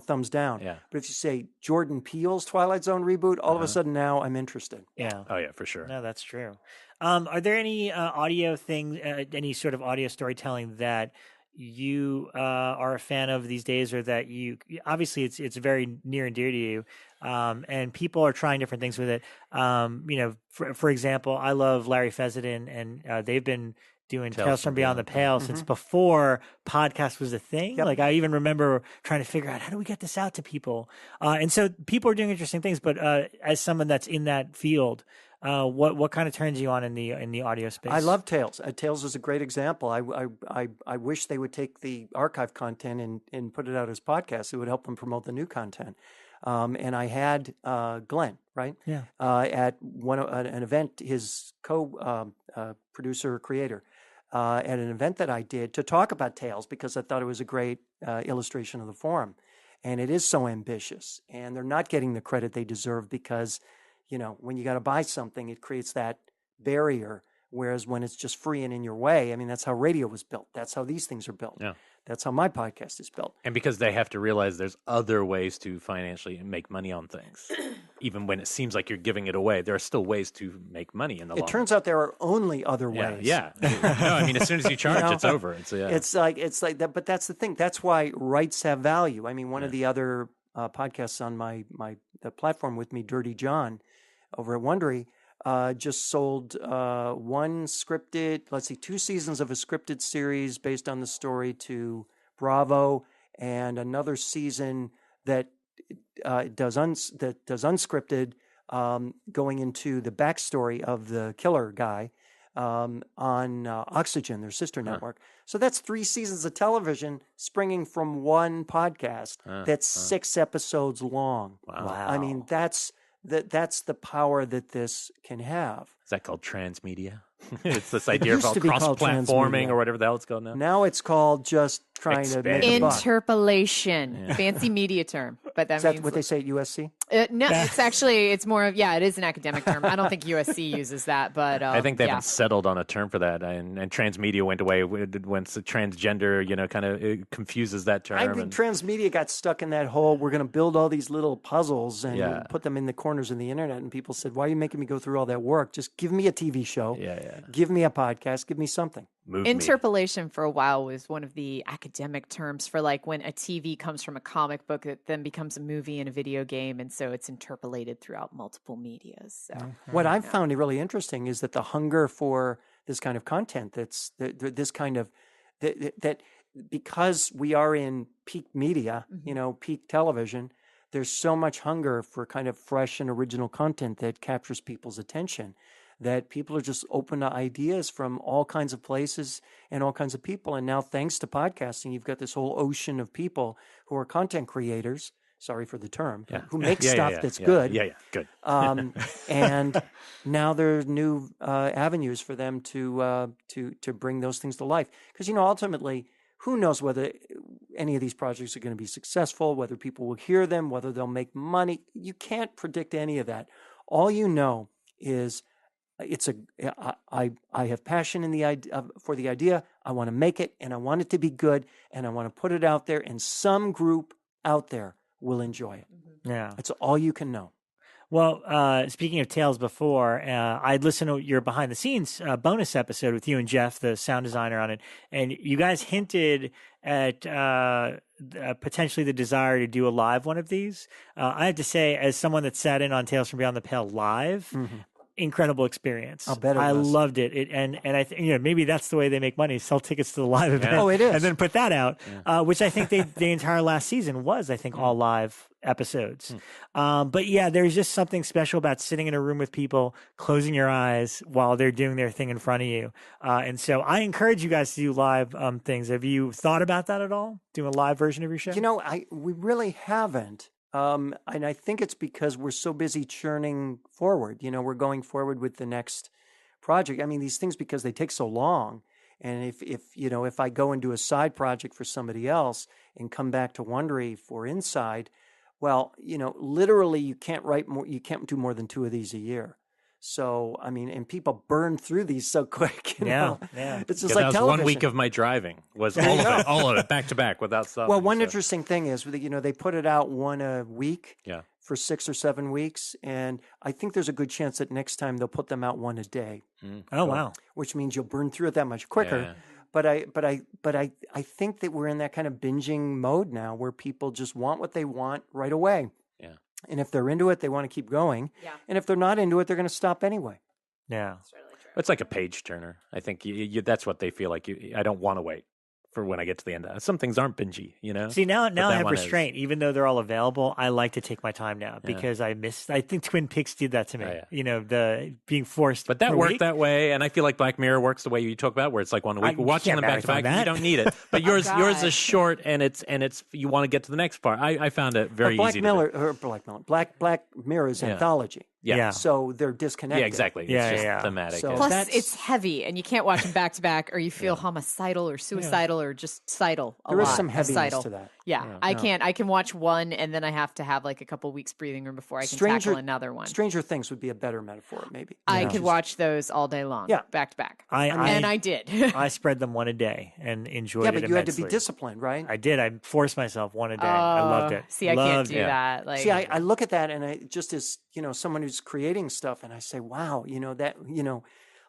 thumbs down. Yeah. But if you say Jordan Peele's Twilight Zone reboot, all of a sudden now I'm interested. Yeah. Oh yeah, for sure. No, that's true. Are there any audio things, any sort of audio storytelling that you are a fan of these days, or that you obviously it's very near and dear to you, and people are trying different things with it. For example, I love Larry Fessenden, and they've been doing Tales from Beyond the Pale since before podcast was a thing. Yep. Like, I even remember trying to figure out, how do we get this out to people? And so people are doing interesting things, but as someone that's in that field, what kind of turns you on in the audio space? I love Tales. Tales is a great example. I wish they would take the archive content and put it out as podcasts. It would help them promote the new content. And I had Glenn, right? Yeah. At an event, his co-producer, creator, at an event that I did to talk about Tales, because I thought it was a great illustration of the forum. And it is so ambitious, and they're not getting the credit they deserve, because, when you got to buy something, it creates that barrier. Whereas when it's just free and in your way, I mean, that's how radio was built. That's how these things are built. Yeah. That's how my podcast is built. And because they have to realize there's other ways to financially make money on things. Even when it seems like you're giving it away, there are still ways to make money in the long run. It turns out there are only other ways. Yeah. No, I mean, as soon as you charge, it's over. It's like that. But that's the thing. That's why rights have value. I mean, one of the other podcasts on the platform with me, Dirty John, over at Wondery, just sold one scripted, 2 seasons of a scripted series based on the story to Bravo, and another season that does unscripted, going into the backstory of the killer guy on Oxygen, their sister network. So that's 3 seasons of television springing from one podcast that's 6 episodes long. Wow. I mean, that's the power that this can have. Is that called transmedia? It's this idea of cross-platforming or whatever the hell it's called now. Now it's called just trying to make a buck. Interpolation. Yeah. Fancy media term. But is that what they say at USC? No, it's more of, it is an academic term. I don't think USC uses that, but I think they haven't settled on a term for that. And transmedia went away once the transgender, kind of it confuses that term. I think transmedia got stuck in that hole. We're going to build all these little puzzles and put them in the corners of the internet. And people said, why are you making me go through all that work? Just give me a TV show. Give me a podcast. Give me something. Interpolation for a while was one of the academic terms for when a TV comes from a comic book that then becomes a movie and a video game, and so it's interpolated throughout multiple medias. So what I've found really interesting is that the hunger for this kind of content, this kind of that because we are in peak media, peak television, there's so much hunger for kind of fresh and original content that captures people's attention, that people are just open to ideas from all kinds of places and all kinds of people. And now, thanks to podcasting, you've got this whole ocean of people who are content creators, sorry for the term, who make stuff that's good. Good. And now there are new avenues for them to bring those things to life. Because, ultimately, who knows whether any of these projects are going to be successful, whether people will hear them, whether they'll make money. You can't predict any of that. All you know is I have passion in the idea for the idea. I want to make it, and I want it to be good, and I want to put it out there, and some group out there will enjoy it. Yeah, it's all you can know. Well, speaking of Tales before, I'd listened to your behind-the-scenes bonus episode with you and Jeff, the sound designer on it, and you guys hinted at potentially the desire to do a live one of these. I have to say, as someone that sat in on Tales from Beyond the Pale live, incredible experience. I'll bet it I was. loved it. And I think maybe that's the way they make money: sell tickets to the live event. Oh, it is. And then put that out, which I think the entire last season was, I think, all live episodes. But yeah, there's just something special about sitting in a room with people, closing your eyes while they're doing their thing in front of you. And so I encourage you guys to do live things. Have you thought about that at all? Doing a live version of your show? We really haven't. And I think it's because we're so busy churning forward. We're going forward with the next project. I mean, these things, because they take so long. And if I go and do a side project for somebody else and come back to Wondery for Inside, well, literally you can't do more than 2 of these a year. So, I mean, and people burn through these so quick. Yeah. It's just that like was television. 1 week of my driving was all of it, back to back without stopping. Well, one interesting thing is, they put it out one a week for 6 or 7 weeks. And I think there's a good chance that next time they'll put them out one a day. Oh, wow. Which means you'll burn through it that much quicker. Yeah. But I think that we're in that kind of binging mode now where people just want what they want right away. Yeah. And if they're into it, they want to keep going. Yeah. And if they're not into it, they're going to stop anyway. Yeah. That's really true. It's like a page turner. I think that's what they feel like. I don't want to wait for when I get to the end. Some things aren't bingy, See, now I have one restraint. Even though they're all available, I like to take my time now because I think Twin Peaks did that to me. Oh, yeah. The being forced. But that worked that way, and I feel like Black Mirror works the way you talk about, where it's like 1 week. Watching them back to back, you don't need it. But yours is short, and it's you want to get to the next part. I found it very easy. Black Mirror's anthology. Yeah. So they're disconnected. Yeah, exactly. It's just thematic. So plus, it's heavy, and you can't watch them back to back, or you feel homicidal or suicidal or just sidal. There is some heaviness to that. Yeah, I can't. I can watch one, and then I have to have like a couple weeks breathing room before I can tackle another one. Stranger Things would be a better metaphor, maybe. I could watch those all day long, back to back. And I did. I spread them one a day and enjoyed it. Yeah, but you immensely. had to be disciplined, right? I did. I forced myself one a day. I loved it. See, I can't do that. See, I look at that, and I just as someone who's creating stuff, and I say, wow,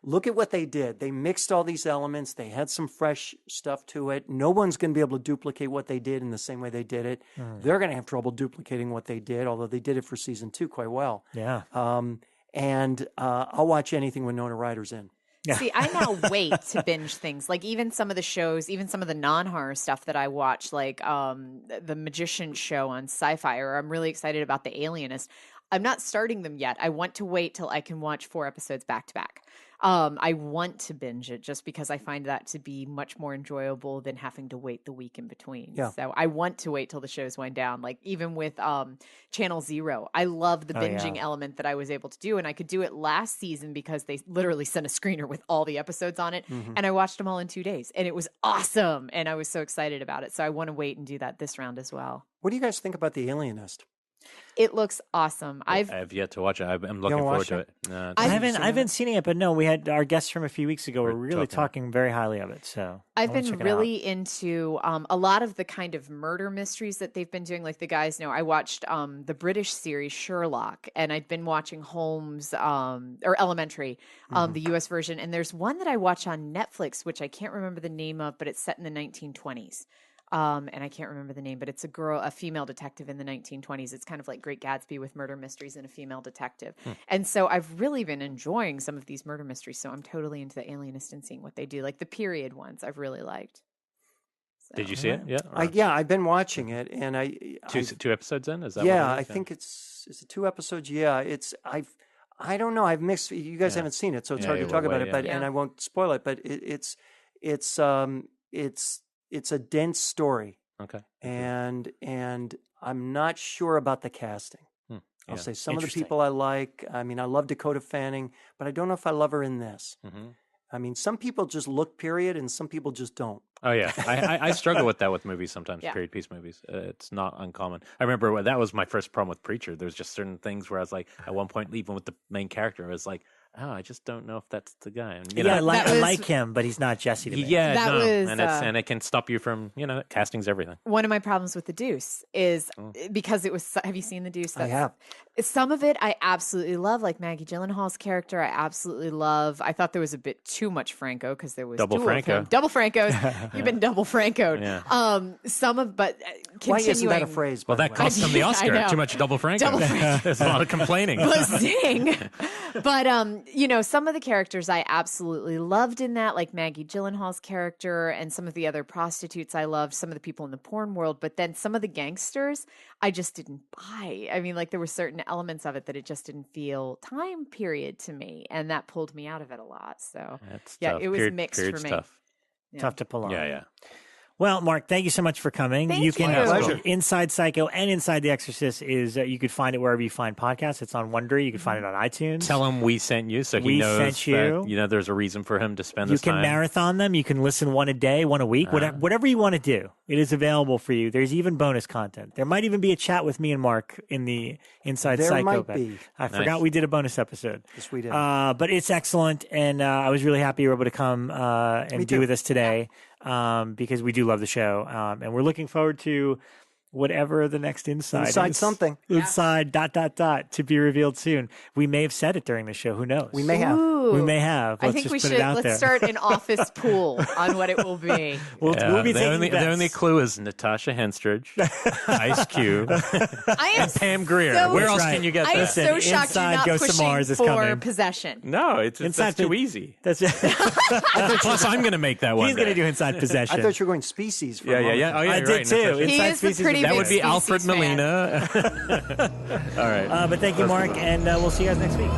look at what they did. They mixed all these elements. They had some fresh stuff to it. No one's going to be able to duplicate what they did in the same way they did it. They're going to have trouble duplicating what they did, although they did it for season 2 quite well. Yeah. And I'll watch anything when Winona Ryder's in. Yeah. See, I now wait to binge things. Like even some of the shows, even some of the non-horror stuff that I watch, like the Magician show on Sci-Fi, or I'm really excited about The Alienist. I'm not starting them yet. I want to wait till I can watch 4 episodes back to back. I want to binge it just because I find that to be much more enjoyable than having to wait the week in between. Yeah. So I want to wait till the shows wind down. Like even with Channel Zero, I love the binging element that I was able to do. And I could do it last season because they literally sent a screener with all the episodes on it. And I watched them all in 2 days. And it was awesome. And I was so excited about it. So I want to wait and do that this round as well. What do you guys think about The Alienist? It looks awesome. I have yet to watch it. I'm looking forward to it. I haven't seen it, but no, we had our guests from a few weeks ago were really talking very highly of it. So I've been really into a lot of the kind of murder mysteries that they've been doing. Like the guys know, I watched the British series Sherlock, and I've been watching Holmes or Elementary, the U.S. version. And there's one that I watch on Netflix, which I can't remember the name of, but it's set in the 1920s. And I can't remember the name, but it's a female detective in the 1920s. It's kind of like Great Gatsby with murder mysteries and a female detective. And so I've really been enjoying some of these murder mysteries. So I'm totally into The Alienist and seeing what they do. Like the period ones I've really liked. So. Did you see it? Yeah. I've been watching it, and two episodes in. Is that? Yeah, what it is? I think it's 2 episodes. Yeah, I don't know. I've mixed. You guys haven't seen it, so it's hard to talk about it. But and I won't spoil it. But it's a dense story. Okay. And I'm not sure about the casting. I'll say some of the people I like. I mean, I love Dakota Fanning, but I don't know if I love her in this. I mean, some people just look, period, and some people just don't. Oh, yeah. I struggle with that with movies sometimes, period piece movies. It's not uncommon. I remember that was my first problem with Preacher. There's just certain things where I was like, at one point, even with the main character, I was like, oh, I just don't know if that's the guy. And, I like him, but he's not Jesse to me. Yeah, That no. was, and it can stop you from, casting's everything. One of my problems with The Deuce is because it was. Have you seen The Deuce? I have. Some of it I absolutely love, like Maggie Gyllenhaal's character. I absolutely love. I thought there was a bit too much Franco because there was Double dual Franco. of him. Double Francos. You've been double Francoed. Yeah. Why isn't that a phrase? Well, that cost him the I Oscar. know. Too much double Franco. Double Franco. There's a lot of complaining. Zing. But some of the characters I absolutely loved in that, like Maggie Gyllenhaal's character and some of the other prostitutes I loved, some of the people in the porn world, but then some of the gangsters I just didn't buy. I mean, like there were certain elements of it that it just didn't feel time period to me, and that pulled me out of it a lot. So That's yeah, tough. it was Period- mixed period's for me. Tough. Yeah. Tough to pull on. Yeah. Well, Mark, thank you so much for coming. Thank you can you. Pleasure. Inside Psycho and Inside the Exorcist is you could find it wherever you find podcasts. It's on Wondery. You can find it on iTunes. Tell him we sent you, so he We knows sent you. that there's a reason for him to spend You this can time. marathon them. You can listen one a day, one a week, whatever you want to do. It is available for you. There's even bonus content. There might even be a chat with me and Mark in the Inside There Psycho. might bit. be. I forgot we did a bonus episode. Yes, we did. But it's excellent, and I was really happy you were able to come and Me be too. with us today because we do love the show, and we're looking forward to whatever the next Inside is. something. Inside ... to be revealed soon. We may have said it during the show. Who knows? We may have. We may have. I Let's think just we put should. it out there. Let's start an office pool on what it will be. We'll be the taking only, bets. the only clue is Natasha Henstridge, Ice Cube, I am and Pam Greer. so- Where else That's can you get I am that? Listen, so shocked you're Inside not Ghost of pushing Mars is for coming. possession. No, it's Inside that's too easy. That's Plus, I'm going to make that one. He's going to day. do Inside Possession. I thght you were going species. For a Yeah. moment. Oh, yeah. I you're did right, too. Natasha. He Inside is the Species pretty is That big would be species Alfred fan. Molina. All right. But thank you, Mark, and we'll see you guys next week.